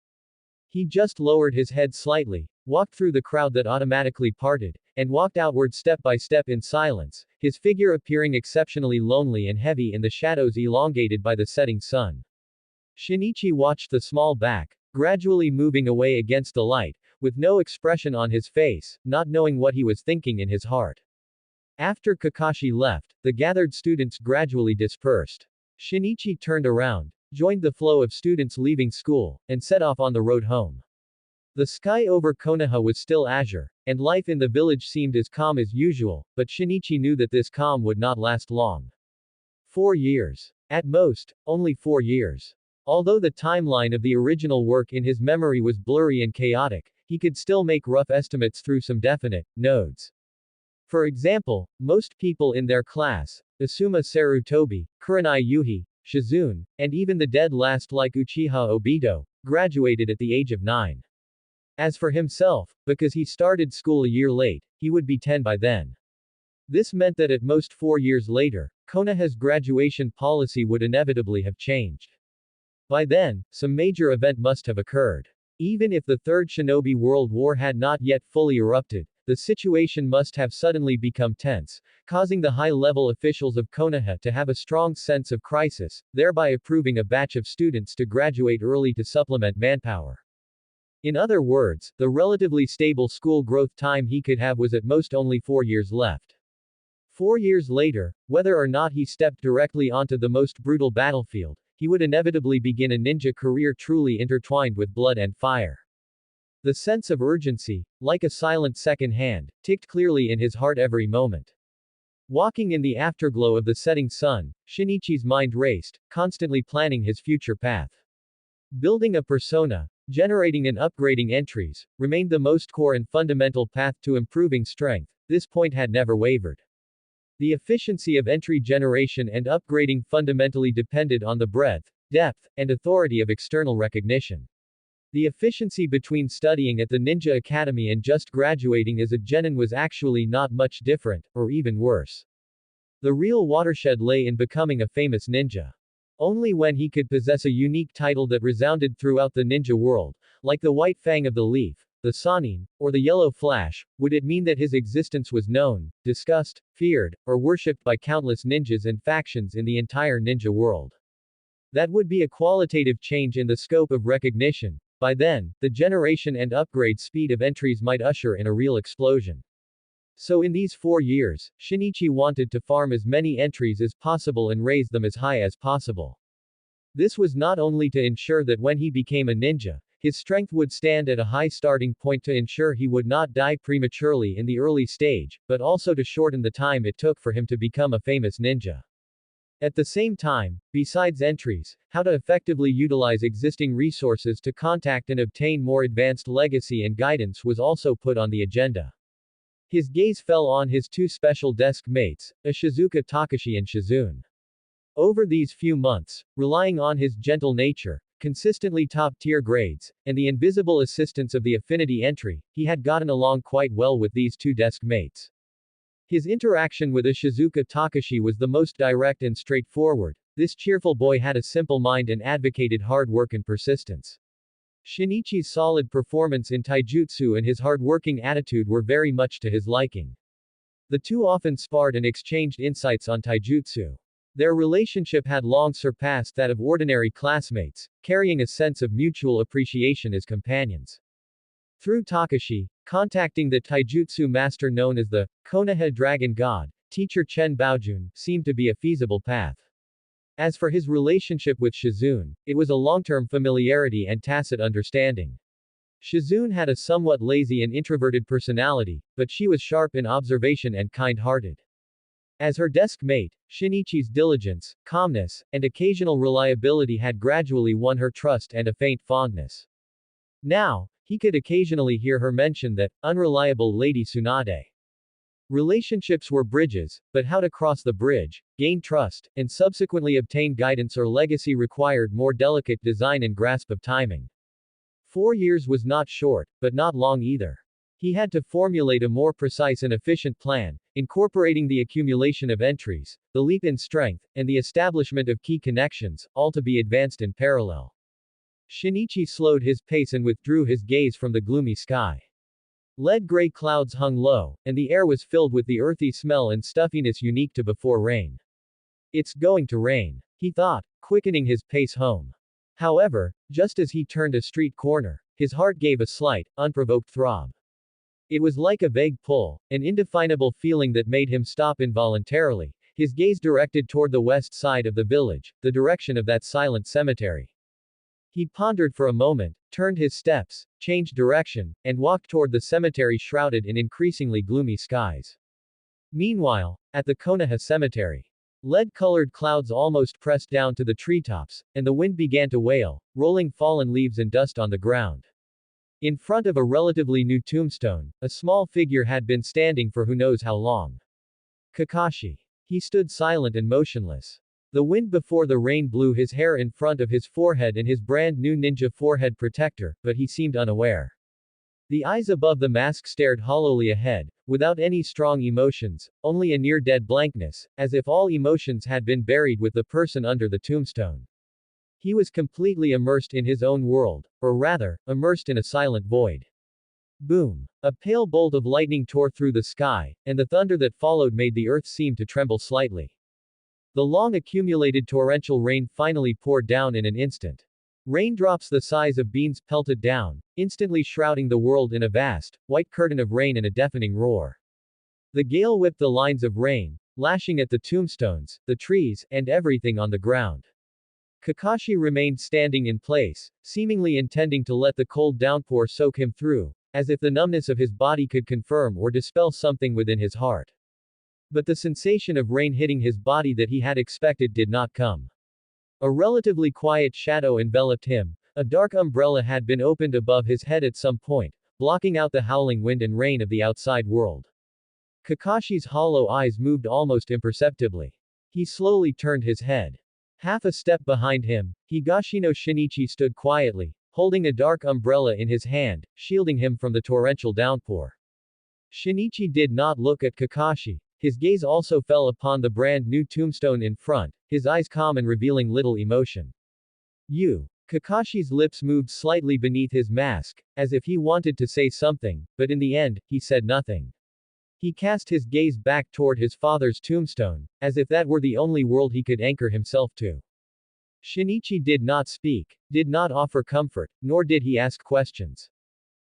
He just lowered his head slightly, walked through the crowd that automatically parted, and walked outward step by step in silence, his figure appearing exceptionally lonely and heavy in the shadows elongated by the setting sun. Shinichi watched the small back, gradually moving away against the light, with no expression on his face, not knowing what he was thinking in his heart. After Kakashi left, the gathered students gradually dispersed. Shinichi turned around, joined the flow of students leaving school, and set off on the road home. The sky over Konoha was still azure, and life in the village seemed as calm as usual, but Shinichi knew that this calm would not last long. 4 years. At most, only 4 years. Although the timeline of the original work in his memory was blurry and chaotic, he could still make rough estimates through some definite nodes. For example, most people in their class, Asuma Sarutobi, Kurenai Yuhi, Shizune, and even the dead last like Uchiha Obito, graduated at the age of 9. As for himself, because he started school a year late, he would be 10 by then. This meant that at most 4 years later, Konoha's graduation policy would inevitably have changed. By then, some major event must have occurred. Even if the Third Shinobi World War had not yet fully erupted, the situation must have suddenly become tense, causing the high-level officials of Konoha to have a strong sense of crisis, thereby approving a batch of students to graduate early to supplement manpower. In other words, the relatively stable school growth time he could have was at most only 4 years left. 4 years later, whether or not he stepped directly onto the most brutal battlefield, he would inevitably begin a ninja career truly intertwined with blood and fire. The sense of urgency, like a silent second hand, ticked clearly in his heart every moment. Walking in the afterglow of the setting sun, Shinichi's mind raced, constantly planning his future path. Building a persona, generating and upgrading entries, remained the most core and fundamental path to improving strength. This point had never wavered. The efficiency of entry generation and upgrading fundamentally depended on the breadth, depth, and authority of external recognition. The efficiency between studying at the Ninja Academy and just graduating as a genin was actually not much different, or even worse. The real watershed lay in becoming a famous ninja. Only when he could possess a unique title that resounded throughout the ninja world, like the White Fang of the Leaf, the Sannin, or the Yellow Flash, would it mean that his existence was known, discussed, feared, or worshipped by countless ninjas and factions in the entire ninja world. That would be a qualitative change in the scope of recognition. By then, the generation and upgrade speed of entries might usher in a real explosion. So in these 4 years, Shinichi wanted to farm as many entries as possible and raise them as high as possible. This was not only to ensure that when he became a ninja, his strength would stand at a high starting point to ensure he would not die prematurely in the early stage, but also to shorten the time it took for him to become a famous ninja. At the same time, besides entries, how to effectively utilize existing resources to contact and obtain more advanced legacy and guidance was also put on the agenda. His gaze fell on his 2 special desk mates, Ishizuka Takashi and Shizune. Over these few months, relying on his gentle nature, consistently top-tier grades, and the invisible assistance of the affinity entry, he had gotten along quite well with these 2 desk mates. His interaction with Ishizuka Takashi was the most direct and straightforward. This cheerful boy had a simple mind and advocated hard work and persistence. Shinichi's solid performance in taijutsu and his hard-working attitude were very much to his liking. The two often sparred and exchanged insights on taijutsu. Their relationship had long surpassed that of ordinary classmates, carrying a sense of mutual appreciation as companions. Through Takashi, contacting the taijutsu master known as the Konoha Dragon God, teacher Chen Baojun, seemed to be a feasible path. As for his relationship with Shizune, it was a long-term familiarity and tacit understanding. Shizune had a somewhat lazy and introverted personality, but she was sharp in observation and kind-hearted. As her desk mate, Shinichi's diligence, calmness, and occasional reliability had gradually won her trust and a faint fondness. Now, he could occasionally hear her mention that unreliable Lady Tsunade. Relationships were bridges, but how to cross the bridge, gain trust, and subsequently obtain guidance or legacy required more delicate design and grasp of timing. 4 years was not short, but not long either. He had to formulate a more precise and efficient plan, incorporating the accumulation of entries, the leap in strength, and the establishment of key connections, all to be advanced in parallel. Shinichi slowed his pace and withdrew his gaze from the gloomy sky. Lead-gray clouds hung low, and the air was filled with the earthy smell and stuffiness unique to before rain. It's going to rain, he thought, quickening his pace home. However, just as he turned a street corner, his heart gave a slight, unprovoked throb. It was like a vague pull, an indefinable feeling that made him stop involuntarily, his gaze directed toward the west side of the village, the direction of that silent cemetery. He pondered for a moment, turned his steps, changed direction, and walked toward the cemetery shrouded in increasingly gloomy skies. Meanwhile, at the Konoha cemetery, lead-colored clouds almost pressed down to the treetops, and the wind began to wail, rolling fallen leaves and dust on the ground. In front of a relatively new tombstone, a small figure had been standing for who knows how long. Kakashi. He stood silent and motionless. The wind before the rain blew his hair in front of his forehead and his brand new ninja forehead protector, but he seemed unaware. The eyes above the mask stared hollowly ahead, without any strong emotions, only a near-dead blankness, as if all emotions had been buried with the person under the tombstone. He was completely immersed in his own world, or rather, immersed in a silent void. Boom! A pale bolt of lightning tore through the sky, and the thunder that followed made the earth seem to tremble slightly. The long-accumulated torrential rain finally poured down in an instant. Raindrops the size of beans pelted down, instantly shrouding the world in a vast, white curtain of rain and a deafening roar. The gale whipped the lines of rain, lashing at the tombstones, the trees, and everything on the ground. Kakashi remained standing in place, seemingly intending to let the cold downpour soak him through, as if the numbness of his body could confirm or dispel something within his heart. But the sensation of rain hitting his body that he had expected did not come. A relatively quiet shadow enveloped him, a dark umbrella had been opened above his head at some point, blocking out the howling wind and rain of the outside world. Kakashi's hollow eyes moved almost imperceptibly. He slowly turned his head. Half a step behind him, Higashino Shinichi stood quietly, holding a dark umbrella in his hand, shielding him from the torrential downpour. Shinichi did not look at Kakashi. His gaze also fell upon the brand new tombstone in front, his eyes calm and revealing little emotion. You. Kakashi's lips moved slightly beneath his mask, as if he wanted to say something, but in the end, he said nothing. He cast his gaze back toward his father's tombstone, as if that were the only world he could anchor himself to. Shinichi did not speak, did not offer comfort, nor did he ask questions.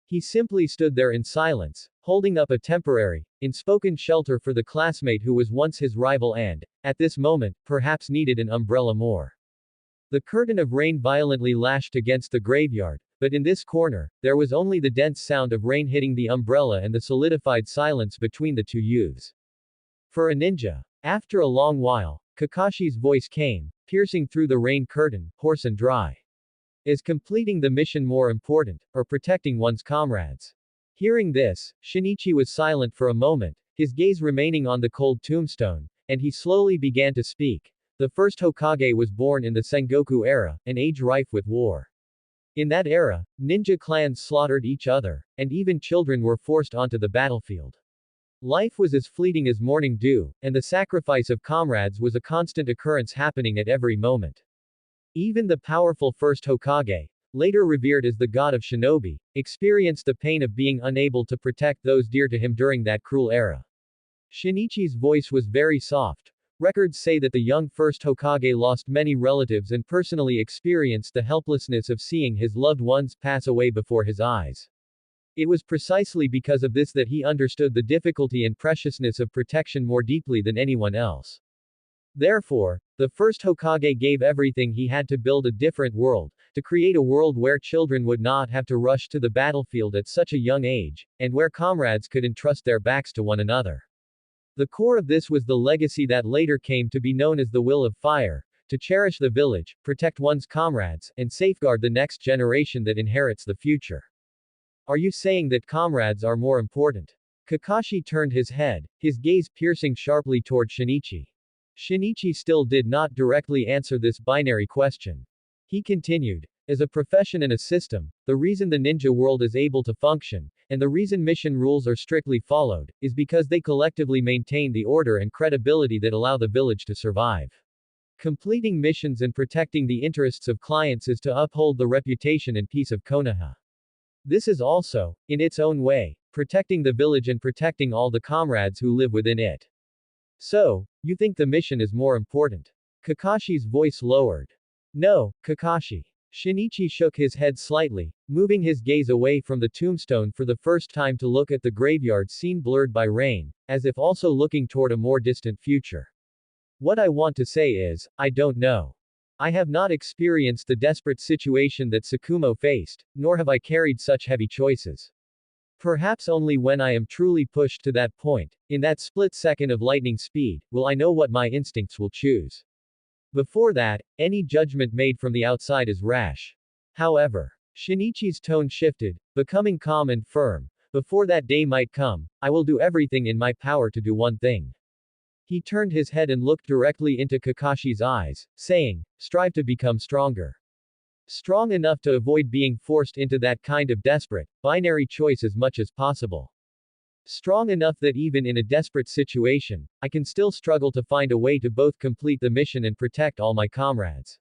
He simply stood there in silence, holding up a temporary, unspoken shelter for the classmate who was once his rival and, at this moment, perhaps needed an umbrella more. The curtain of rain violently lashed against the graveyard, but in this corner, there was only the dense sound of rain hitting the umbrella and the solidified silence between the two youths. For a ninja. After a long while, Kakashi's voice came, piercing through the rain curtain, hoarse and dry. Is completing the mission more important, or protecting one's comrades? Hearing this, Shinichi was silent for a moment, his gaze remaining on the cold tombstone, and he slowly began to speak. The first Hokage was born in the Sengoku era, an age rife with war. In that era, ninja clans slaughtered each other, and even children were forced onto the battlefield. Life was as fleeting as morning dew, and the sacrifice of comrades was a constant occurrence happening at every moment. Even the powerful first Hokage, later revered as the god of shinobi, experienced the pain of being unable to protect those dear to him during that cruel era. Shinichi's voice was very soft. Records say that the young first Hokage lost many relatives and personally experienced the helplessness of seeing his loved ones pass away before his eyes. It was precisely because of this that he understood the difficulty and preciousness of protection more deeply than anyone else. Therefore, the first Hokage gave everything he had to build a different world, to create a world where children would not have to rush to the battlefield at such a young age, and where comrades could entrust their backs to one another. The core of this was the legacy that later came to be known as the Will of Fire, to cherish the village, protect one's comrades, and safeguard the next generation that inherits the future. Are you saying that comrades are more important? Kakashi turned his head, his gaze piercing sharply toward Shinichi. Shinichi still did not directly answer this binary question. He continued, as a profession and a system, the reason the ninja world is able to function, and the reason mission rules are strictly followed, is because they collectively maintain the order and credibility that allow the village to survive. Completing missions and protecting the interests of clients is to uphold the reputation and peace of Konoha. This is also, in its own way, protecting the village and protecting all the comrades who live within it. So, you think the mission is more important? Kakashi's voice lowered. No, Kakashi. Shinichi shook his head slightly, moving his gaze away from the tombstone for the first time to look at the graveyard scene blurred by rain, as if also looking toward a more distant future. What I want to say is, I don't know. I have not experienced the desperate situation that Tsukumo faced, nor have I carried such heavy choices. Perhaps only when I am truly pushed to that point, in that split second of lightning speed, will I know what my instincts will choose. Before that, any judgment made from the outside is rash. However, Shinichi's tone shifted, becoming calm and firm. Before that day might come, I will do everything in my power to do one thing. He turned his head and looked directly into Kakashi's eyes, saying, strive to become stronger. Strong enough to avoid being forced into that kind of desperate, binary choice as much as possible. Strong enough that even in a desperate situation, I can still struggle to find a way to both complete the mission and protect all my comrades.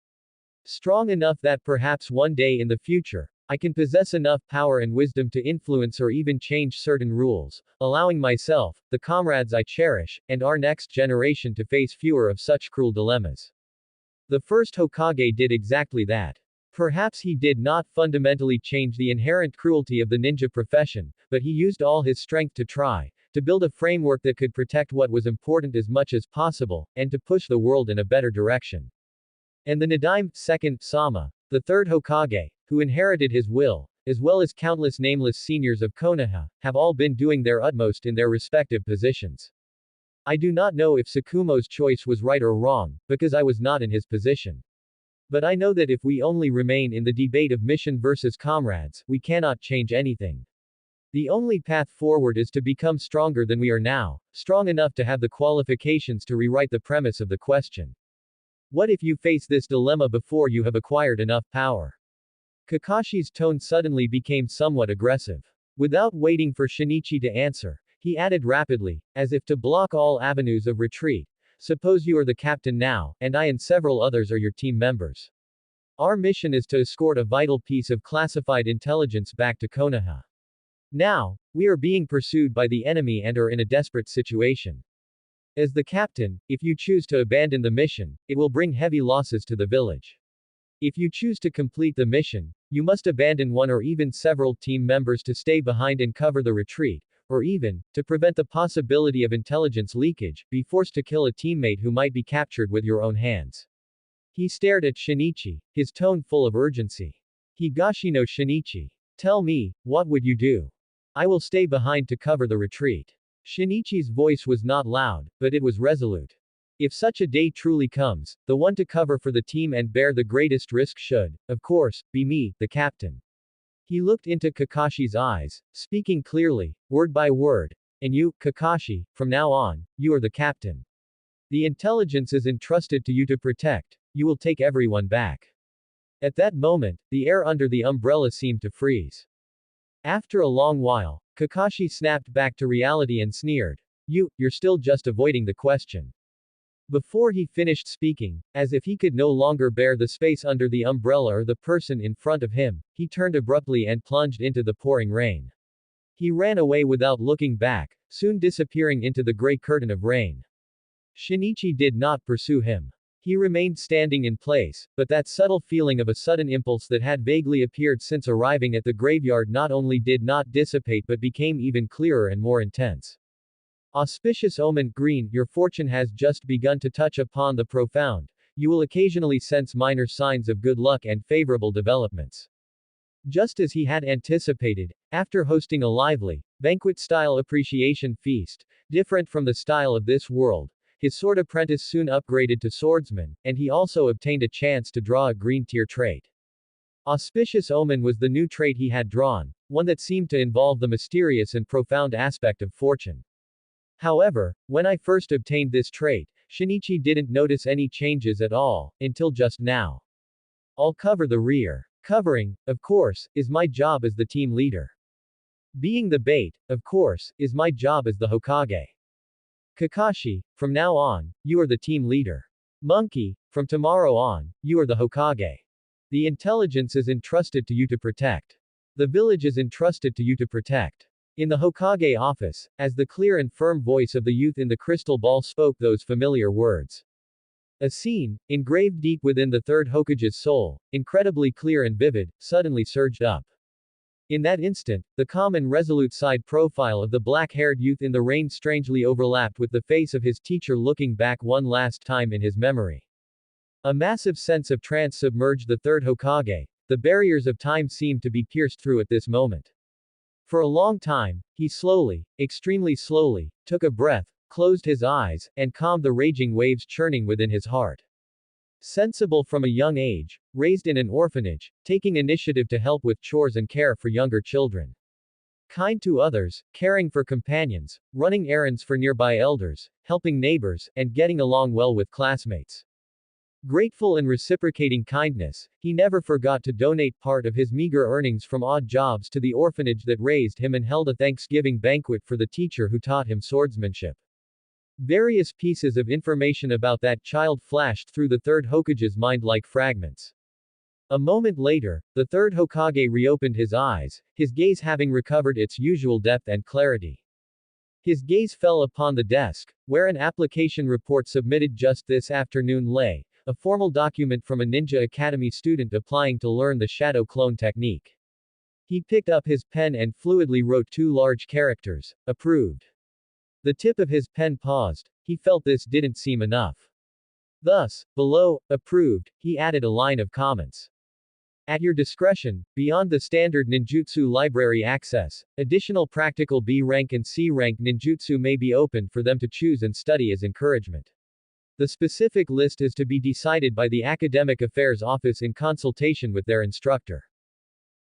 Strong enough that perhaps one day in the future, I can possess enough power and wisdom to influence or even change certain rules, allowing myself, the comrades I cherish, and our next generation to face fewer of such cruel dilemmas. The first Hokage did exactly that. Perhaps he did not fundamentally change the inherent cruelty of the ninja profession, but he used all his strength to try to build a framework that could protect what was important as much as possible, and to push the world in a better direction. And the Nadaime, second, Sama, the third Hokage, who inherited his will, as well as countless nameless seniors of Konoha, have all been doing their utmost in their respective positions. I do not know if Tsukumo's choice was right or wrong, because I was not in his position. But I know that if we only remain in the debate of mission versus comrades, we cannot change anything. The only path forward is to become stronger than we are now, strong enough to have the qualifications to rewrite the premise of the question. What if you face this dilemma before you have acquired enough power? Kakashi's tone suddenly became somewhat aggressive. Without waiting for Shinichi to answer, he added rapidly, as if to block all avenues of retreat. Suppose you are the captain now, and I and several others are your team members. Our mission is to escort a vital piece of classified intelligence back to Konoha. Now, we are being pursued by the enemy and are in a desperate situation. As the captain, if you choose to abandon the mission, it will bring heavy losses to the village. If you choose to complete the mission, you must abandon one or even several team members to stay behind and cover the retreat, or even, to prevent the possibility of intelligence leakage, be forced to kill a teammate who might be captured with your own hands. He stared at Shinichi, his tone full of urgency. Higashino Shinichi. Tell me, what would you do? I will stay behind to cover the retreat. Shinichi's voice was not loud, but it was resolute. If such a day truly comes, the one to cover for the team and bear the greatest risk should, of course, be me, the captain. He looked into Kakashi's eyes, speaking clearly, word by word. And you, Kakashi, from now on, you are the captain. The intelligence is entrusted to you to protect. You will take everyone back. At that moment, the air under the umbrella seemed to freeze. After a long while, Kakashi snapped back to reality and sneered. You're still just avoiding the question. Before he finished speaking, as if he could no longer bear the space under the umbrella or the person in front of him, he turned abruptly and plunged into the pouring rain. He ran away without looking back, soon disappearing into the gray curtain of rain. Shinichi did not pursue him. He remained standing in place, but that subtle feeling of a sudden impulse that had vaguely appeared since arriving at the graveyard not only did not dissipate but became even clearer and more intense. Auspicious omen, green, your fortune has just begun to touch upon the profound. You will occasionally sense minor signs of good luck and favorable developments. Just as he had anticipated, after hosting a lively, banquet-style appreciation feast, different from the style of this world, his sword apprentice soon upgraded to swordsman, and he also obtained a chance to draw a green tier trait. Auspicious omen was the new trait he had drawn, one that seemed to involve the mysterious and profound aspect of fortune. However, when I first obtained this trait, Shinichi didn't notice any changes at all, until just now. I'll cover the rear. Covering, of course, is my job as the team leader. Being the bait, of course, is my job as the Hokage. Kakashi, from now on, you are the team leader. Monkey, from tomorrow on, you are the Hokage. The intelligence is entrusted to you to protect. The village is entrusted to you to protect. In the Hokage office, as the clear and firm voice of the youth in the crystal ball spoke those familiar words. A scene, engraved deep within the third Hokage's soul, incredibly clear and vivid, suddenly surged up. In that instant, the calm and resolute side profile of the black-haired youth in the rain strangely overlapped with the face of his teacher looking back one last time in his memory. A massive sense of trance submerged the third Hokage. The barriers of time seemed to be pierced through at this moment. For a long time, he slowly, extremely slowly, took a breath, closed his eyes, and calmed the raging waves churning within his heart. Sensible from a young age, raised in an orphanage, taking initiative to help with chores and care for younger children. Kind to others, caring for companions, running errands for nearby elders, helping neighbors, and getting along well with classmates. Grateful and reciprocating kindness, he never forgot to donate part of his meager earnings from odd jobs to the orphanage that raised him and held a Thanksgiving banquet for the teacher who taught him swordsmanship. Various pieces of information about that child flashed through the third Hokage's mind like fragments. A moment later, the third Hokage reopened his eyes, his gaze having recovered its usual depth and clarity. His gaze fell upon the desk, where an application report submitted just this afternoon lay, a formal document from a Ninja Academy student applying to learn the shadow clone technique. He picked up his pen and fluidly wrote two large characters, approved. The tip of his pen paused, he felt this didn't seem enough. Thus, below, approved, he added a line of comments. At your discretion, beyond the standard ninjutsu library access, additional practical B rank and C rank ninjutsu may be opened for them to choose and study as encouragement. The specific list is to be decided by the Academic Affairs Office in consultation with their instructor.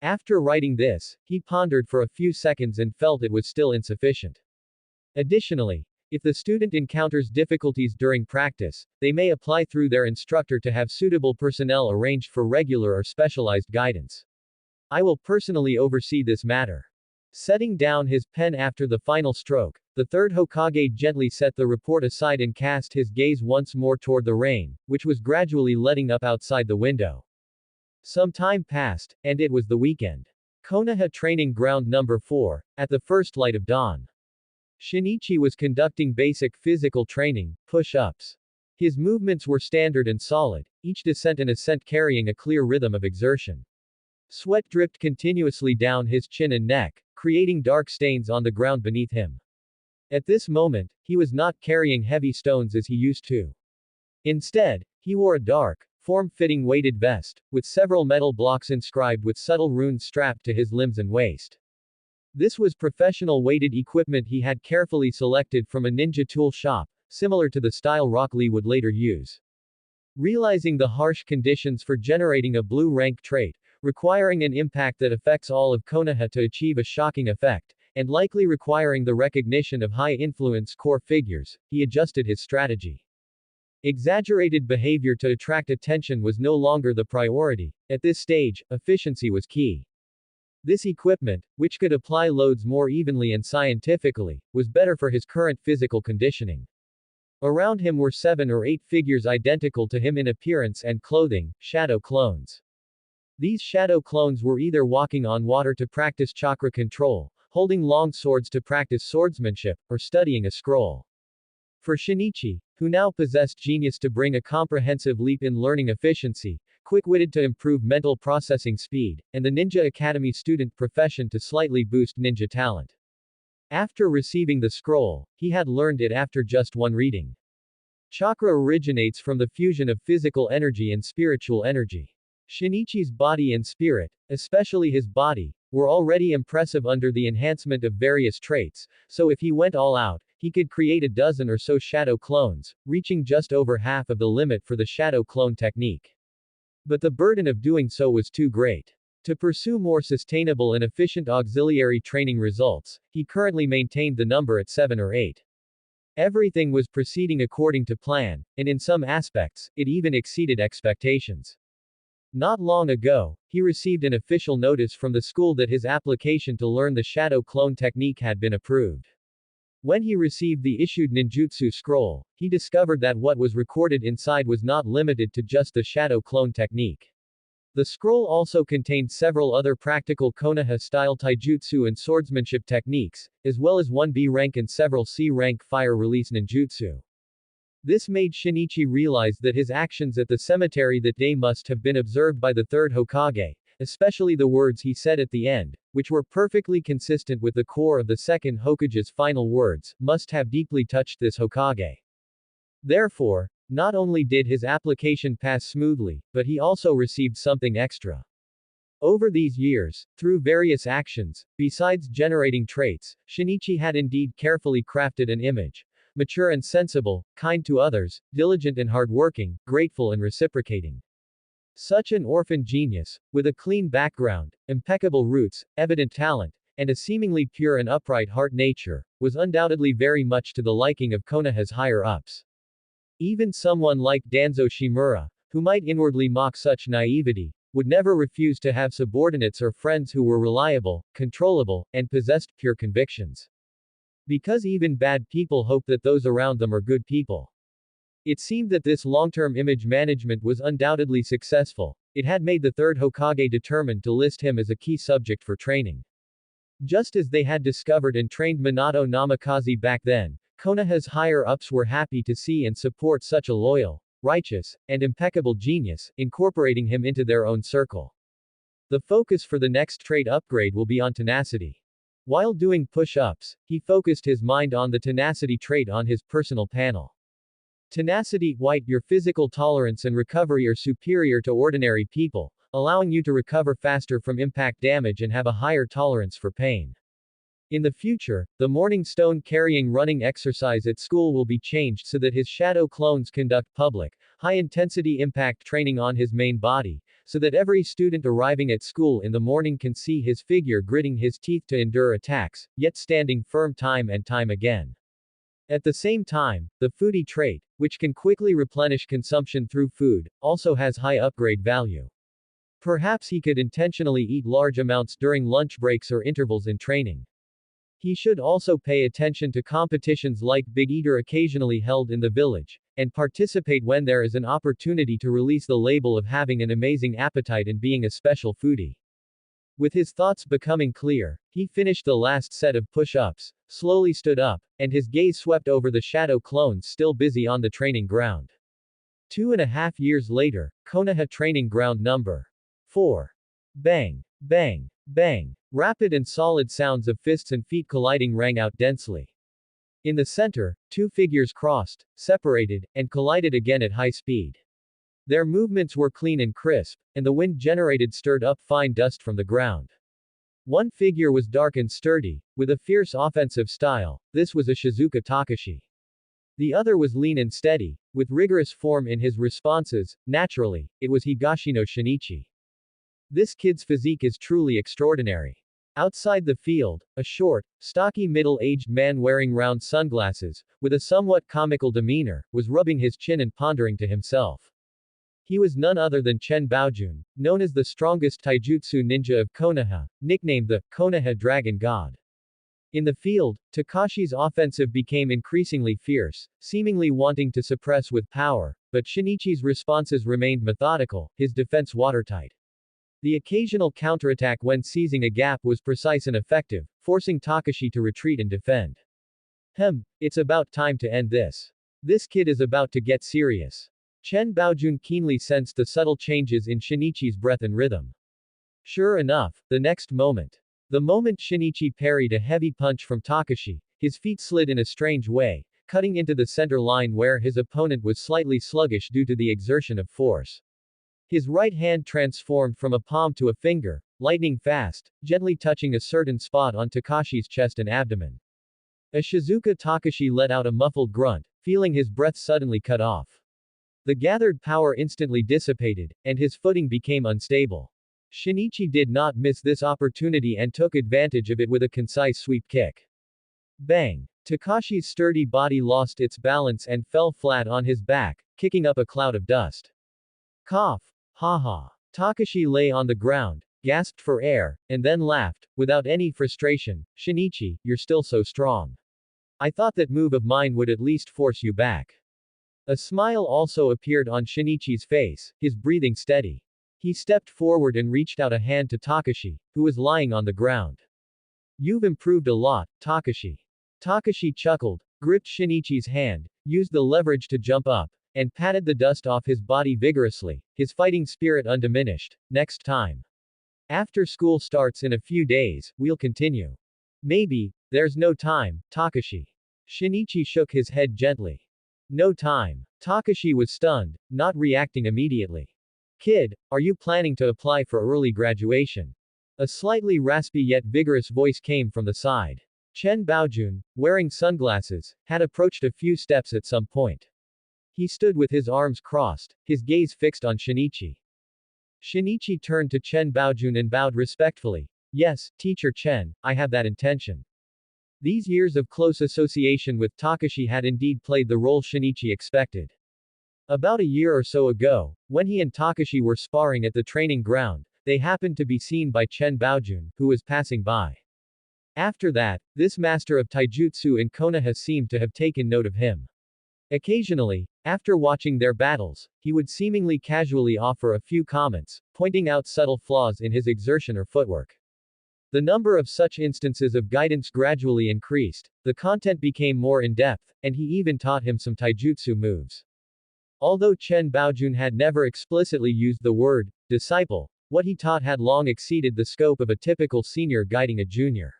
After writing this, he pondered for a few seconds and felt it was still insufficient. Additionally, if the student encounters difficulties during practice, they may apply through their instructor to have suitable personnel arranged for regular or specialized guidance. I will personally oversee this matter. Setting down his pen after the final stroke, the third Hokage gently set the report aside and cast his gaze once more toward the rain, which was gradually letting up outside the window. Some time passed, and it was the weekend. Konoha Training Ground Number 4, at the first light of dawn. Shinichi was conducting basic physical training, push-ups. His movements were standard and solid, each descent and ascent carrying a clear rhythm of exertion. Sweat dripped continuously down his chin and neck, creating dark stains on the ground beneath him. At this moment, he was not carrying heavy stones as he used to. Instead, he wore a dark, form-fitting weighted vest, with several metal blocks inscribed with subtle runes strapped to his limbs and waist. This was professional weighted equipment he had carefully selected from a ninja tool shop, similar to the style Rock Lee would later use. Realizing the harsh conditions for generating a blue rank trait, requiring an impact that affects all of Konoha to achieve a shocking effect, and likely requiring the recognition of high-influence core figures, he adjusted his strategy. Exaggerated behavior to attract attention was no longer the priority. At this stage, efficiency was key. This equipment, which could apply loads more evenly and scientifically, was better for his current physical conditioning. Around him were 7 or 8 figures identical to him in appearance and clothing, shadow clones. These shadow clones were either walking on water to practice chakra control, holding long swords to practice swordsmanship, or studying a scroll. For Shinichi, who now possessed genius to bring a comprehensive leap in learning efficiency, quick-witted to improve mental processing speed, and the Ninja Academy student profession to slightly boost ninja talent. After receiving the scroll, he had learned it after just one reading. Chakra originates from the fusion of physical energy and spiritual energy. Shinichi's body and spirit, especially his body, were already impressive under the enhancement of various traits, so if he went all out, he could create a dozen or so shadow clones, reaching just over half of the limit for the shadow clone technique. But the burden of doing so was too great. To pursue more sustainable and efficient auxiliary training results, he currently maintained the number at 7 or 8. Everything was proceeding according to plan, and in some aspects, it even exceeded expectations. Not long ago, he received an official notice from the school that his application to learn the shadow clone technique had been approved. When he received the issued ninjutsu scroll, he discovered that what was recorded inside was not limited to just the shadow clone technique. The scroll also contained several other practical Konoha-style taijutsu and swordsmanship techniques, as well as 1B rank and several C rank fire release ninjutsu. This made Shinichi realize that his actions at the cemetery that day must have been observed by the third Hokage, especially the words he said at the end, which were perfectly consistent with the core of the second Hokage's final words, must have deeply touched this Hokage. Therefore, not only did his application pass smoothly, but he also received something extra. Over these years, through various actions, besides generating traits, Shinichi had indeed carefully crafted an image. Mature and sensible, kind to others, diligent and hardworking, grateful and reciprocating. Such an orphan genius, with a clean background, impeccable roots, evident talent, and a seemingly pure and upright heart nature, was undoubtedly very much to the liking of Konoha's higher-ups. Even someone like Danzo Shimura, who might inwardly mock such naivety, would never refuse to have subordinates or friends who were reliable, controllable, and possessed pure convictions. Because even bad people hope that those around them are good people. It seemed that this long-term image management was undoubtedly successful. It had made the third Hokage determined to list him as a key subject for training. Just as they had discovered and trained Minato Namikaze back then, Konoha's higher-ups were happy to see and support such a loyal, righteous, and impeccable genius, incorporating him into their own circle. The focus for the next trait upgrade will be on tenacity. While doing push-ups, he focused his mind on the tenacity trait on his personal panel. Tenacity, white, your physical tolerance and recovery are superior to ordinary people, allowing you to recover faster from impact damage and have a higher tolerance for pain. In the future, the morning stone carrying running exercise at school will be changed so that his shadow clones conduct public, high-intensity impact training on his main body, so that every student arriving at school in the morning can see his figure gritting his teeth to endure attacks, yet standing firm time and time again. At the same time, the foodie trait, which can quickly replenish consumption through food, also has high upgrade value. Perhaps he could intentionally eat large amounts during lunch breaks or intervals in training. He should also pay attention to competitions like Big Eater occasionally held in the village, and participate when there is an opportunity to release the label of having an amazing appetite and being a special foodie. With his thoughts becoming clear, he finished the last set of push-ups, slowly stood up, and his gaze swept over the shadow clones still busy on the training ground. 2.5 years later, Konoha Training Ground Number 4. Bang, bang, bang. Rapid and solid sounds of fists and feet colliding rang out densely. In the center, two figures crossed, separated, and collided again at high speed. Their movements were clean and crisp, and the wind generated stirred up fine dust from the ground. One figure was dark and sturdy, with a fierce offensive style. This was a Shizuka Takashi. The other was lean and steady, with rigorous form in his responses. Naturally, it was Higashino Shinichi. This kid's physique is truly extraordinary. Outside the field, a short, stocky middle-aged man wearing round sunglasses, with a somewhat comical demeanor, was rubbing his chin and pondering to himself. He was none other than Chen Baojun, known as the strongest taijutsu ninja of Konoha, nicknamed the Konoha Dragon God. In the field, Takashi's offensive became increasingly fierce, seemingly wanting to suppress with power, but Shinichi's responses remained methodical, his defense watertight. The occasional counterattack when seizing a gap was precise and effective, forcing Takashi to retreat and defend. It's about time to end this. This kid is about to get serious. Chen Baojun keenly sensed the subtle changes in Shinichi's breath and rhythm. Sure enough, the moment Shinichi parried a heavy punch from Takashi, his feet slid in a strange way, cutting into the center line where his opponent was slightly sluggish due to the exertion of force. His right hand transformed from a palm to a finger, lightning fast, gently touching a certain spot on Takashi's chest and abdomen. As Shizuka Takashi let out a muffled grunt, feeling his breath suddenly cut off. The gathered power instantly dissipated, and his footing became unstable. Shinichi did not miss this opportunity and took advantage of it with a concise sweep kick. Bang! Takashi's sturdy body lost its balance and fell flat on his back, kicking up a cloud of dust. Cough! Ha ha! Takashi lay on the ground, gasped for air, and then laughed, without any frustration. Shinichi, you're still so strong. I thought that move of mine would at least force you back. A smile also appeared on Shinichi's face, his breathing steady. He stepped forward and reached out a hand to Takashi, who was lying on the ground. You've improved a lot, Takashi. Takashi chuckled, gripped Shinichi's hand, used the leverage to jump up, and patted the dust off his body vigorously, his fighting spirit undiminished. Next time. After school starts in a few days, we'll continue. Maybe, there's no time, Takashi. Shinichi shook his head gently. No time. Takashi was stunned, not reacting immediately. Kid, are you planning to apply for early graduation? A slightly raspy yet vigorous voice came from the side. Chen Baojun, wearing sunglasses, had approached a few steps at some point. He stood with his arms crossed, his gaze fixed on Shinichi. Shinichi turned to Chen Baojun and bowed respectfully. Yes, Teacher Chen, I have that intention. These years of close association with Takashi had indeed played the role Shinichi expected. About a year or so ago, when he and Takashi were sparring at the training ground, they happened to be seen by Chen Baojun, who was passing by. After that, this master of taijutsu in Konoha seemed to have taken note of him. Occasionally, after watching their battles, he would seemingly casually offer a few comments, pointing out subtle flaws in his exertion or footwork. The number of such instances of guidance gradually increased, the content became more in-depth, and he even taught him some taijutsu moves. Although Chen Baojun had never explicitly used the word disciple, what he taught had long exceeded the scope of a typical senior guiding a junior.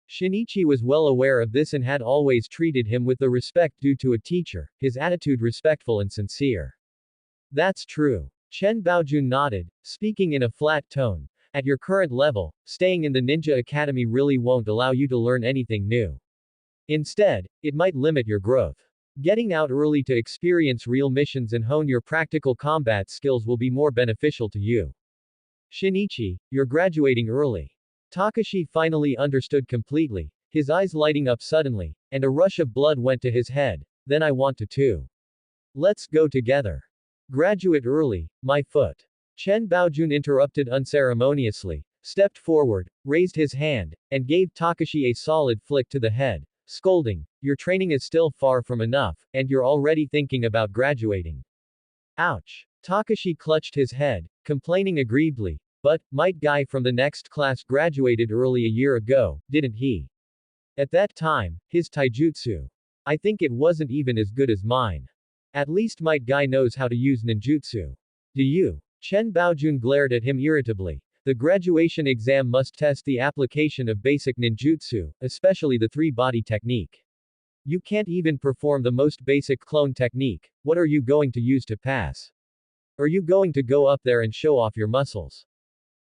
Shinichi was well aware of this and had always treated him with the respect due to a teacher, his attitude respectful and sincere. That's true. Chen Baojun nodded, speaking in a flat tone. At your current level, staying in the ninja academy really won't allow you to learn anything new. Instead, it might limit your growth. Getting out early to experience real missions and hone your practical combat skills will be more beneficial to you. Shinichi, you're graduating early. Takashi finally understood completely, his eyes lighting up suddenly, and a rush of blood went to his head. Then I want to too. Let's go together. Graduate early, my foot. Chen Baojun interrupted unceremoniously, stepped forward, raised his hand, and gave Takashi a solid flick to the head, scolding, your training is still far from enough, and you're already thinking about graduating. Ouch. Takashi clutched his head, complaining aggrievedly, but, might guy from the next class graduated early a year ago, didn't he? At that time, his taijutsu. I think it wasn't even as good as mine. At least might guy knows how to use ninjutsu. Do you? Chen Baojun glared at him irritably. The graduation exam must test the application of basic ninjutsu, especially the three-body technique. You can't even perform the most basic clone technique. What are you going to use to pass? Are you going to go up there and show off your muscles?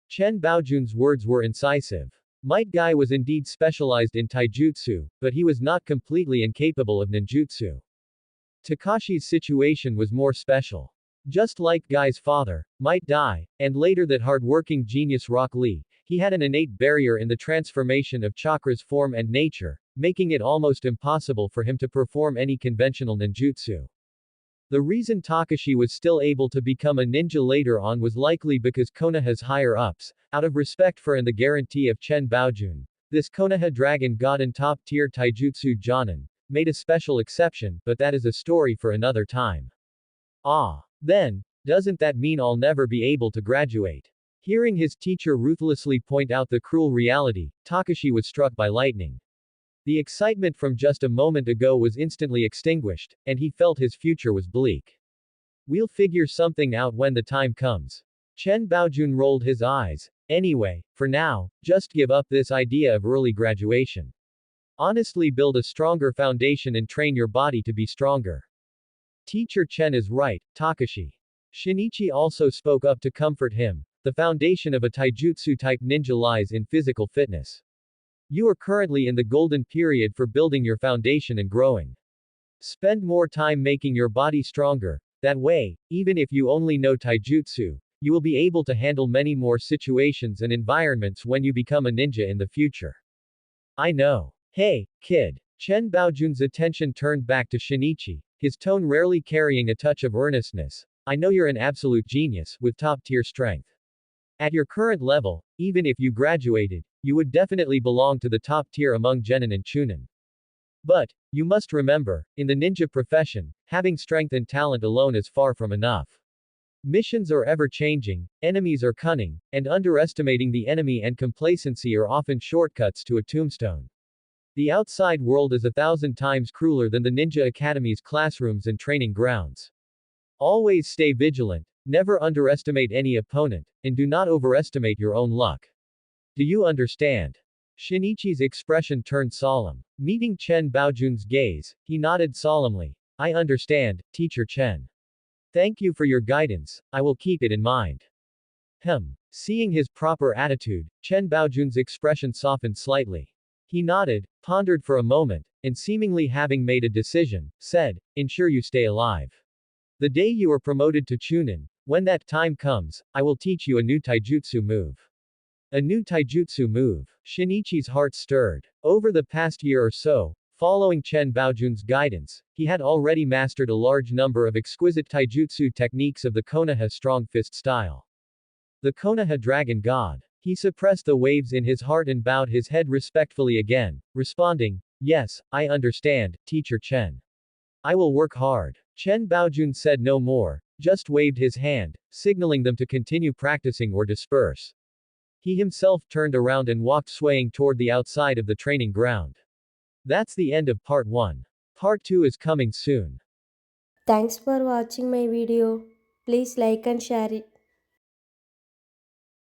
Chen Baojun's words were incisive. Might Guy was indeed specialized in taijutsu, but he was not completely incapable of ninjutsu. Takashi's situation was more special. Just like Guy's father, Might Die, and later that hard-working genius Rock Lee, he had an innate barrier in the transformation of chakra's form and nature, making it almost impossible for him to perform any conventional ninjutsu. The reason Takashi was still able to become a ninja later on was likely because Konoha's higher-ups, out of respect for and the guarantee of Chen Baojun, this Konoha dragon god and top-tier taijutsu jonin, made a special exception, but that is a story for another time. Ah. Then, doesn't that mean I'll never be able to graduate? Hearing his teacher ruthlessly point out the cruel reality, Takashi was struck by lightning. The excitement from just a moment ago was instantly extinguished, and he felt his future was bleak. We'll figure something out when the time comes. Chen Baojun rolled his eyes. Anyway, for now, just give up this idea of early graduation. Honestly, build a stronger foundation and train your body to be stronger. Teacher Chen is right, Takashi. Shinichi also spoke up to comfort him. The foundation of a taijutsu type ninja lies in physical fitness. You are currently in the golden period for building your foundation and growing. Spend more time making your body stronger. That way, even if you only know taijutsu, you will be able to handle many more situations and environments when you become a ninja in the future. I know. Hey, kid. Chen Baojun's attention turned back to Shinichi, his tone rarely carrying a touch of earnestness. I know you're an absolute genius, with top-tier strength. At your current level, even if you graduated, you would definitely belong to the top tier among genin and chunin. But, you must remember, in the ninja profession, having strength and talent alone is far from enough. Missions are ever-changing, enemies are cunning, and underestimating the enemy and complacency are often shortcuts to a tombstone. The outside world is 1,000 times crueler than the Ninja Academy's classrooms and training grounds. Always stay vigilant, never underestimate any opponent, and do not overestimate your own luck. Do you understand? Shinichi's expression turned solemn. Meeting Chen Baojun's gaze, he nodded solemnly. I understand, Teacher Chen. Thank you for your guidance, I will keep it in mind. Seeing his proper attitude, Chen Baojun's expression softened slightly. He nodded, pondered for a moment, and seemingly having made a decision, said, ensure you stay alive. The day you are promoted to Chunin, when that time comes, I will teach you a new taijutsu move. A new taijutsu move. Shinichi's heart stirred. Over the past year or so, following Chen Baojun's guidance, he had already mastered a large number of exquisite taijutsu techniques of the Konoha strong fist style. The Konoha dragon god. He suppressed the waves in his heart and bowed his head respectfully again, responding, yes, I understand, Teacher Chen. I will work hard. Chen Baojun said no more, just waved his hand, signaling them to continue practicing or disperse. He himself turned around and walked swaying toward the outside of the training ground. That's the end of part 1. Part 2 is coming soon. Thanks for watching my video. Please like and share it.